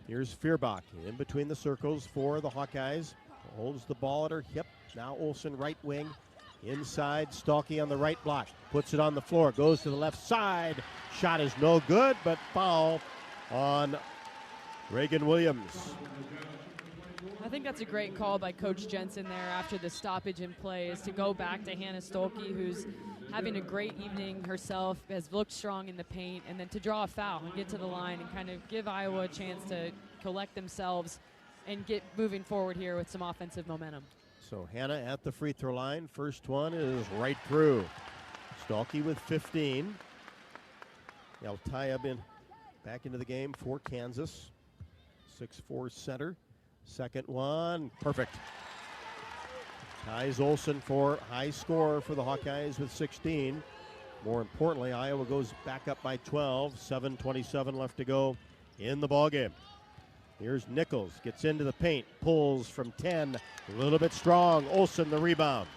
Here's Feuerbach in between the circles for the Hawkeyes. Holds the ball at her hip. Now Olsen right wing. Inside, Stalky on the right block. Puts it on the floor, goes to the left side. Shot is no good, but foul on Reagan Williams. I think that's a great call by Coach Jensen there after the stoppage in play, is to go back to Hannah Stolke, who's having a great evening herself, has looked strong in the paint, and then to draw a foul and get to the line and kind of give Iowa a chance to collect themselves and get moving forward here with some offensive momentum. So Hannah at the free throw line. First one is right through. Stalke with 15. Altaya back into the game for Kansas. 6'4" center. Second one, perfect. Ties Olsen for high score for the Hawkeyes with 16. More importantly, Iowa goes back up by 12. 7:27 left to go in the ballgame. Here's Nichols, gets into the paint, pulls from 10, a little bit strong. Olsen the rebound.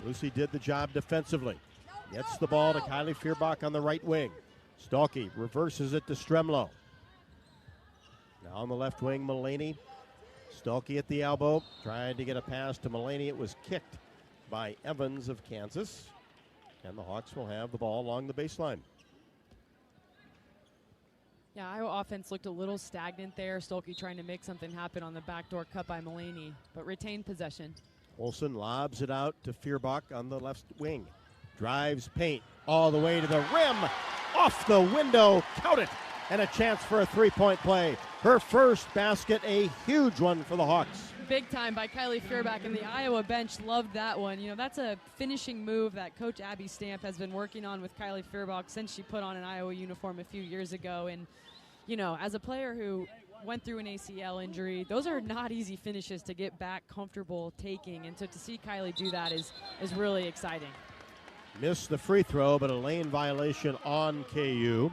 Lucy did the job defensively. Gets the ball to Kylie Fierbach on the right wing. Stalkey reverses it to Stremlo. Now on the left wing, Mulaney. Stalkey at the elbow, trying to get a pass to Mulaney. It was kicked by Evans of Kansas. And the Hawks will have the ball along the baseline. Yeah, Iowa offense looked a little stagnant there. Stolke trying to make something happen on the backdoor cut by Mulaney, but retained possession. Olsen lobs it out to Fierbach on the left wing. Drives paint all the way to the rim. Off the window. Count it. And a chance for a three-point play. Her first basket, a huge one for the Hawks. Big time by Kylie Fierbach, and the Iowa bench loved that one. You know, that's a finishing move that Coach Abby Stamp has been working on with Kylie Fierbach since she put on an Iowa uniform a few years ago. And, you know, as a player who went through an ACL injury, those are not easy finishes to get back comfortable taking. And so to see Kylie do that is really exciting. Missed the free throw, but a lane violation on KU.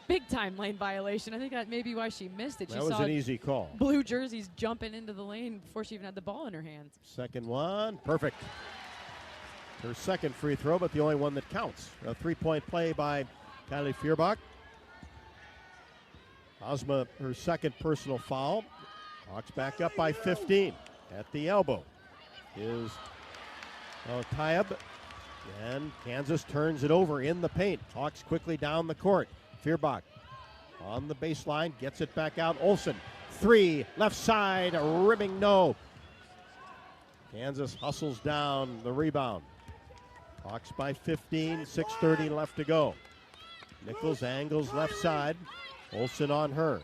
Big time lane violation. I think that may be why she missed it. That was an easy call. Blue jerseys jumping into the lane before she even had the ball in her hands. Second one, perfect. Her second free throw, but the only one that counts. A three-point play by Kylie Fierbach. Ozma, her second personal foul. Hawks back up by 15. At the elbow is Tayeb. And Kansas turns it over in the paint. Hawks quickly down the court. Fierbach on the baseline, gets it back out. Olsen, three, left side, rimming no. Kansas hustles down the rebound. Hawks by 15, 6:30 left to go. Nichols angles left side. Olsen on her.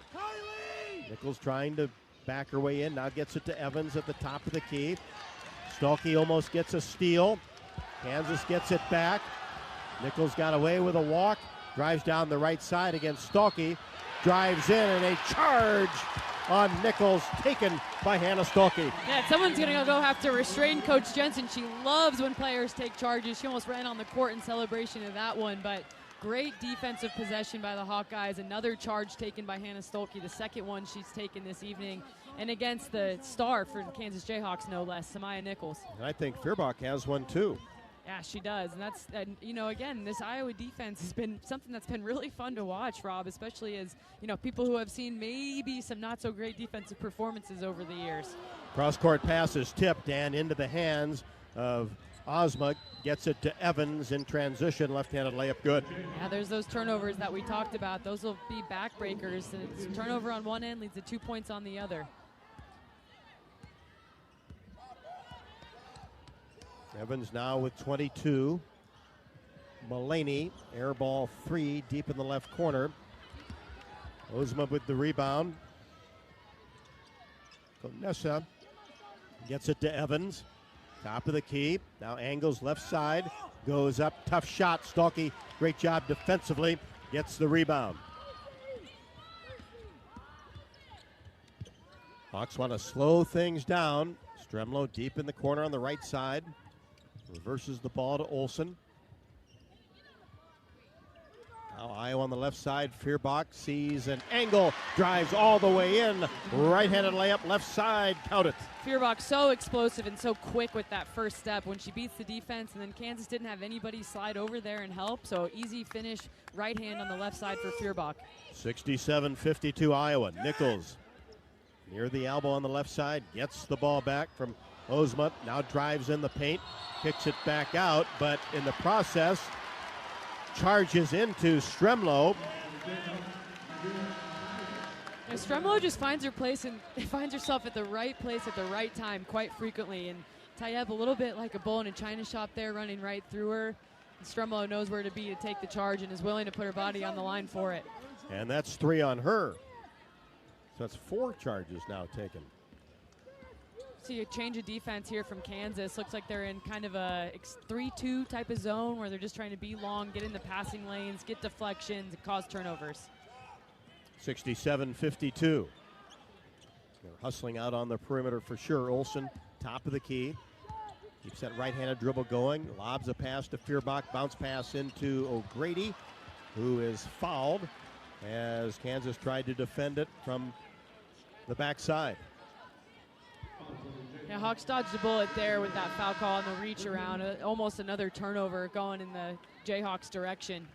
Nichols trying to back her way in, now gets it to Evans at the top of the key. Stalkey almost gets a steal. Kansas gets it back. Nichols got away with a walk. Drives down the right side against Stalkey. Drives in, and a charge on Nichols taken by Hannah Stalkey. Yeah, someone's going to go have to restrain Coach Jensen. She loves when players take charges. She almost ran on the court in celebration of that one, but great defensive possession by the Hawkeyes. Another charge taken by Hannah Stalkey, the second one she's taken this evening, and against the star for the Kansas Jayhawks, no less, Samaya Nichols. And I think Fierbach has one too. Yeah, she does, and that's, you know, again, this Iowa defense has been something that's been really fun to watch, Rob, especially as, you know, people who have seen maybe some not-so-great defensive performances over the years. Cross-court pass is tipped and into the hands of Ozma. Gets it to Evans in transition, left-handed layup, good. Yeah, there's those turnovers that we talked about. Those will be backbreakers. It's turnover on one end leads to 2 points on the other. Evans now with 22. Mulaney, air ball three, deep in the left corner. Ozma with the rebound. Konessa gets it to Evans. Top of the key. Now angles left side. Goes up. Tough shot. Stalkey, great job defensively. Gets the rebound. Hawks want to slow things down. Stremlo deep in the corner on the right side. Reverses the ball to Olsen. Now Iowa on the left side. Fierbach sees an angle. Drives all the way in. Right-handed layup, left side. Count it. Fierbach so explosive and so quick with that first step when she beats the defense, and then Kansas didn't have anybody slide over there and help, so easy finish, right hand on the left side for Fierbach. 67-52 Iowa. Nichols near the elbow on the left side. Gets the ball back from Ozma. Now drives in the paint. Kicks it back out, but in the process, charges into Stremlo. And Stremlo just finds her place and finds herself at the right place at the right time quite frequently. And Tayeb a little bit like a bull in a china shop there, running right through her. And Stremlo knows where to be to take the charge and is willing to put her body on the line for it. And that's three on her. So that's four charges now taken. See a change of defense here from Kansas. Looks like they're in kind of a 3-2 type of zone where they're just trying to be long, get in the passing lanes, get deflections, and cause turnovers. 67-52. They're hustling out on the perimeter for sure. Olsen top of the key. Keeps that right-handed dribble going. Lobs a pass to Feuerbach. Bounce pass into O'Grady, who is fouled as Kansas tried to defend it from the backside. Yeah, Hawks dodged a bullet there with that foul call and the reach around. Almost another turnover going in the Jayhawks' direction.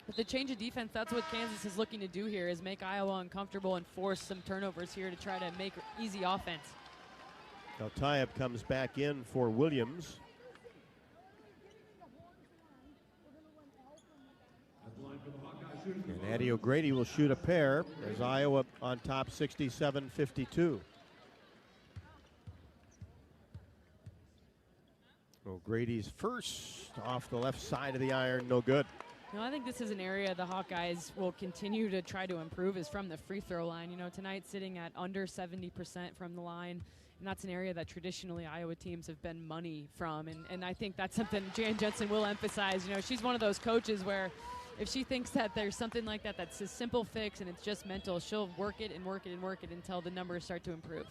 But the change of defense, that's what Kansas is looking to do here, is make Iowa uncomfortable and force some turnovers here to try to make easy offense. Now Tyab comes back in for Williams. And Addie O'Grady will shoot a pair as Iowa on top 67-52. O'Grady's first off the left side of the iron, no good. You know, I think this is an area the Hawkeyes will continue to try to improve is from the free throw line. You know, tonight sitting at under 70% from the line, and that's an area that traditionally Iowa teams have been money from. And I think that's something Jan Jensen will emphasize. You know, she's one of those coaches where if she thinks that there's something like that that's a simple fix and it's just mental, she'll work it and work it and work it until the numbers start to improve.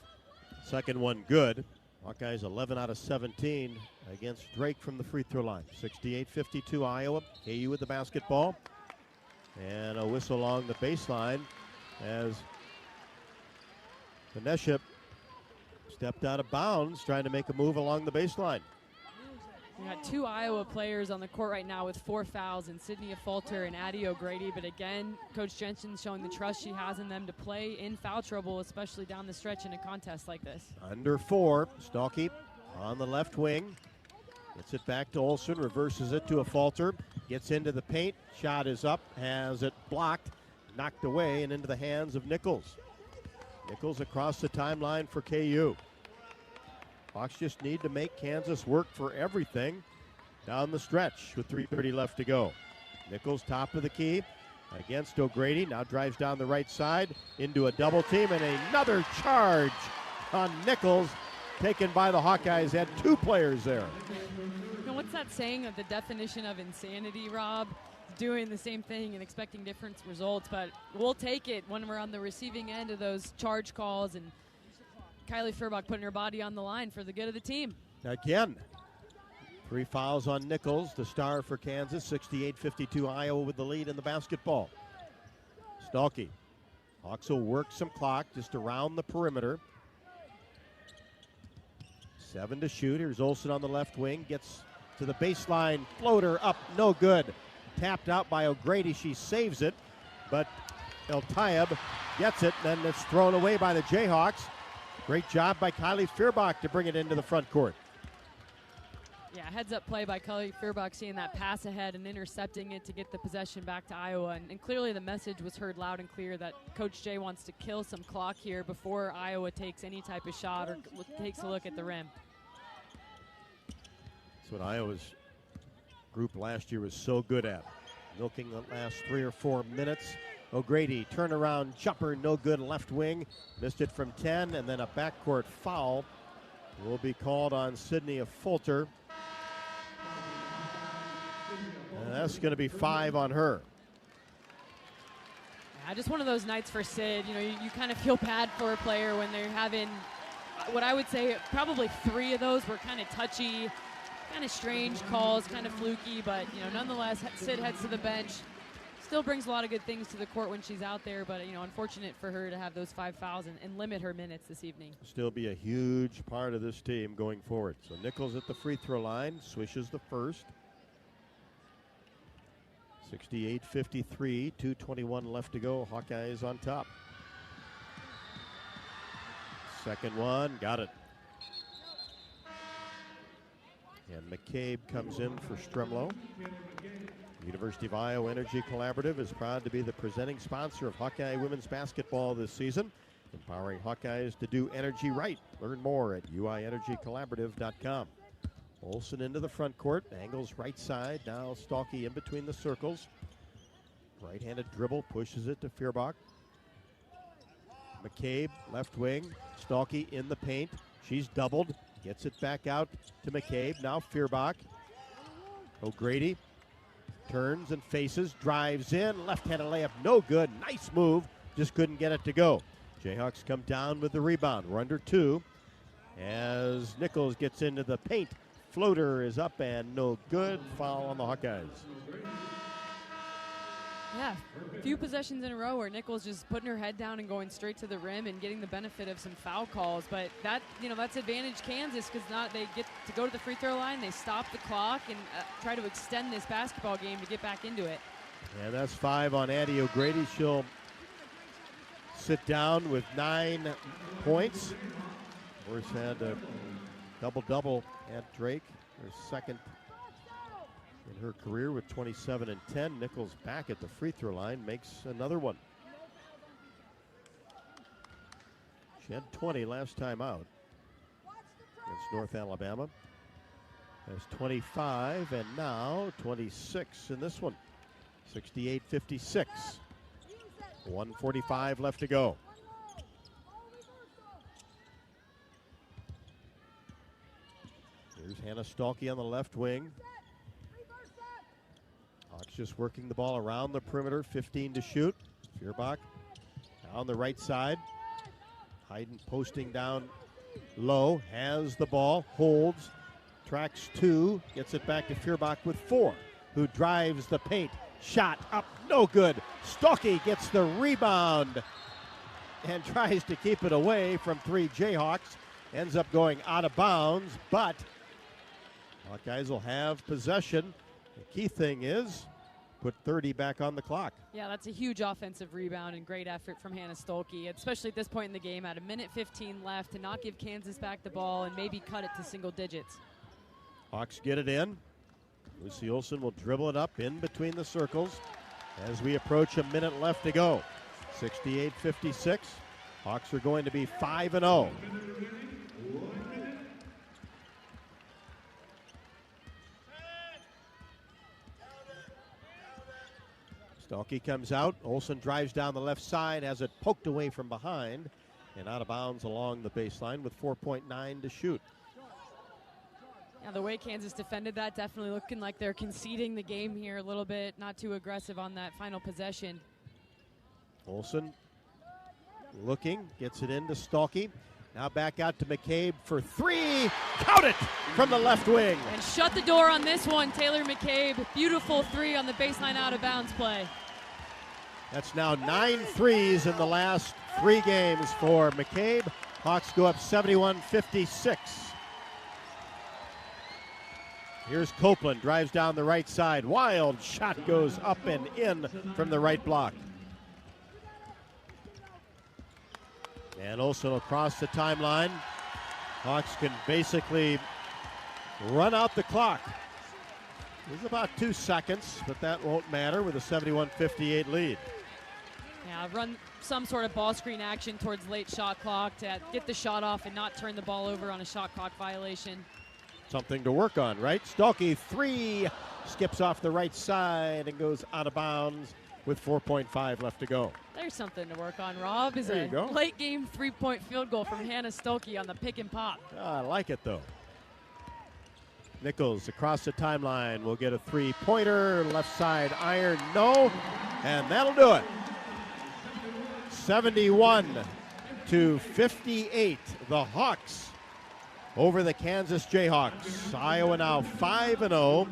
Second one good. Hawkeyes 11 out of 17 against Drake from the free throw line. 68-52 Iowa. KU with the basketball. And a whistle along the baseline as Vanessa stepped out of bounds trying to make a move along the baseline. We got two Iowa players on the court right now with 4 fouls, and Sydney Falter and Addie O'Grady. But again, Coach Jensen's showing the trust she has in them to play in foul trouble, especially down the stretch in a contest like this. Under 4, Stalky on the left wing. Gets it back to Olsen, reverses it to a Falter. Gets into the paint, shot is up, has it blocked, knocked away, and into the hands of Nichols. Nichols across the timeline for KU. Hawks just need to make Kansas work for everything down the stretch with 3:30 left to go. Nichols top of the key against O'Grady. Now drives down the right side into a double team and another charge on Nichols taken by the Hawkeyes. Had 2 players there. You know, what's that saying of the definition of insanity, Rob? Doing the same thing and expecting different results, but we'll take it when we're on the receiving end of those charge calls, and Kylie Feuerbach putting her body on the line for the good of the team. Again, 3 fouls on Nichols, the star for Kansas. 68-52 Iowa with the lead in the basketball. Stalky. Hawks will work some clock just around the perimeter. 7 to shoot. Here's Olsen on the left wing. Gets to the baseline. Floater up, no good. Tapped out by O'Grady. She saves it, but El Tayeb gets it, and then it's thrown away by the Jayhawks. Great job by Kylie Feuerbach to bring it into the front court. Yeah, heads-up play by Kylie Feuerbach, seeing that pass ahead and intercepting it to get the possession back to Iowa. And clearly the message was heard loud and clear that Coach Jay wants to kill some clock here before Iowa takes any type of shot or takes a look at the rim. That's what Iowa's group last year was so good at, milking the last 3 or 4 minutes. O'Grady, turnaround jumper, no good, left wing. Missed it from 10, and then a backcourt foul will be called on Sydney Falter. And that's going to be 5 on her. Yeah, just one of those nights for Sid. You know, you kind of feel bad for a player when they're having what I would say probably 3 of those were kind of touchy, kind of strange calls, kind of fluky, but, you know, nonetheless, Sid heads to the bench. Still brings a lot of good things to the court when she's out there, but, you know, unfortunate for her to have those 5 fouls and limit her minutes this evening. Still be a huge part of this team going forward. So Nichols at the free throw line, swishes the first. 68-53, 2:21 left to go. Hawkeyes on top. Second one, got it. And McCabe comes in for Stremlow. The University of Iowa Energy Collaborative is proud to be the presenting sponsor of Hawkeye women's basketball this season, empowering Hawkeyes to do energy right. Learn more at uienergycollaborative.com. Olsen into the front court, angles right side. Now Stalky in between the circles. Right-handed dribble, pushes it to Feuerbach. McCabe, left wing. Stalky in the paint. She's doubled. Gets it back out to McCabe. Now Feuerbach. O'Grady turns and faces, drives in. Left-handed layup, no good. Nice move. Just couldn't get it to go. Jayhawks come down with the rebound. We're under 2. as Nichols gets into the paint. Floater is up and no good. Foul on the Hawkeyes. Yeah, a few possessions in a row where Nichols just putting her head down and going straight to the rim and getting the benefit of some foul calls. But that's advantage Kansas, because now they get to go to the free throw line, they stop the clock and try to extend this basketball game to get back into it. And that's 5 on Addie O'Grady. She'll sit down with 9 points. Worse had a double-double at Drake, her second in her career with 27 and 10. Nichols back at the free throw line, makes another one. She had 20 last time out against North Alabama. Has 25 and now 26 in this one. 68-56. 1:45 left to go. Here's Hannah Stalkey on the left wing. Hawks just working the ball around the perimeter, 15 to shoot. Feuerbach on the right side. Hayden posting down low, has the ball, holds, tracks 2, gets it back to Feuerbach with 4, who drives the paint. Shot up, no good. Stalkey gets the rebound and tries to keep it away from 3 Jayhawks. Ends up going out of bounds, but Hawkeyes will have possession. The key thing is put 30 back on the clock. Yeah, that's a huge offensive rebound and great effort from Hannah Stolke, especially at this point in the game at 1:15 left, to not give Kansas back the ball and maybe cut it to single digits. Hawks get it in. Lucy Olson will dribble it up in between the circles as we approach a minute left to go. 68-56. Hawks are going to be 5-0. Stalkey comes out. Olson drives down the left side, has it poked away from behind and out of bounds along the baseline with 4.9 to shoot. Yeah, the way Kansas defended that, definitely looking like they're conceding the game here a little bit, not too aggressive on that final possession. Olson looking, gets it into Stalkey. Now back out to McCabe for 3. Count it from the left wing. And shut the door on this one, Taylor McCabe. Beautiful 3 on the baseline out of bounds play. That's now 9 threes in the last 3 games for McCabe. Hawks go up 71-56. Here's Copeland, drives down the right side. Wild shot goes up and in from the right block. And Olson across the timeline. Hawks can basically run out the clock. There's about 2 seconds, but that won't matter with a 71-58 lead. Yeah, run some sort of ball screen action towards late shot clock to get the shot off and not turn the ball over on a shot clock violation. Something to work on, right? Stalkey 3, skips off the right side and goes out of bounds with 4.5 left to go. There's something to work on, Rob. Is there you go. Late game 3-point field goal from Hannah Stolke on the pick and pop. I like it though. Nichols across the timeline will get a 3-pointer, left side iron, no, and that'll do it. 71-58, the Hawks over the Kansas Jayhawks. Iowa now 5-0.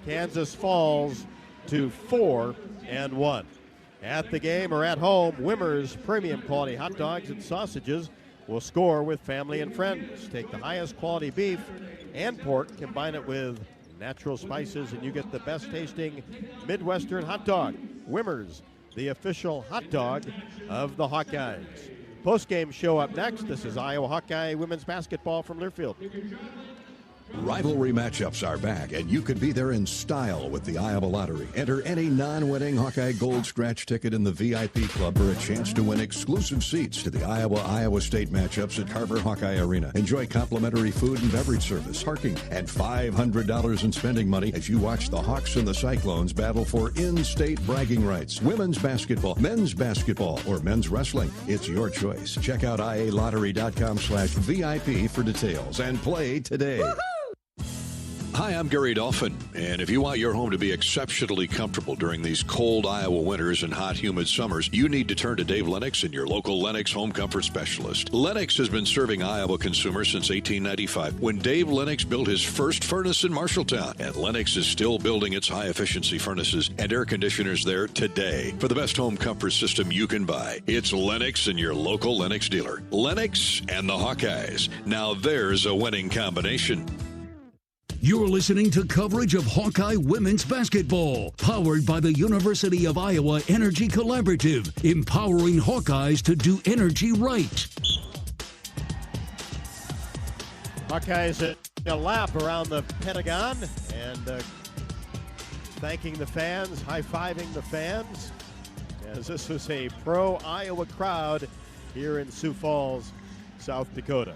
Kansas falls to 4-1. At the game or at home, Wimmer's premium quality hot dogs and sausages will score with family and friends. Take the highest quality beef and pork, combine it with natural spices, and you get the best tasting Midwestern hot dog. Wimmer's, the official hot dog of the Hawkeyes. Post-game show up next. This is Iowa Hawkeye women's basketball from Learfield. Rivalry matchups are back, and you could be there in style with the Iowa Lottery. Enter any non-winning Hawkeye Gold Scratch ticket in the VIP Club for a chance to win exclusive seats to the Iowa State matchups at Carver Hawkeye Arena. Enjoy complimentary food and beverage service, parking, and $500 in spending money as you watch the Hawks and the Cyclones battle for in-state bragging rights. Women's basketball, men's basketball, or men's wrestling. It's your choice. Check out ialottery.com/VIP for details and play today. Woo-hoo! Hi, I'm Gary Dolphin, and if you want your home to be exceptionally comfortable during these cold Iowa winters and hot, humid summers, you need to turn to Dave Lennox and your local Lennox home comfort specialist. Lennox has been serving Iowa consumers since 1895, when Dave Lennox built his first furnace in Marshalltown, and Lennox is still building its high-efficiency furnaces and air conditioners there today. For the best home comfort system you can buy, it's Lennox and your local Lennox dealer. Lennox and the Hawkeyes. Now there's a winning combination. You're listening to coverage of Hawkeye women's basketball, powered by the University of Iowa Energy Collaborative, empowering Hawkeyes to do energy right. Hawkeyes a lap around the Pentagon and thanking the fans, high-fiving the fans, as this was a pro-Iowa crowd here in Sioux Falls, South Dakota.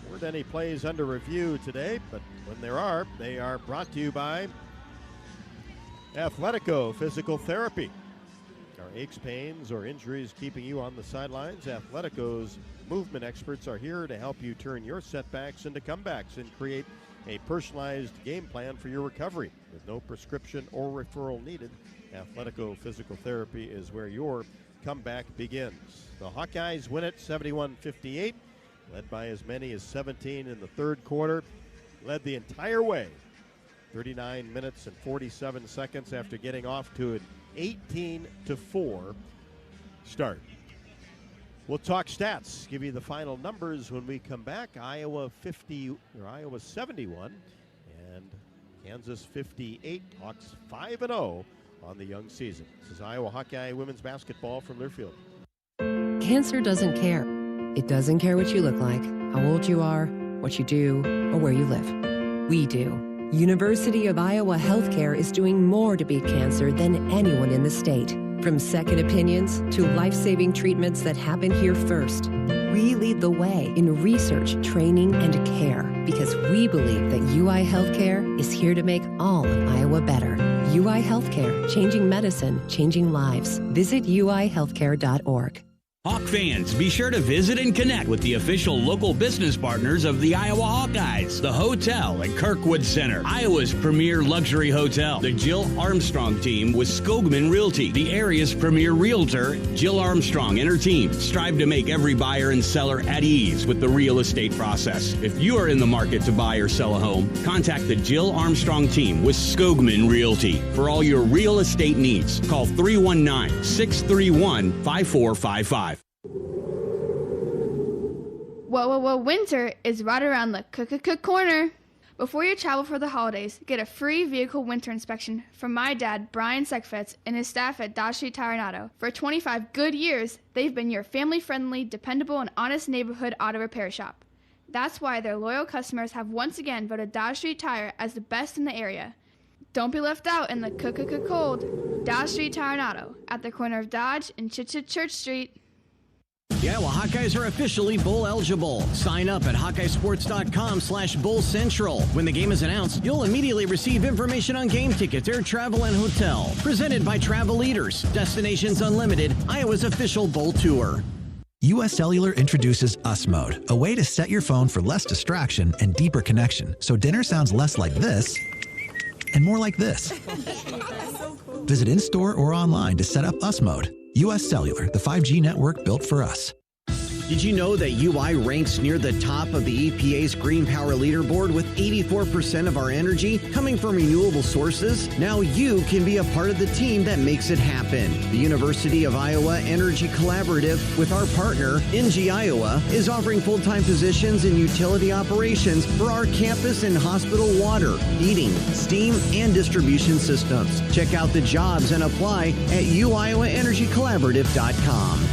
Weren't any plays under review today, but when there are, they are brought to you by Athletico Physical Therapy. Are aches, pains, or injuries keeping you on the sidelines? Athletico's movement experts are here to help you turn your setbacks into comebacks and create a personalized game plan for your recovery. With no prescription or referral needed, Athletico Physical Therapy is where your comeback begins. The Hawkeyes win it 71-58. Led by as many as 17 in the third quarter. Led the entire way. 39 minutes and 47 seconds after getting off to an 18-4 start. We'll talk stats, give you the final numbers when we come back. Iowa 71 and Kansas 58. Hawks 5-0 on the young season. This is Iowa Hawkeye women's basketball from Learfield. Cancer doesn't care. It doesn't care what you look like, how old you are, what you do, or where you live. We do. University of Iowa Healthcare is doing more to beat cancer than anyone in the state. From second opinions to life-saving treatments that happen here first. We lead the way in research, training, and care because we believe that UI Healthcare is here to make all of Iowa better. UI Healthcare, changing medicine, changing lives. Visit uihealthcare.org. Hawk fans, be sure to visit and connect with the official local business partners of the Iowa Hawkeyes. The hotel at Kirkwood Center, Iowa's premier luxury hotel. The Jill Armstrong team with Skogman Realty, the area's premier realtor. Jill Armstrong and her team strive to make every buyer and seller at ease with the real estate process. If you are in the market to buy or sell a home, contact the Jill Armstrong team with Skogman Realty. For all your real estate needs, call 319-631-5455. Whoa, winter is right around the corner. Before you travel for the holidays, get a free vehicle winter inspection from my dad, Brian Sekfetz, and his staff at Dodge Street Tire and Auto. For 25 good years, they've been your family-friendly, dependable, and honest neighborhood auto repair shop. That's why their loyal customers have once again voted Dodge Street Tire as the best in the area. Don't be left out in the cold. Dodge Street Tire and Auto, at the corner of Dodge and Church Street. The Iowa Hawkeyes are officially bowl eligible. Sign up at HawkeyeSports.com/Bowl Central. When the game is announced, you'll immediately receive information on game tickets, air travel, and hotel. Presented by Travel Leaders, Destinations Unlimited, Iowa's official bowl tour. US Cellular introduces Us Mode, a way to set your phone for less distraction and deeper connection, so dinner sounds less like this and more like this. Visit in-store or online to set up Us Mode. US Cellular, the 5G network built for us. Did you know that UI ranks near the top of the EPA's Green Power Leaderboard with 84% of our energy coming from renewable sources? Now you can be a part of the team that makes it happen. The University of Iowa Energy Collaborative, with our partner, NG Iowa, is offering full-time positions in utility operations for our campus and hospital water, heating, steam, and distribution systems. Check out the jobs and apply at uiowaenergycollaborative.com.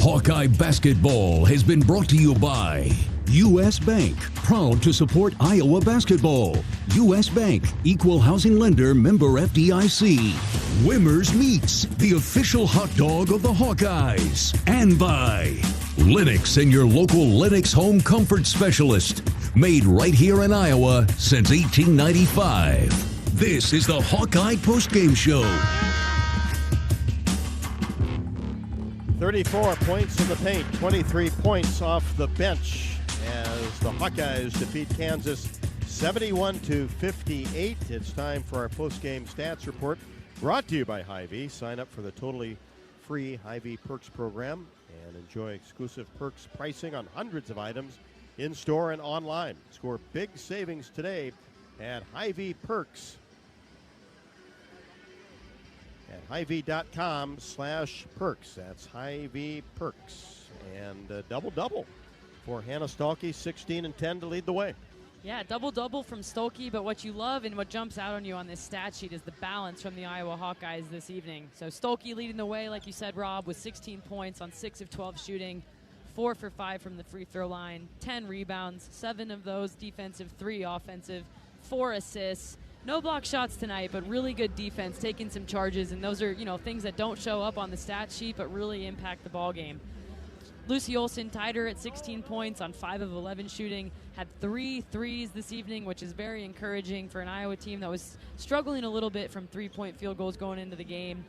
Hawkeye basketball has been brought to you by U.S. Bank, proud to support Iowa basketball. U.S. Bank, equal housing lender, member FDIC. Wimmers Meats, the official hot dog of the Hawkeyes. And by Lennox and your local Lennox home comfort specialist. Made right here in Iowa since 1895. This is the Hawkeye postgame show. 34 points in the paint, 23 points off the bench. as the Hawkeyes defeat Kansas 71-58. It's time for our post-game stats report, brought to you by Hy-Vee. Sign up for the totally free Hy-Vee Perks program and enjoy exclusive perks pricing on hundreds of items in-store and online. Score big savings today at Hy-Vee Perks at Hy-Vee.com/perks. That's Hy-Vee Perks. And double-double for Hannah Stolke, 16 and 10 to lead the way. Yeah, double-double from Stolke, but what you love and what jumps out on you on this stat sheet is the balance from the Iowa Hawkeyes this evening. So Stolke leading the way, like you said, Rob, with 16 points on 6 of 12 shooting, 4 for 5 from the free throw line, 10 rebounds, 7 of those defensive, 3 offensive, 4 assists. No block shots tonight, but really good defense, taking some charges, and those are, things that don't show up on the stat sheet but really impact the ball game. Lucy Olson tied her at 16 points on 5 of 11 shooting, had 3 threes this evening, which is very encouraging for an Iowa team that was struggling a little bit from three-point field goals going into the game.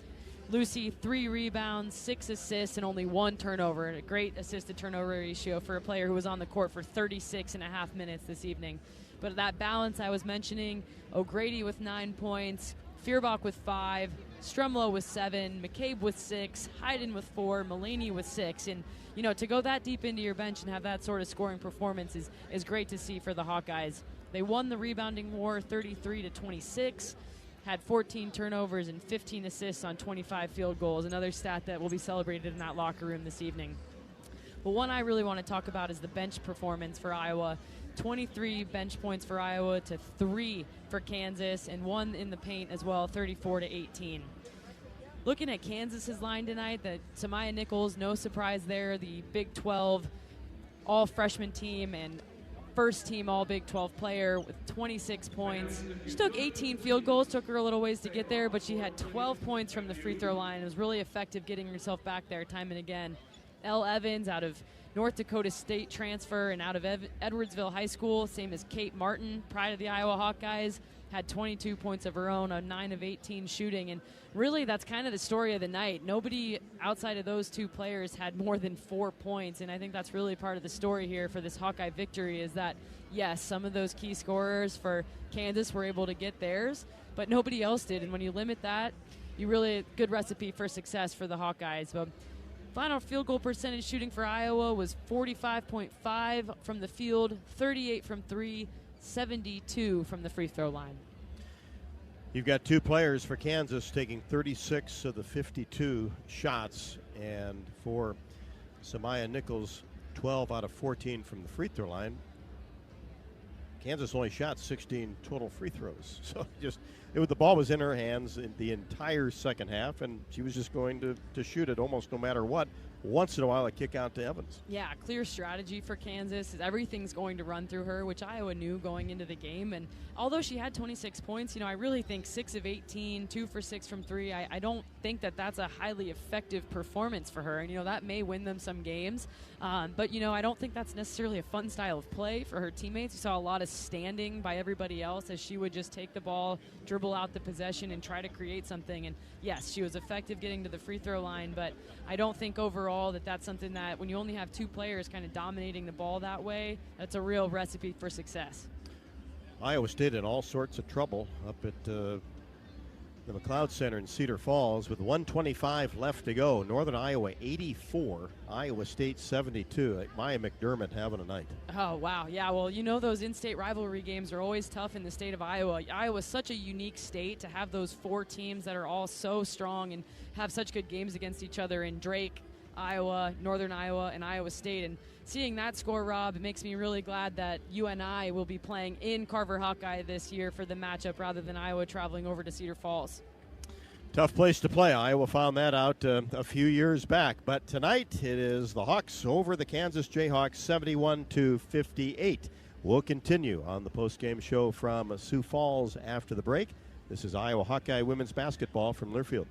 Lucy, 3 rebounds, 6 assists, and only 1 turnover, and a great assist-to-turnover ratio for a player who was on the court for 36 and a half minutes this evening. But that balance I was mentioning, O'Grady with 9 points, Feuerbach with 5, Strumlow with 7, McCabe with 6, Hayden with 4, Mulaney with 6. And, to go that deep into your bench and have that sort of scoring performance is great to see for the Hawkeyes. They won the rebounding war 33-26, had 14 turnovers and 15 assists on 25 field goals, another stat that will be celebrated in that locker room this evening. But one I really want to talk about is the bench performance for Iowa. 23 bench points for Iowa to 3 for Kansas, and 1 in the paint as well, 34-18. Looking at Kansas's line tonight, that Samaya Nichols, no surprise there, the Big 12 all-freshman team and first-team all-Big 12 player with 26 points. She took 18 field goals, took her a little ways to get there, but she had 12 points from the free throw line. It was really effective getting herself back there time and again. Elle Evans out of North Dakota State transfer and out of Edwardsville High School, same as Kate Martin, pride of the Iowa Hawkeyes, had 22 points of her own on 9 of 18 shooting. And really, that's kind of the story of the night. Nobody outside of those 2 players had more than 4 points, and I think that's really part of the story here for this Hawkeye victory is that, yes, some of those key scorers for Kansas were able to get theirs, but nobody else did. And when you limit that, you really good recipe for success for the Hawkeyes. But final field goal percentage shooting for Iowa was 45.5 from the field, 38 from 3, 72 from the free throw line. You've got 2 players for Kansas taking 36 of the 52 shots, and for Samaya Nichols, 12 out of 14 from the free throw line. Kansas only shot 16 total free throws. So the ball was in her hands in the entire second half, and she was just going to shoot it almost no matter what. Once in a while, a kick out to Evans. Yeah, clear strategy for Kansas. Everything's going to run through her, which Iowa knew going into the game. And although she had 26 points, I really think 6 of 18, 2 for 6 from 3. I don't think that that's a highly effective performance for her. And, that may win them some games. But, I don't think that's necessarily a fun style of play for her teammates. You saw a lot of standing by everybody else as she would just take the ball, dribble out the possession, and try to create something. And, yes, she was effective getting to the free throw line, but I don't think overall that's something that when you only have 2 players kind of dominating the ball that way, that's a real recipe for success. Iowa State in all sorts of trouble up at the McLeod Center in Cedar Falls with 1:25 left to go. Northern Iowa 84, Iowa State 72. Maya McDermott having a night. Oh, wow. Yeah, well, those in-state rivalry games are always tough in the state of Iowa. Iowa's such a unique state to have those 4 teams that are all so strong and have such good games against each other in Drake, Iowa, Northern Iowa, and Iowa State. And seeing that score, Rob, it makes me really glad that UNI will be playing in Carver Hawkeye this year for the matchup rather than Iowa traveling over to Cedar Falls. Tough place to play. Iowa found that out a few years back. But tonight it is the Hawks over the Kansas Jayhawks 71-58. We'll continue on the postgame show from Sioux Falls after the break. This is Iowa Hawkeye women's basketball from Learfield.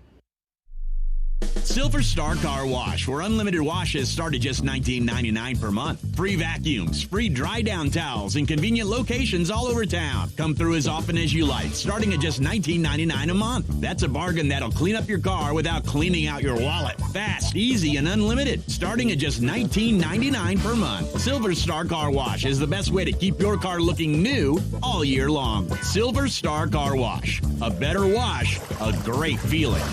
Silver Star Car Wash, where unlimited washes start at just $19.99 per month. Free vacuums, free dry down towels, and convenient locations all over town. Come through as often as you like, starting at just $19.99 a month. That's a bargain that'll clean up your car without cleaning out your wallet. Fast, easy, and unlimited, starting at just $19.99 per month. Silver Star Car Wash is the best way to keep your car looking new all year long. Silver Star Car Wash. A better wash, a great feeling.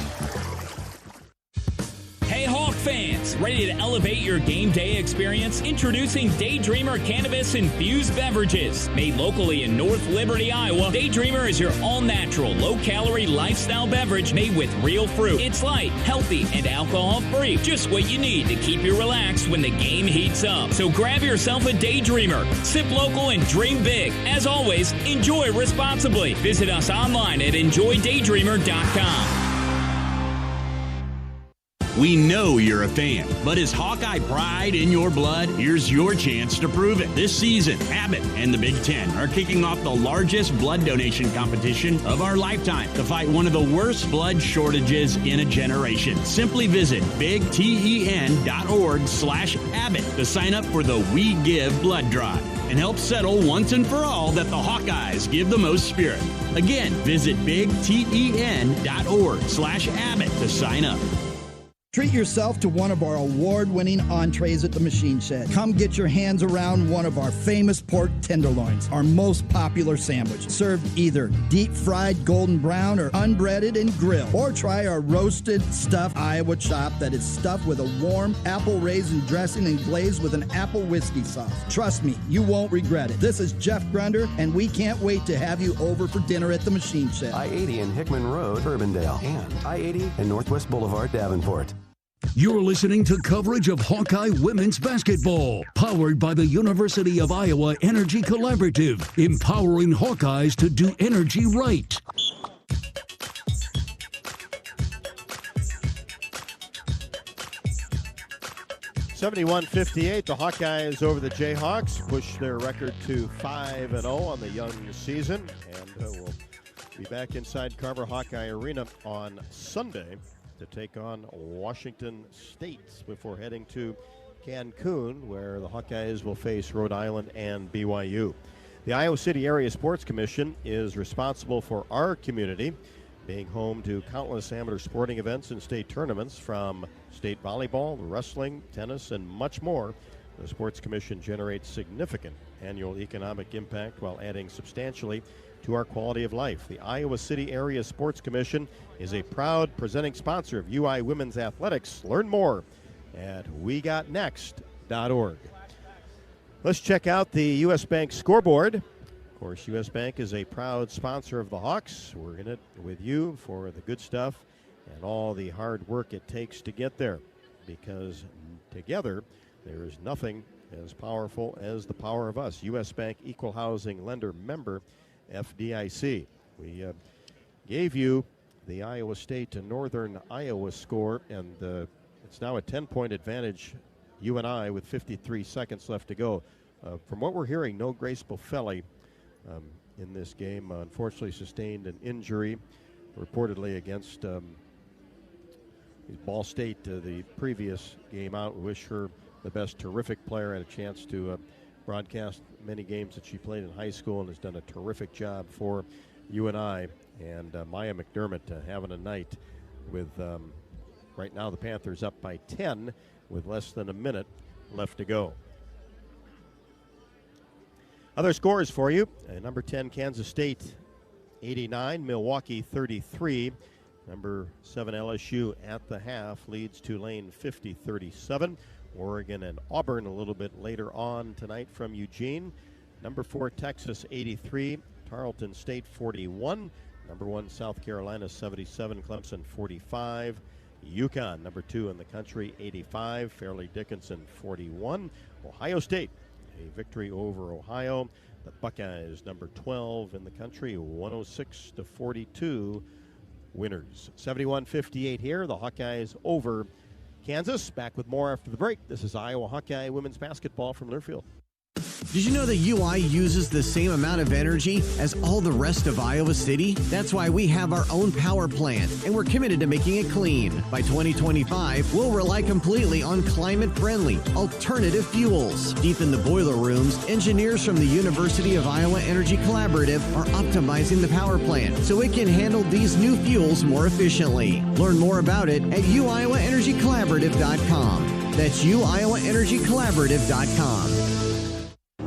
Hey Hawk fans, ready to elevate your game day experience? Introducing Daydreamer Cannabis-infused beverages. Made locally in North Liberty, Iowa, Daydreamer is your all-natural, low-calorie lifestyle beverage made with real fruit. It's light, healthy, and alcohol-free. Just what you need to keep you relaxed when the game heats up. So grab yourself a Daydreamer. Sip local and dream big. As always, enjoy responsibly. Visit us online at enjoydaydreamer.com. We know you're a fan, but is Hawkeye pride in your blood? Here's your chance to prove it. This season, Abbott and the Big Ten are kicking off the largest blood donation competition of our lifetime to fight one of the worst blood shortages in a generation. Simply visit bigten.org/Abbott to sign up for the We Give blood drive and help settle once and for all that the Hawkeyes give the most spirit. Again, visit bigten.org/Abbott to sign up. Treat yourself to one of our award-winning entrees at the Machine Shed. Come get your hands around one of our famous pork tenderloins, our most popular sandwich, served either deep-fried golden brown or unbreaded and grilled. Or try our roasted stuffed Iowa chop that is stuffed with a warm apple raisin dressing and glazed with an apple whiskey sauce. Trust me, you won't regret it. This is Jeff Grunder, and we can't wait to have you over for dinner at the Machine Shed. I-80 and Hickman Road, Urbandale, and I-80 and Northwest Boulevard, Davenport. You're listening to coverage of Hawkeye women's basketball, powered by the University of Iowa Energy Collaborative, empowering Hawkeyes to do energy right. (71-58), the Hawkeyes over the Jayhawks push their record to 5-0 on the young season, and we'll be back inside Carver Hawkeye Arena on Sunday to take on Washington State before heading to Cancun, where the Hawkeyes will face Rhode Island and BYU. The Iowa City Area Sports Commission is responsible for our community, being home to countless amateur sporting events and state tournaments, from state volleyball, wrestling, tennis, and much more. The Sports Commission generates significant annual economic impact while adding substantially to our quality of life. The Iowa City Area Sports Commission is a proud presenting sponsor of UI Women's Athletics. Learn more at wegotnext.org. Let's check out the U.S. Bank scoreboard. Of course, U.S. Bank is a proud sponsor of the Hawks. We're in it with you for the good stuff and all the hard work it takes to get there, because together there is nothing as powerful as the power of us. U.S. Bank Equal Housing Lender Member FDIC. We gave you the Iowa State and Northern Iowa score, and it's now a 10-point advantage, UNI, with 53 seconds left to go. From what we're hearing, no Grace Bofelli in this game. Unfortunately sustained an injury, reportedly against Ball State the previous game out. We wish her the best. Terrific player. Had a chance to broadcast many games that she played in high school and has done a terrific job for UNI. And Maya McDermott having a night with, right now the Panthers up by 10 with less than a minute left to go. Other scores for you. Number 10, Kansas State 89, Milwaukee 33. Number 7, LSU at the half leads Tulane 50-37. Oregon and Auburn a little bit later on tonight from Eugene. Number 4, Texas 83, Tarleton State 41. Number 1, South Carolina 77, Clemson 45. UConn, number 2 in the country, 85. Fairleigh Dickinson 41. Ohio State, a victory over Ohio. The Buckeyes, number 12 in the country, 106-42 winners. 71-58 here. The Hawkeyes over Kansas. Back with more after the break. This is Iowa Hawkeye women's basketball from Learfield. Did you know that UI uses the same amount of energy as all the rest of Iowa City? That's why we have our own power plant, and we're committed to making it clean. By 2025, we'll rely completely on climate-friendly, alternative fuels. Deep in the boiler rooms, engineers from the University of Iowa Energy Collaborative are optimizing the power plant so it can handle these new fuels more efficiently. Learn more about it at uiowaenergycollaborative.com. That's uiowaenergycollaborative.com.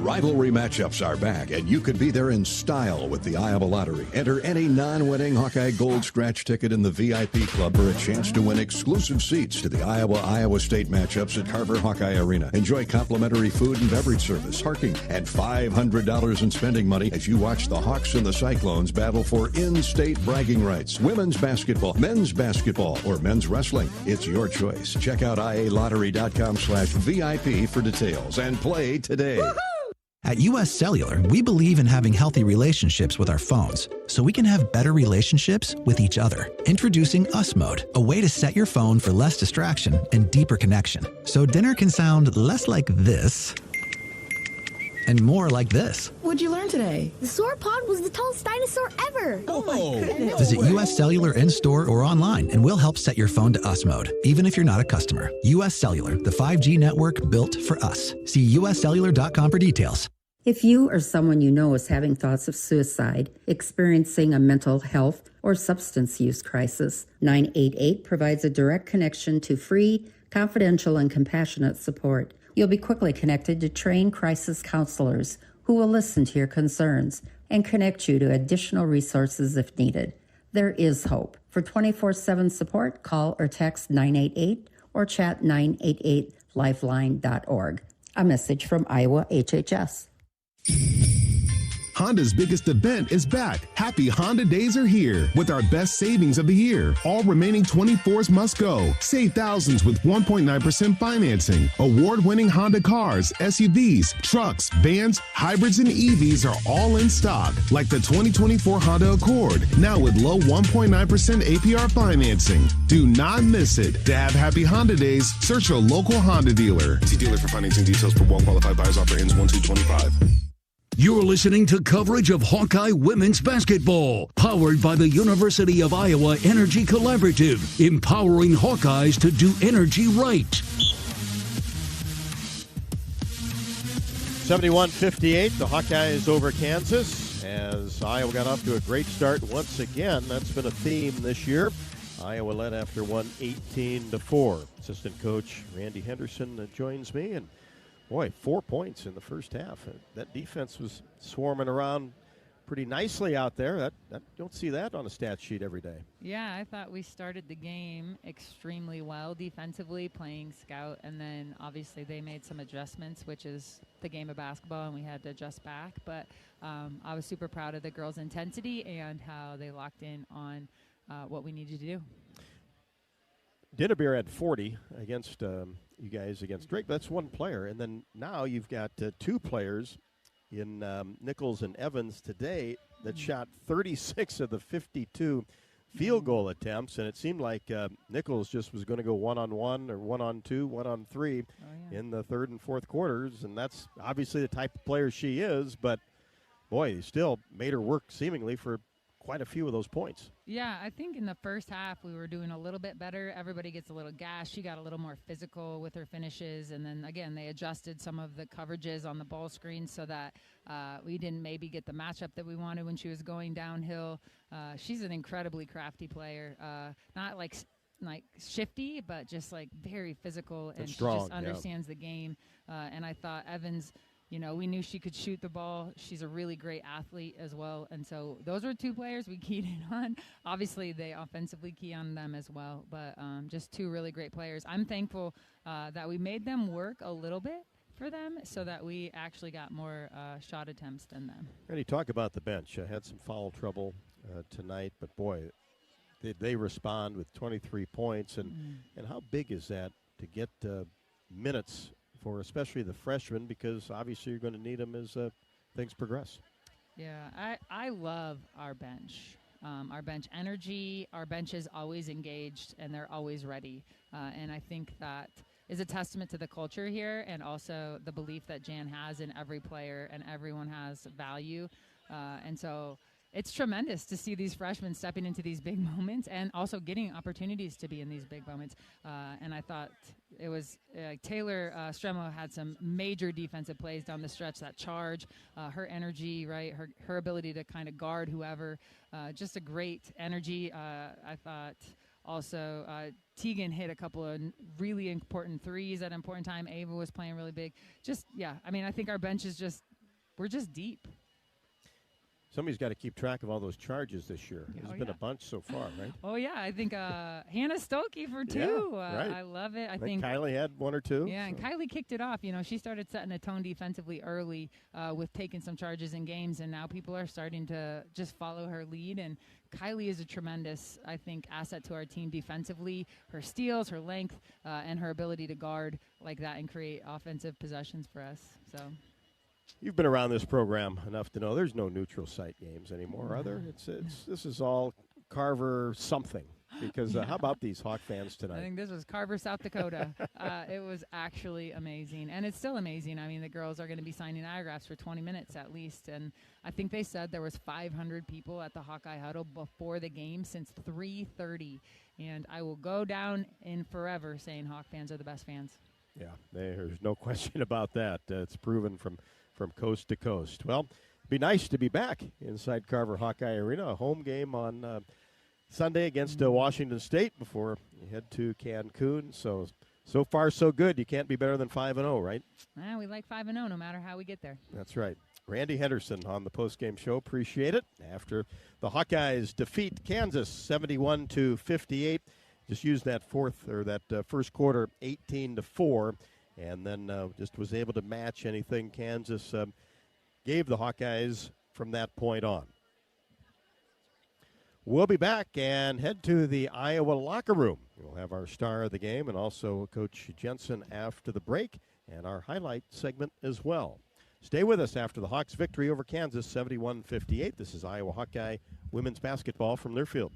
Rivalry matchups are back, and you could be there in style with the Iowa Lottery. Enter any non-winning Hawkeye Gold Scratch ticket in the VIP Club for a chance to win exclusive seats to the Iowa State matchups at Carver Hawkeye Arena. Enjoy complimentary food and beverage service, parking, and $500 in spending money as you watch the Hawks and the Cyclones battle for in-state bragging rights. Women's basketball, men's basketball, or men's wrestling. It's your choice. Check out ialottery.com/VIP for details and play today. Woo-hoo! At US Cellular, we believe in having healthy relationships with our phones, so we can have better relationships with each other. Introducing Us Mode, a way to set your phone for less distraction and deeper connection. So dinner can sound less like this and more like this. What'd you learn today? The sauropod was the tallest dinosaur ever. Oh my goodness. Visit US Cellular in-store or online, and we'll help set your phone to Us Mode, even if you're not a customer. US Cellular, the 5G network built for us. See uscellular.com for details. If you or someone you know is having thoughts of suicide, experiencing a mental health or substance use crisis, 988 provides a direct connection to free, confidential, and compassionate support. You'll be quickly connected to trained crisis counselors who will listen to your concerns and connect you to additional resources if needed. There is hope. For 24/7 support, call or text 988 or chat 988lifeline.org. A message from Iowa HHS. Honda's biggest event is back. Happy Honda Days are here with our best savings of the year. All remaining 24s must go. Save thousands with 1.9% financing. Award-winning Honda cars, SUVs, trucks, vans, hybrids, and EVs are all in stock, like the 2024 Honda Accord, now with low 1.9% APR financing. Do not miss it. To have Happy Honda Days, search your local Honda dealer. See dealer for financing details for well-qualified buyers. Offer ends 1/2/25. You're listening to coverage of Hawkeye women's basketball, powered by the University of Iowa Energy Collaborative, empowering Hawkeyes to do energy right. 71-58, the Hawkeyes over Kansas, as Iowa got off to a great start once again. That's been a theme this year. Iowa led after one 18-4. Assistant coach Randy Henderson joins me, and boy, 4 points in the first half. That defense was swarming around pretty nicely out there. That don't see that on a stat sheet every day. Yeah, I thought we started the game extremely well defensively, playing scout, and then obviously they made some adjustments, which is the game of basketball, and we had to adjust back. But I was super proud of the girls' intensity and how they locked in on what we needed to do. Dinnebeer had 40 against you guys against Drake. That's one player. And then now you've got two players in Nichols and Evans today that shot 36 of the 52 field goal attempts. And it seemed like Nichols just was going to go one-on-one or one-on-two, one-on-three in the third and fourth quarters. And that's obviously the type of player she is. But, boy, he still made her work seemingly for quite a few of those points. Yeah, I think in the first half we were doing a little bit better. Everybody gets a little gas. She got a little more physical with her finishes. And then, again, they adjusted some of the coverages on the ball screen so that we didn't maybe get the matchup that we wanted when she was going downhill. She's an incredibly crafty player, not like shifty, but just like very physical. And strong, she just understands the game. And I thought Evans, you know, we knew she could shoot the ball. She's a really great athlete as well. And so those were two players we keyed in on. Obviously, they offensively key on them as well. But just two really great players. I'm thankful that we made them work a little bit for them so that we actually got more shot attempts than them. And you talk about the bench. I had some foul trouble tonight. But, boy, they respond with 23 points. And how big is that to get minutes for especially the freshmen, because obviously you're going to need them as things progress. Yeah, I love our bench. Our bench energy, our bench is always engaged, and they're always ready. And I think that is a testament to the culture here and also the belief that Jan has in every player and everyone has value. And so it's tremendous to see these freshmen stepping into these big moments and also getting opportunities to be in these big moments. And I thought it was Taylor Stremo had some major defensive plays down the stretch, that charge, her energy, right, her ability to kind of guard whoever, just a great energy. I thought also Tegan hit a couple of really important threes at an important time. Ava was playing really big. I think our bench is we're just deep. Somebody's got to keep track of all those charges this year. There's been a bunch so far, right? Oh, yeah. I think Hannah Stokey for 2. Right. I love it. I think Kylie had 1 or 2. Yeah, and Kylie kicked it off. She started setting a tone defensively early with taking some charges in games, and now people are starting to just follow her lead. And Kylie is a tremendous, I think, asset to our team defensively. Her steals, her length, and her ability to guard like that and create offensive possessions for us. So. You've been around this program enough to know there's no neutral site games anymore, are there? This is all Carver something. Because how about these Hawk fans tonight? I think this was Carver, South Dakota. It was actually amazing. And it's still amazing. I mean, the girls are going to be signing autographs for 20 minutes at least. And I think they said there was 500 people at the Hawkeye Huddle before the game since 3:30. And I will go down in forever saying Hawk fans are the best fans. Yeah, there's no question about that. It's proven from coast to coast. Well, it'd be nice to be back inside Carver Hawkeye Arena, a home game on Sunday against Washington State before you head to Cancun. So far, so good. You can't be better than 5-0, right? We like 5-0 no matter how we get there. That's right. Randy Henderson on the postgame show. Appreciate it. After the Hawkeyes defeat Kansas 71-58, just used that first quarter 18-4. And then just was able to match anything Kansas gave the Hawkeyes from that point on. We'll be back and head to the Iowa locker room. We'll have our star of the game and also Coach Jensen after the break and our highlight segment as well. Stay with us after the Hawks' victory over Kansas 71-58. This is Iowa Hawkeye women's basketball from Learfield.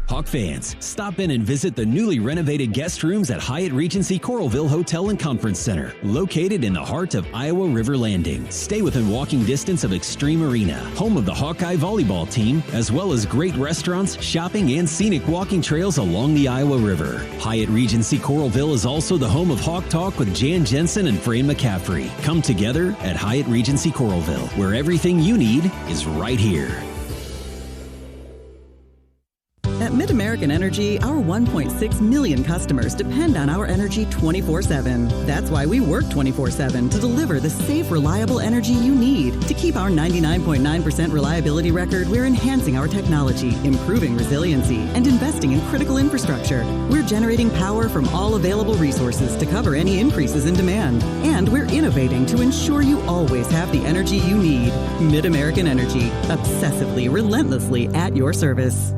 Hawk fans, stop in and visit the newly renovated guest rooms at Hyatt Regency Coralville Hotel and Conference Center, located in the heart of Iowa River Landing. Stay within walking distance of Extreme Arena, home of the Hawkeye volleyball team, as well as great restaurants, shopping, and scenic walking trails along the Iowa River. Hyatt Regency Coralville is also the home of Hawk Talk with Jan Jensen and Fran McCaffrey. Come together at Hyatt Regency Coralville, where everything you need is right here. At MidAmerican Energy, our 1.6 million customers depend on our energy 24/7. That's why we work 24/7 to deliver the safe, reliable energy you need. To keep our 99.9% reliability record, we're enhancing our technology, improving resiliency, and investing in critical infrastructure. We're generating power from all available resources to cover any increases in demand. And we're innovating to ensure you always have the energy you need. MidAmerican Energy, obsessively, relentlessly at your service.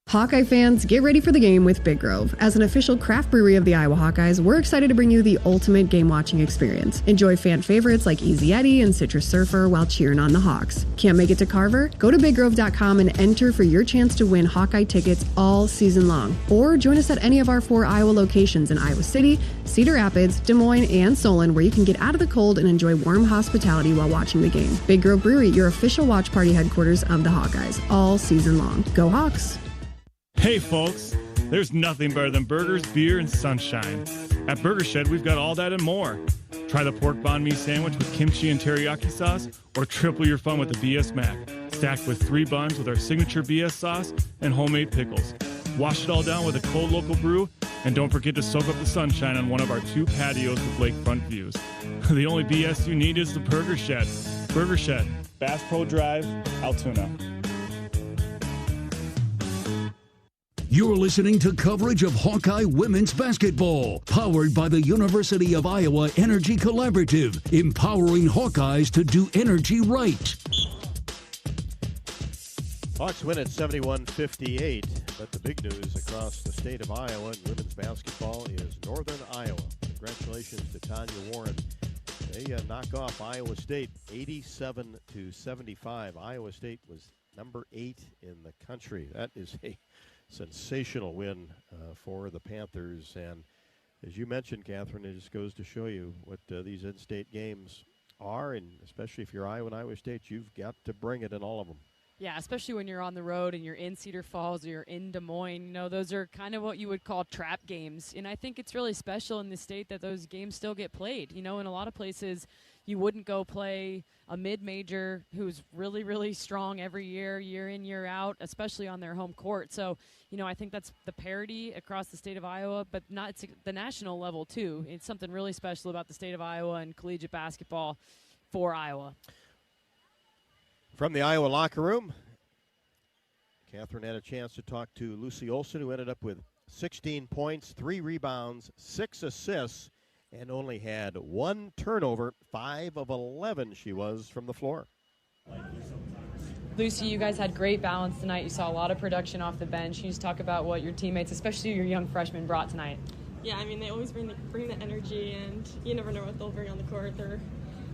Hawkeye fans, get ready for the game with Big Grove. As an official craft brewery of the Iowa Hawkeyes, we're excited to bring you the ultimate game watching experience. Enjoy fan favorites like Easy Eddie and Citrus Surfer while cheering on the Hawks. Can't make it to Carver? Go to biggrove.com and enter for your chance to win Hawkeye tickets all season long. Or join us at any of our 4 Iowa locations in Iowa City, Cedar Rapids, Des Moines, and Solon, where you can get out of the cold and enjoy warm hospitality while watching the game. Big Grove Brewery, your official watch party headquarters of the Hawkeyes, all season long. Go Hawks! Hey folks, there's nothing better than burgers, beer, and sunshine. At Burger Shed, we've got all that and more. Try the pork banh mi sandwich with kimchi and teriyaki sauce, or triple your fun with the BS Mac, stacked with 3 buns with our signature BS sauce and homemade pickles. Wash it all down with a cold local brew, and don't forget to soak up the sunshine on one of our 2 patios with lakefront views. The only BS you need is the Burger Shed. Burger Shed, Bass Pro Drive, Altoona. You're listening to coverage of Hawkeye women's basketball, powered by the University of Iowa Energy Collaborative, empowering Hawkeyes to do energy right. Hawks win at 71-58, but the big news across the state of Iowa in women's basketball is Northern Iowa. Congratulations to Tanya Warren. They knock off Iowa State 87-75. Iowa State was number 8 in the country. That is a sensational win for the Panthers, and As you mentioned, Catherine, it just goes to show you what these in-state games are, and especially if you're Iowa and Iowa State, you've got to bring it in all of them. Yeah, especially when you're on the road and you're in Cedar Falls or you're in Des Moines. You know, those are kind of what you would call trap games. And I think it's really special in the state that those games still get played. You know, in a lot of places, you wouldn't go play a mid-major who's really, really strong every year, year in, year out, especially on their home court. So, you know, I think that's the parity across the state of Iowa, but not it's the national level, too. It's something really special about the state of Iowa and collegiate basketball for Iowa. From the Iowa locker room, Catherine had a chance to talk to Lucy Olson, who ended up with 16 points, 3 rebounds, 6 assists, and only had 1 turnover. 5 of 11 she was from the floor. Lucy, you guys had great balance tonight. You saw a lot of production off the bench. Can you just talk about what your teammates, especially your young freshmen, brought tonight? Yeah, I mean, they always bring the energy, and you never know what they'll bring on the court. They're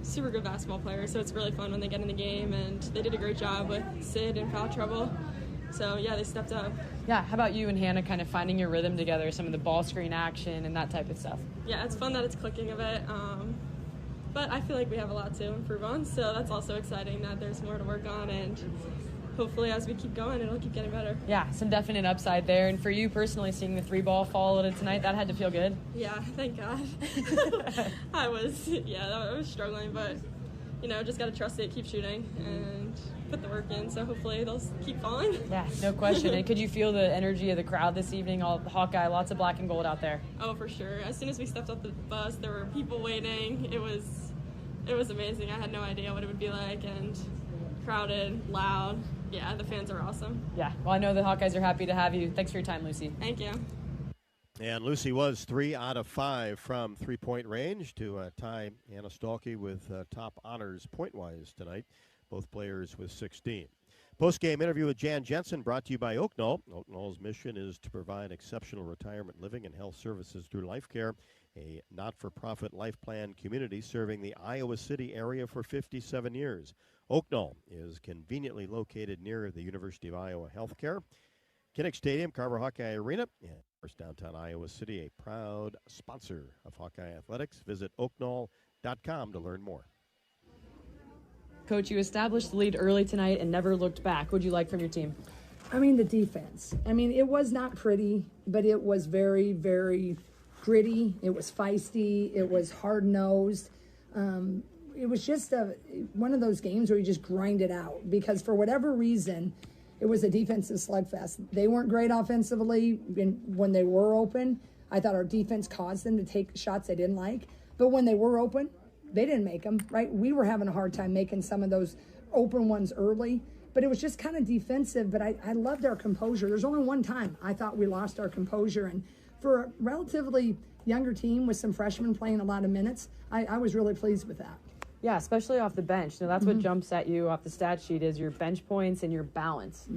super good basketball players, so it's really fun when they get in the game, and they did a great job with Sid and foul trouble. So, yeah, they stepped up. Yeah, how about you and Hannah kind of finding your rhythm together, some of the ball screen action and that type of stuff? Yeah, it's fun that it's clicking a bit, but I feel like we have a lot to improve on, so that's also exciting that there's more to work on, and hopefully as we keep going, it'll keep getting better. Yeah, some definite upside there. And for you personally, seeing the 3-ball fall at it tonight, that had to feel good? Yeah, thank God. I was struggling, but, you know, just got to trust it, keep shooting, and put the work in, so hopefully they'll keep falling. Yeah, no question. And could you feel the energy of the crowd this evening? All the Hawkeye, lots of black and gold out there. Oh, for sure. As soon as we stepped off the bus, there were people waiting. It was amazing. I had no idea what it would be like, and crowded, loud. Yeah, the fans are awesome. Yeah, well, I know the Hawkeyes are happy to have you. Thanks for your time, Lucy. Thank you. And Lucy was 3 out of 5 from three-point range to tie Anna Stalkey with top honors point-wise tonight. Both players with 16. Post-game interview with Jan Jensen brought to you by Oak Knoll. Oak Knoll's mission is to provide exceptional retirement living and health services through Life Care, a not-for-profit life plan community serving the Iowa City area for 57 years. Oak Knoll is conveniently located near the University of Iowa Healthcare, Kinnick Stadium, Carver Hawkeye Arena, and of course downtown Iowa City, a proud sponsor of Hawkeye Athletics. Visit oakknoll.com to learn more. Coach, you established the lead early tonight and never looked back. What would you like from your team? I mean, the defense. I mean, it was not pretty, but it was very, very gritty. It was feisty. It was hard-nosed. It was just one of those games where you just grind it out because for whatever reason, it was a defensive slugfest. They weren't great offensively when they were open. I thought our defense caused them to take shots they didn't like. But when they were open, they didn't make them, right? We were having a hard time making some of those open ones early. But it was just kind of defensive. But I loved our composure. There's only one time I thought we lost our composure. And for a relatively younger team with some freshmen playing a lot of minutes, I was really pleased with that. Yeah, especially off the bench. Now, that's what jumps at you off the stat sheet is your bench points and your balance.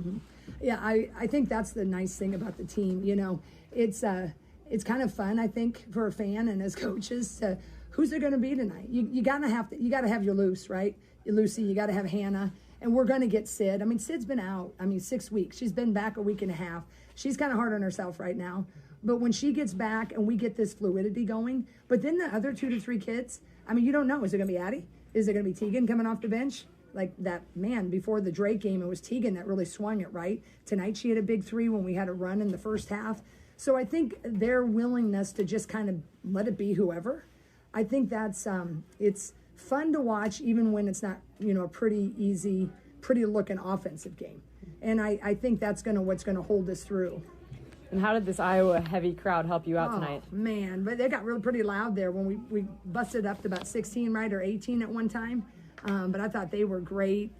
Yeah, I think that's the nice thing about the team. You know, it's kind of fun, I think, for a fan and as coaches to who's it going to be tonight. You gotta have your Luce, right? Lucy, you got to have Hannah, and we're going to get Sid. I mean, Sid's been out. 6 weeks. She's been back a week and a half. She's kind of hard on herself right now. But when she gets back and we get this fluidity going, but then the other 2 to 3 kids, I mean, you don't know. Is it going to be Addie? Is it going to be Tegan coming off the bench? Like that, man, before the Drake game, it was Tegan that really swung it, right? Tonight she had a big 3 when we had a run in the first half. So I think their willingness to just kind of let it be whoever, I think that's, it's fun to watch even when it's not, a pretty easy, pretty looking offensive game. And I think that's what's going to hold us through. And how did this Iowa heavy crowd help you out tonight? Man, but they got really pretty loud there when we busted up to about 16, right, or 18 at one time. But I thought they were great,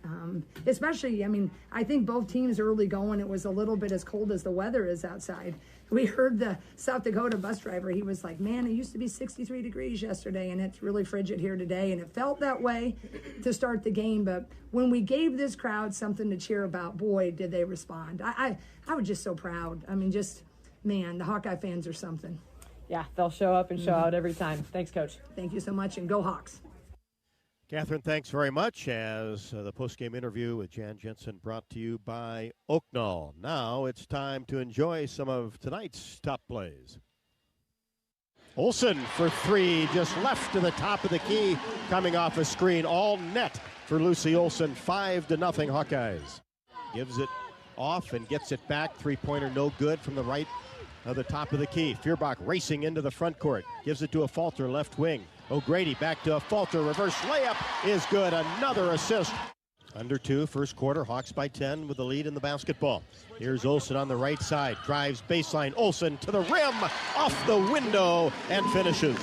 especially, I think both teams early going, it was a little bit as cold as the weather is outside. We heard the South Dakota bus driver. He was like, man, it used to be 63 degrees yesterday, and it's really frigid here today. And it felt that way to start the game. But when we gave this crowd something to cheer about, boy, did they respond. I was just so proud. The Hawkeye fans are something. Yeah, they'll show up and show out every time. Thanks, Coach. Thank you so much, and go Hawks. Catherine, thanks very much as the post-game interview with Jan Jensen brought to you by Oak Knoll. Now it's time to enjoy some of tonight's top plays. Olsen for three, just left to the top of the key, coming off a screen, all net for Lucy Olsen, 5-0 Hawkeyes. Gives it off and gets it back, three-pointer no good from the right of the top of the key. Feuerbach racing into the front court, gives it to a Falter, left wing. O'Grady back to a Falter, reverse layup is good, another assist. Under 2, first quarter, Hawks by 10 with the lead in the basketball. Here's Olsen on the right side, drives baseline, Olsen to the rim, off the window, and finishes.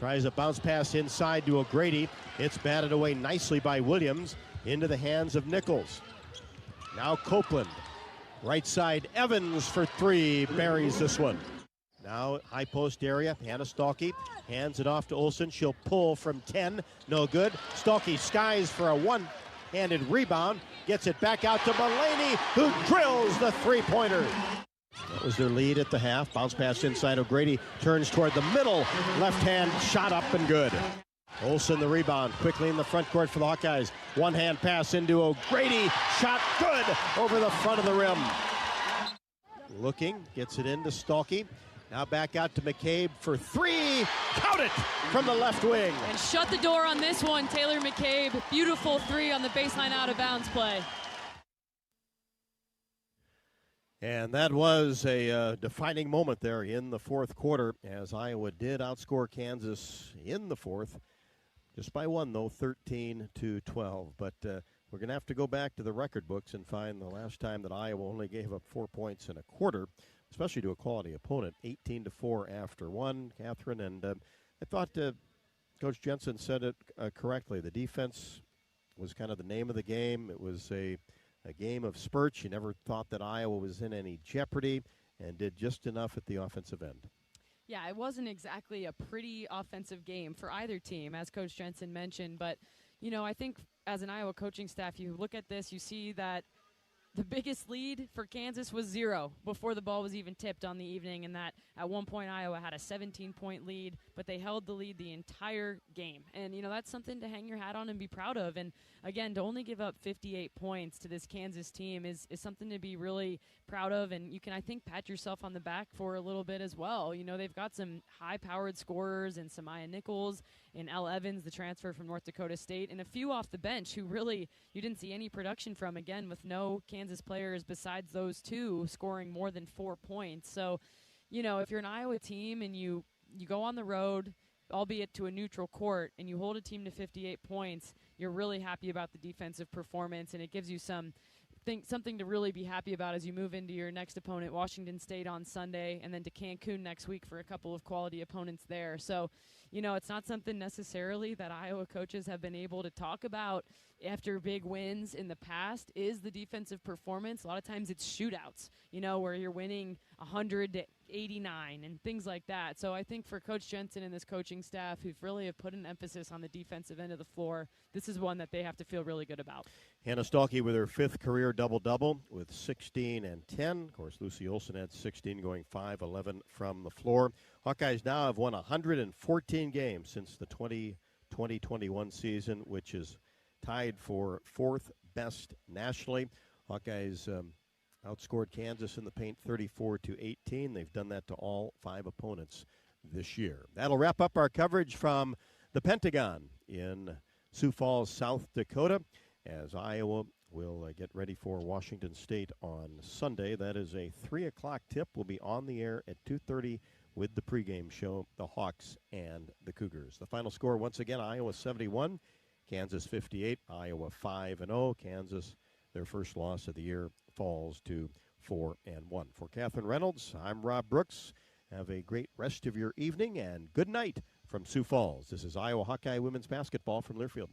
Tries a bounce pass inside to O'Grady. It's batted away nicely by Williams into the hands of Nichols. Now Copeland, right side, Evans for three, buries this one. Now high post area, Hannah Stalkey hands it off to Olsen. She'll pull from 10, no good. Stalkey skies for a one-handed rebound, gets it back out to Mulaney, who drills the three-pointer. That was their lead at the half. Bounce pass inside. O'Grady turns toward the middle. Left hand shot up and good. Olsen the rebound quickly in the front court for the Hawkeyes. One hand pass into O'Grady. Shot good over the front of the rim. Looking, gets it into Stalkey. Now back out to McCabe for three. Count it from the left wing. And shut the door on this one, Taylor McCabe. Beautiful three on the baseline out of bounds play. And that was a defining moment there in the fourth quarter as Iowa did outscore Kansas in the fourth. Just by one, though, 13-12. But we're going to have to go back to the record books and find the last time that Iowa only gave up 4 points in a quarter, especially to a quality opponent, 18-4 after one, Catherine. And I thought Coach Jensen said it correctly. The defense was kind of the name of the game. It was a game of spurts. You never thought that Iowa was in any jeopardy and did just enough at the offensive end. Yeah, it wasn't exactly a pretty offensive game for either team, as Coach Jensen mentioned. But, you know, I think as an Iowa coaching staff, you look at this, you see that the biggest lead for Kansas was 0 before the ball was even tipped on the evening, and that at one point Iowa had a 17-point lead, but they held the lead the entire game. And, you know, that's something to hang your hat on and be proud of. And, again, to only give up 58 points to this Kansas team is something to be really proud of, and you can, I think, pat yourself on the back for a little bit as well. You know, they've got some high-powered scorers in Samaya Nichols and Elle Evans, the transfer from North Dakota State, and a few off the bench who really you didn't see any production from, again, with no Kansas players besides those two scoring more than 4 points. So, you know, if you're an Iowa team and you go on the road, albeit to a neutral court, and you hold a team to 58 points, you're really happy about the defensive performance, and it gives you something to really be happy about as you move into your next opponent, Washington State on Sunday, and then to Cancun next week for a couple of quality opponents there. So, you know, it's not something necessarily that Iowa coaches have been able to talk about after big wins in the past is the defensive performance. A lot of times it's shootouts, you know, where you're winning 100-89 and things like that. So I think for Coach Jensen and this coaching staff who really have put an emphasis on the defensive end of the floor, this is one that they have to feel really good about. Hannah Stalkey with her 5th career double-double with 16 and 10. Of course, Lucy Olsen had 16, going 5-11 from the floor. Hawkeyes now have won 114 games since the 2020-21 season, which is tied for 4th best nationally. Hawkeyes outscored Kansas in the paint 34-18. They've done that to all 5 opponents this year. That'll wrap up our coverage from the Pentagon in Sioux Falls, South Dakota, as Iowa will get ready for Washington State on Sunday. That is a 3 o'clock tip. We'll be on the air at 2:30 with the pregame show, the Hawks and the Cougars. The final score, once again, Iowa 71, Kansas 58, Iowa 5-0. Kansas, their first loss of the year, falls to 4-1. For Catherine Reynolds, I'm Rob Brooks. Have a great rest of your evening and good night from Sioux Falls. This is Iowa Hawkeye women's basketball from Learfield.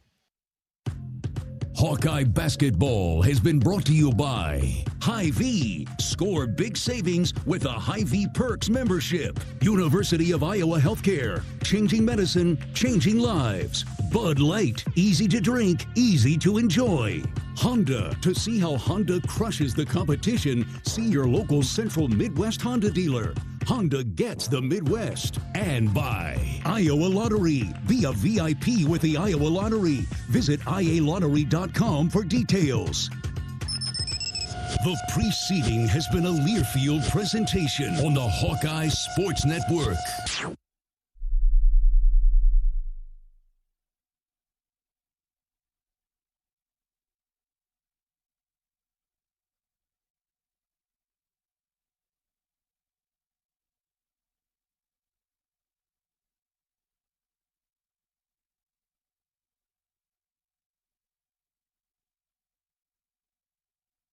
Hawkeye basketball has been brought to you by Hy-Vee. Score big savings with a Hy-Vee Perks membership. University of Iowa Healthcare. Changing medicine, changing lives. Bud Light. Easy to drink, easy to enjoy. Honda. To see how Honda crushes the competition, see your local Central Midwest Honda dealer. Honda gets the Midwest. And by Iowa Lottery. Be a VIP with the Iowa Lottery. Visit ialottery.com for details. The preceding has been a Learfield presentation on the Hawkeye Sports Network.